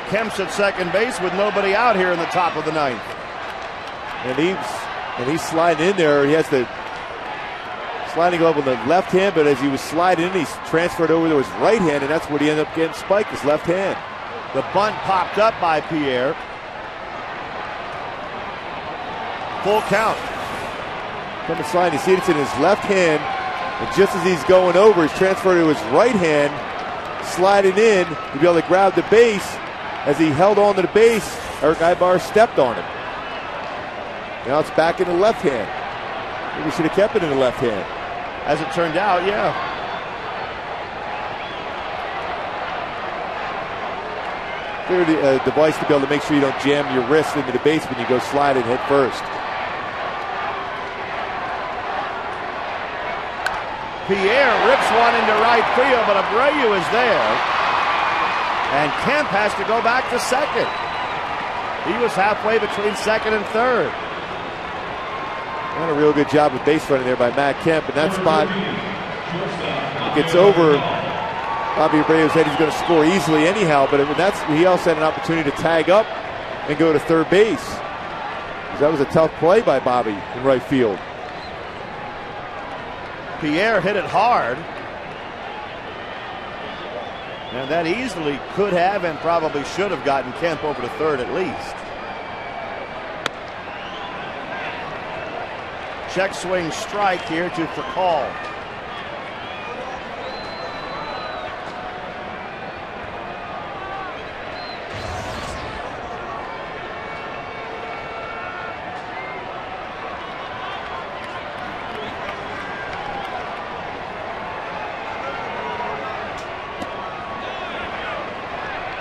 Kemp's at second base with nobody out here in the top of the ninth. And he's sliding in there. He has the sliding glove with the left hand, but as he was sliding in, he's transferred over to his right hand, and that's where he ended up getting spiked, his left hand. The bunt popped up by Pierre. Full count. Coming sliding, you see it's in his left hand, and just as he's going over, he's transferred to his right hand, sliding in to be able to grab the base. As he held on to the base, Eric Ibar stepped on him. Now it's back in the left hand. Maybe we should have kept it in the left hand. As it turned out, yeah. Clear the device to be able to make sure you don't jam your wrist into the base when you go sliding head first. Pierre rips one into right field, but Abreu is there. And Kemp has to go back to second. He was halfway between second and third. Not a real good job of base running there by Matt Kemp. And that spot gets over Bobby Abreu's head. He's going to score easily anyhow, but he also had an opportunity to tag up and go to third base. That was a tough play by Bobby in right field. Pierre hit it hard. And that easily could have and probably should have gotten Kemp over to third at least. Check swing strike here to Furcal.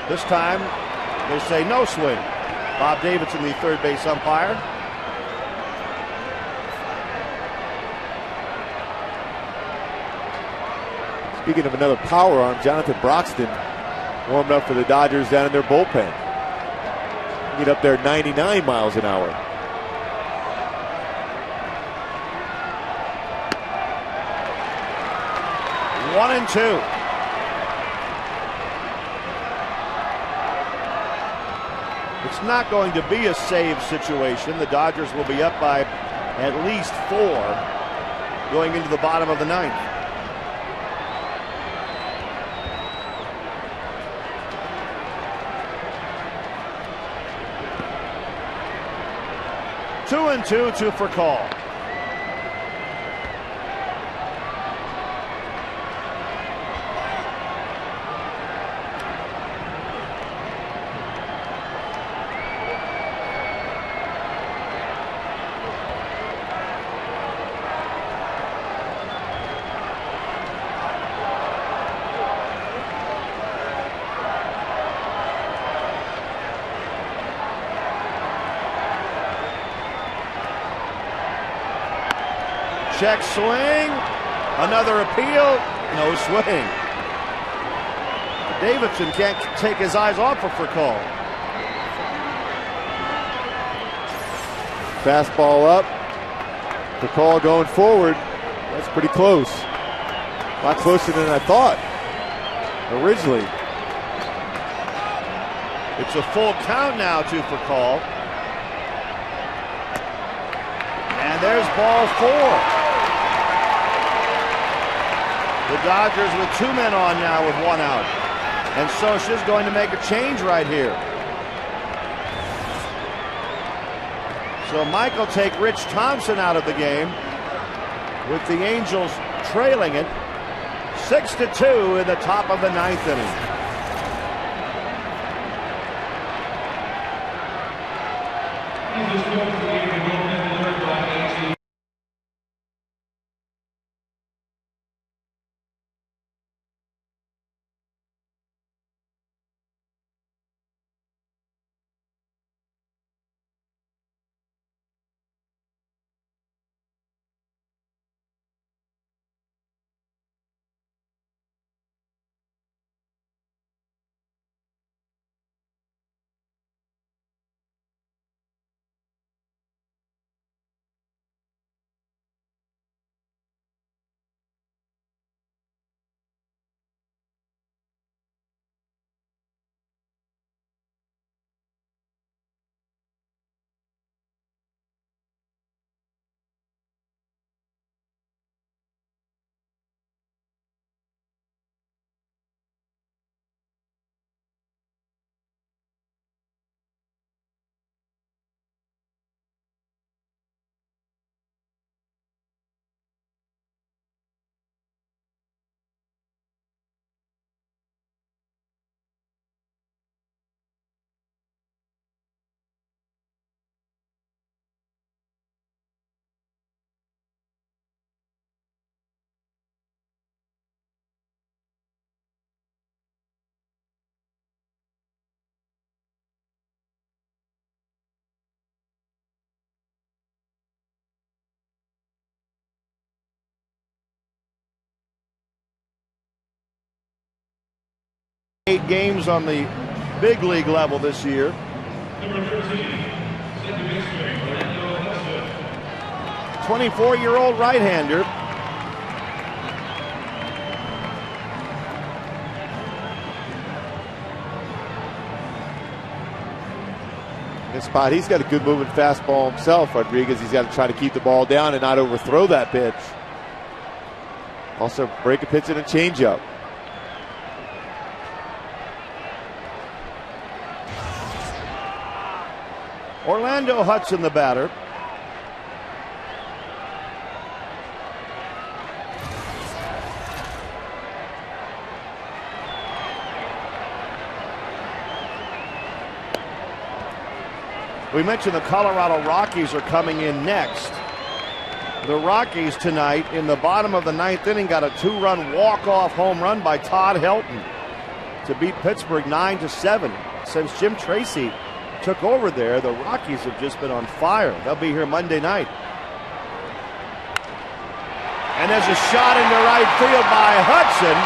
This time, they say no swing. Bob Davidson, the third base umpire. Speaking of another power arm, Jonathan Broxton warmed up for the Dodgers down in their bullpen. Get up there 99 miles an hour. One and two. It's not going to be a save situation. The Dodgers will be up by at least 4 going into the bottom of the ninth. Two and two to Furcal. Check swing, another appeal, no swing. Davidson can't take his eyes off of Furcal. Fastball up, Furcal going forward. That's pretty close. A lot closer than I thought originally. It's a full count now to Furcal. And there's ball 4. The Dodgers with 2 men on now with 1 out. And Scioscia's going to make a change right here. So Mike will take Rich Thompson out of the game with the Angels trailing it 6-2 in the top of the 9th inning. 8 games on the big league level this year. 24-year-old right-hander. This spot, he's got a good moving fastball himself, Rodriguez. He's got to try to keep the ball down and not overthrow that pitch. Also break a pitch and a changeup. Orlando Hudson, the batter. We mentioned the Colorado Rockies are coming in next. The Rockies tonight in the bottom of the 9th inning got a 2-run walk-off home run by Todd Helton to beat Pittsburgh 9-7. Since Jim Tracy took over there, the Rockies have just been on fire. They'll be here Monday night. And there's a shot into right field by Hudson.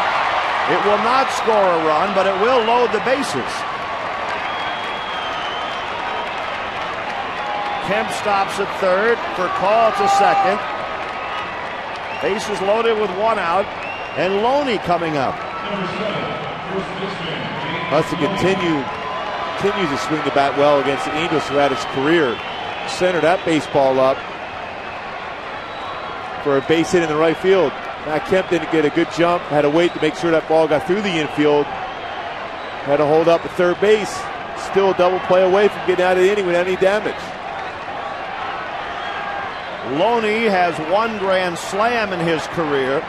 It will not score a run, but it will load the bases. Kemp stops at third for call to second. Bases loaded with 1 out, and Loney coming up. Hudson continues to swing the bat well against the Angels throughout his career. Center that baseball up for a base hit in the right field. Matt Kemp didn't get a good jump, had to wait to make sure that ball got through the infield. Had to hold up at third base. Still a double play away from getting out of the inning without any damage. Loney has 1 grand slam in his career.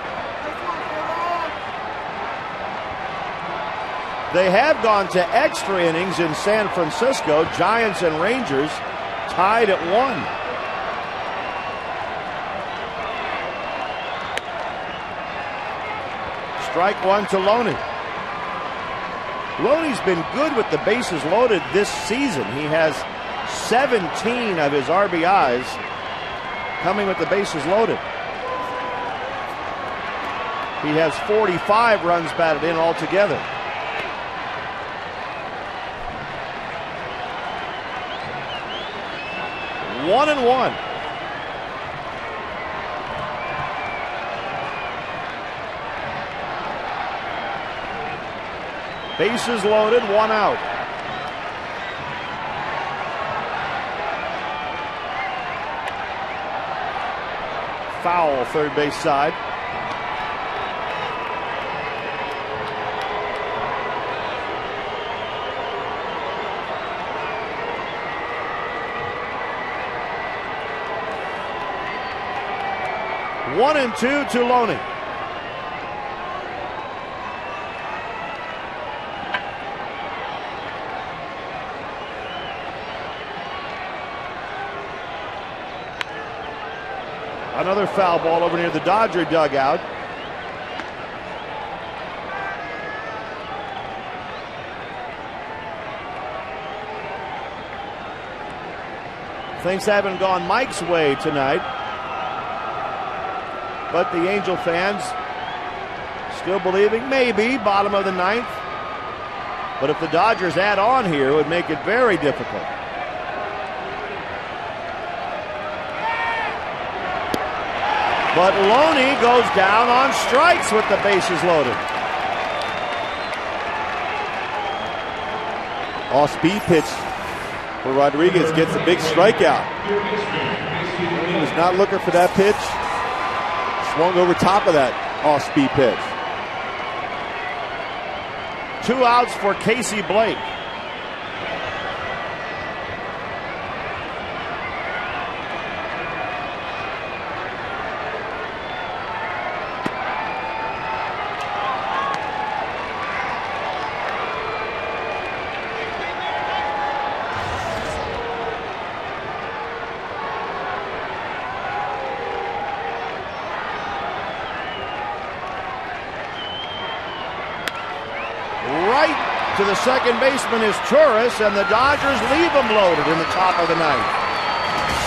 They have gone to extra innings in San Francisco. Giants and Rangers tied at 1. Strike 1 to Loney. Loney's been good with the bases loaded this season. He has 17 of his RBIs coming with the bases loaded. He has 45 runs batted in altogether. One and one. Bases loaded, 1 out. Foul, third base side. One and 2 to Loney. Another foul ball over near the Dodger dugout. Things haven't gone Mike's way tonight, but the Angel fans still believing maybe bottom of the 9th. But if the Dodgers add on here, it would make it very difficult. But Loney goes down on strikes with the bases loaded. Off-speed pitch for Rodriguez, gets a big strikeout. He was not looking for that pitch. Swung over top of that off-speed pitch. 2 outs for Casey Blake. To the second baseman is Torres, and the Dodgers leave him loaded in the top of the 9th.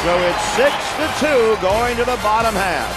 So it's 6-2 going to the bottom half.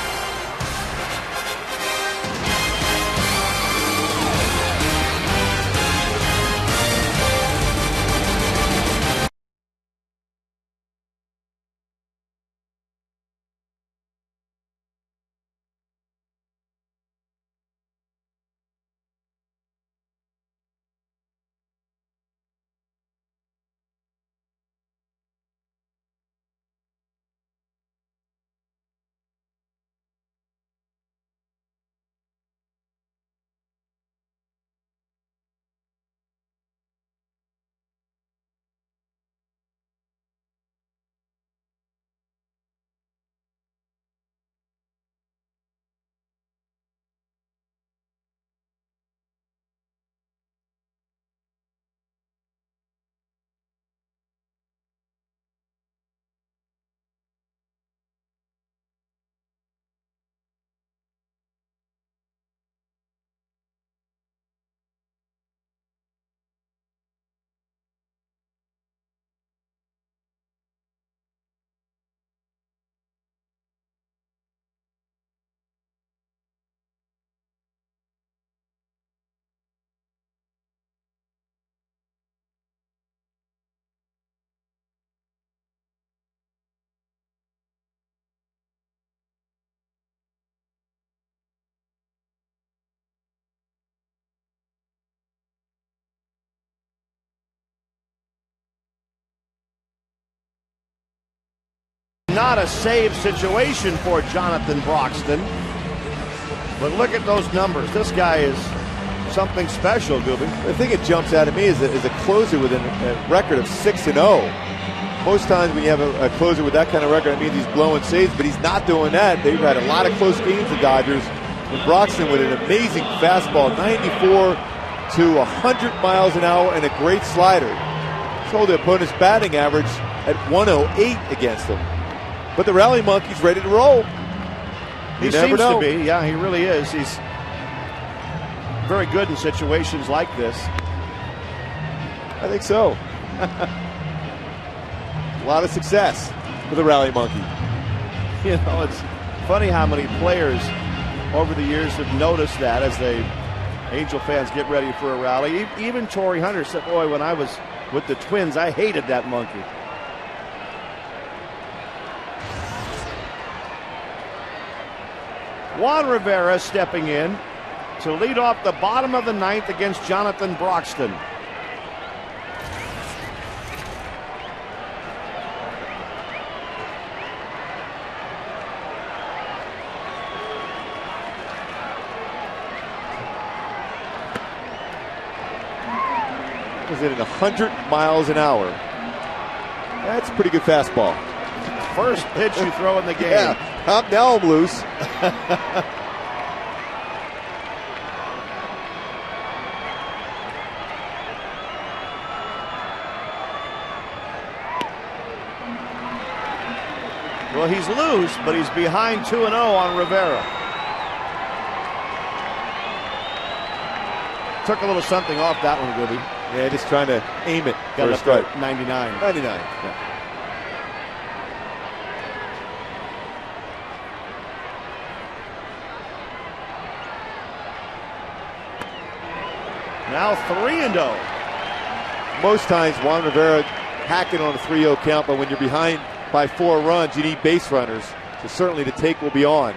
Not a save situation for Jonathan Broxton. But look at those numbers. This guy is something special, Gooby. The thing that jumps out at me is a closer with a record of 6-0. Most times when you have a closer with that kind of record, it means he's blowing saves, but he's not doing that. They've had a lot of close games, the Dodgers. And Broxton with an amazing fastball, 94 to 100 miles an hour, and a great slider. So the opponent's batting average at 108 against him. But the Rally Monkey's ready to roll. He seems to be. Yeah, he really is. He's very good in situations like this. I think so. A lot of success for the Rally Monkey. You know, it's funny how many players over the years have noticed that as Angel fans get ready for a rally. Even Torrey Hunter said, boy, when I was with the Twins, I hated that monkey. Juan Rivera stepping in to lead off the bottom of the ninth against Jonathan Broxton. Was it at 100 miles an hour? That's a pretty good fastball. First pitch you throw in the game. Yeah, now I'm loose. Well, he's loose, but he's behind 2-0 on Rivera. Took a little something off that one, Goody. Yeah, just trying to aim it. Got for it a strike. 99. 99. Yeah. Now 3-0. Most times Juan Rivera hacking on a 3-0 count, but when you're behind by 4 runs, you need base runners. So certainly the take will be on.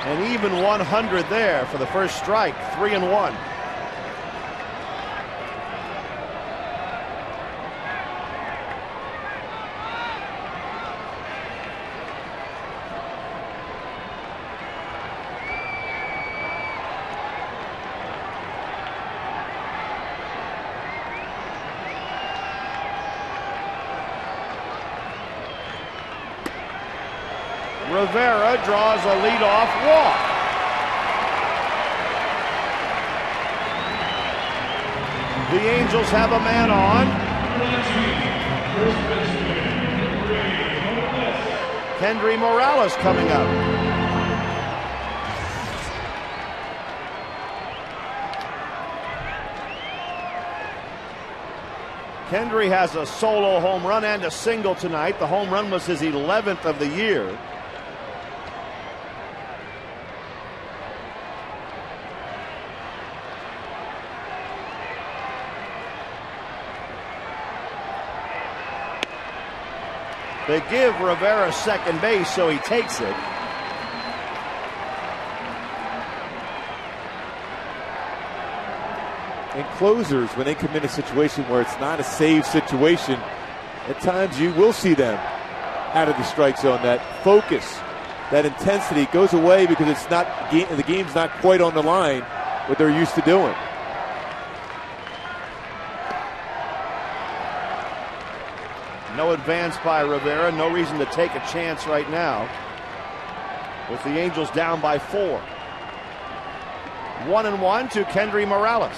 An even 100 there for the first strike, 3-1. Rivera draws a leadoff walk. The Angels have a man on. Kendry Morales coming up. Kendry has a solo home run and a single tonight. The home run was his 11th of the year. They give Rivera second base, so he takes it. And closers, when they come in a situation where it's not a save situation, at times you will see them out of the strike zone. That focus, that intensity goes away because it's not the game's not quite on the line what they're used to doing. No advance by Rivera. No reason to take a chance right now with the Angels down by 4. 1-1 to Kendry Morales.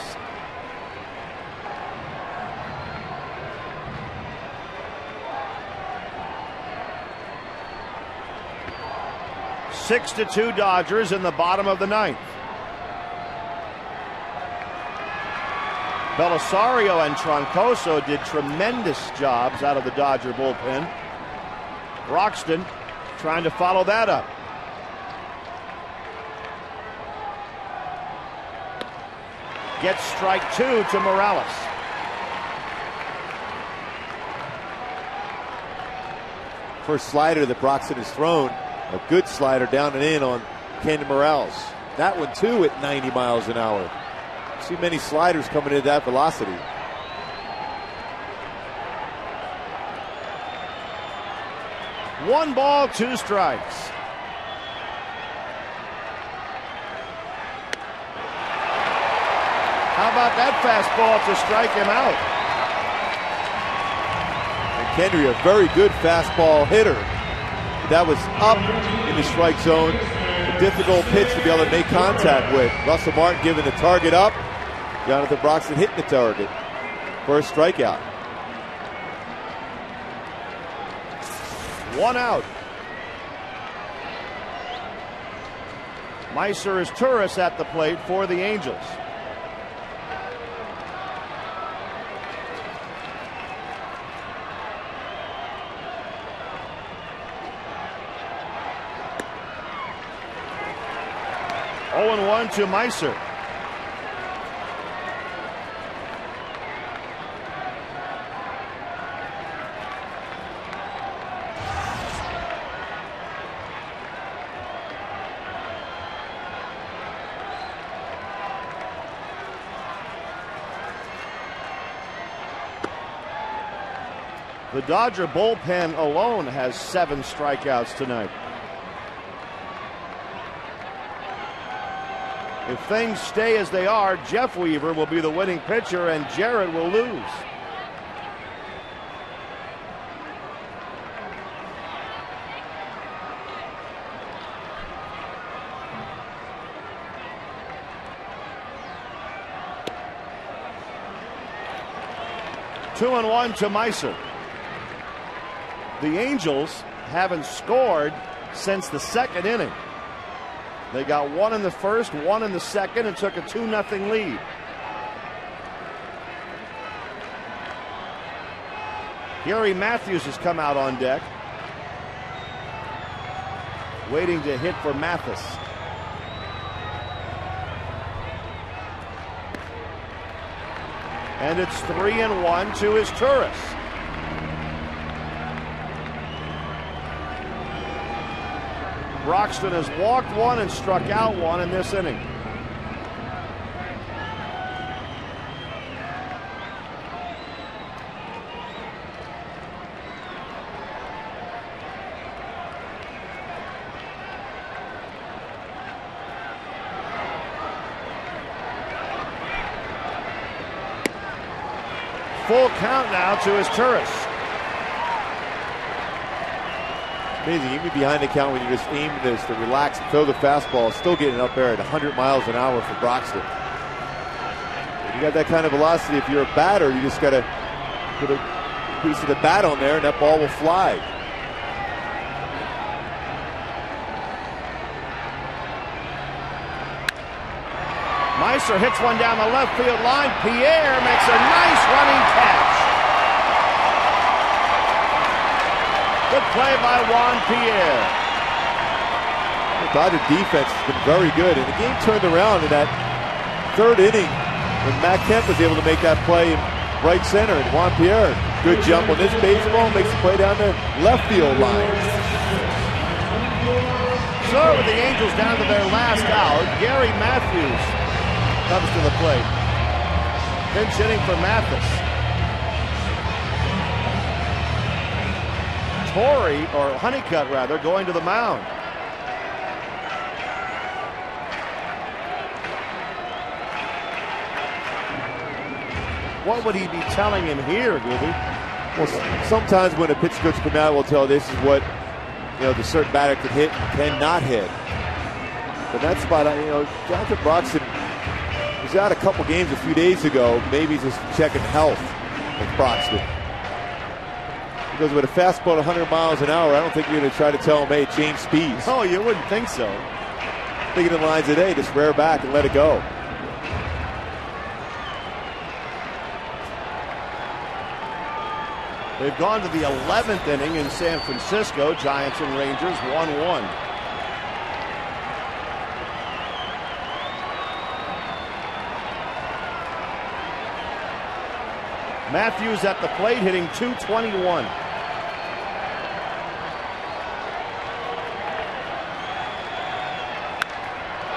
Six to 2 Dodgers in the bottom of the ninth. Belisario and Troncoso did tremendous jobs out of the Dodger bullpen. Broxton trying to follow that up. Gets strike 2 to Morales. First slider that Broxton has thrown, a good slider down and in on Kendry Morales. That one too at 90 miles an hour. See many sliders coming in at that velocity. One ball, 2 strikes. How about that fastball to strike him out? And Kendry, a very good fastball hitter. That was up in the strike zone. A difficult pitch to be able to make contact with. Russell Martin giving the target up. Jonathan Broxton hitting the target for a strikeout. 1 out. Meiser is Turris at the plate for the Angels. Oh, 1 to Meiser. The Dodger bullpen alone has 7 strikeouts tonight. If things stay as they are, Jeff Weaver will be the winning pitcher and Jarrett will lose. Two and 1 to Meiser. The Angels haven't scored since the 2nd inning. They got 1 in the first, 1 in the second, and took a 2-0 lead. Gary Matthews has come out on deck, waiting to hit for Mathis. And it's 3-1 to his Turris. Broxton has walked 1 and struck out 1 in this inning. Full count now to his Turris. Amazing, you can be behind the count when you just aim this to relax and throw the fastball, still getting up there at 100 miles an hour for Broxton. If you got that kind of velocity, if you're a batter, you just got to put a piece of the bat on there and that ball will fly. Meiser hits one down the left field line. Pierre makes a nice running catch. Good play by Juan Pierre. The Dodger defense has been very good, and the game turned around in that 3rd inning when Matt Kemp was able to make that play in right center, and Juan Pierre, good jump on this baseball, makes a play down the left field line. So with the Angels down to their last out, Gary Matthews comes to the plate. Pinch hitting for Mathis. Torrey, or Honeycutt rather, going to the mound. What would he be telling him here, Gooby? Well, sometimes when a pitch coach come out, will tell this is what the certain batter can hit and cannot hit. But that spot, Jonathan Broxton was out a couple games a few days ago. Maybe just checking health with Broxton. Because with a fastball at 100 miles an hour, I don't think you're going to try to tell him, hey, change speeds. Oh, you wouldn't think so. Thinking in the lines today, just rear back and let it go. They've gone to the 11th inning in San Francisco. Giants and Rangers 1-1. Matthews at the plate hitting .221.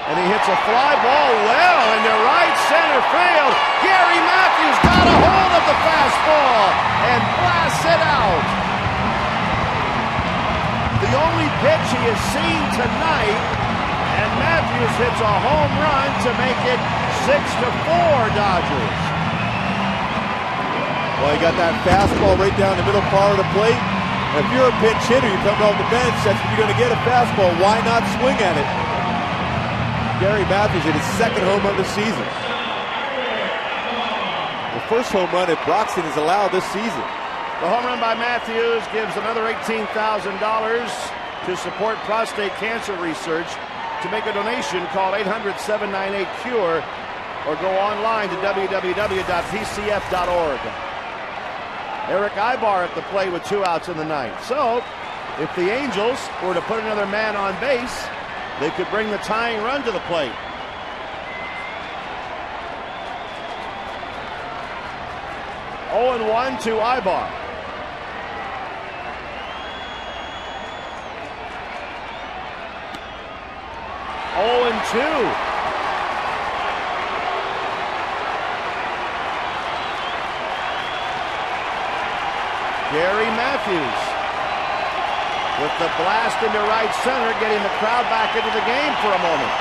And he hits a fly ball well into right center field. Gary Matthews got a hold of the fastball and blasts it out. The only pitch he has seen tonight, and Matthews hits a home run to make it 6-4 Dodgers. Well, he got that fastball right down the middle part of the plate. If you're a pinch hitter, you're coming off the bench, that's when you're going to get a fastball. Why not swing at it? Gary Matthews hit his second home run this season. The first home run that Broxton has allowed this season. The home run by Matthews gives another $18,000 to support prostate cancer research. To make a donation, call 800-798-CURE or go online to www.pcf.org. Eric Ibar at the plate with 2 outs in the ninth. So, if the Angels were to put another man on base, they could bring the tying run to the plate. Oh, 0-1 to Ibar. Oh, 2. Gary Matthews with the blast into right center, getting the crowd back into the game for a moment.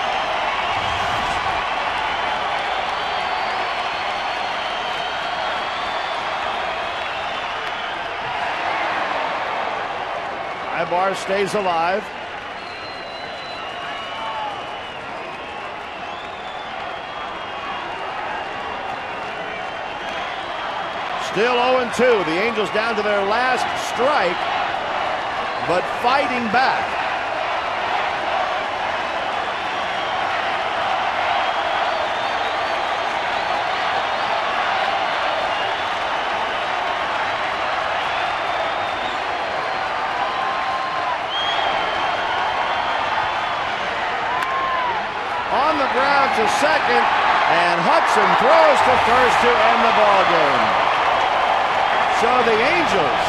Ibar stays alive. Still 0-2. The Angels down to their last strike, but fighting back. On the ground to second, and Hudson throws to first to end the ball game. So the Angels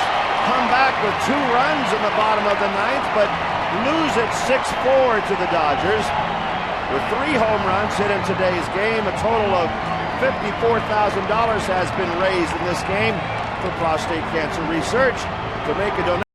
come back with 2 runs in the bottom of the ninth, but lose it 6-4 to the Dodgers. With 3 home runs hit in today's game, a total of $54,000 has been raised in this game for prostate cancer research. To make a donation,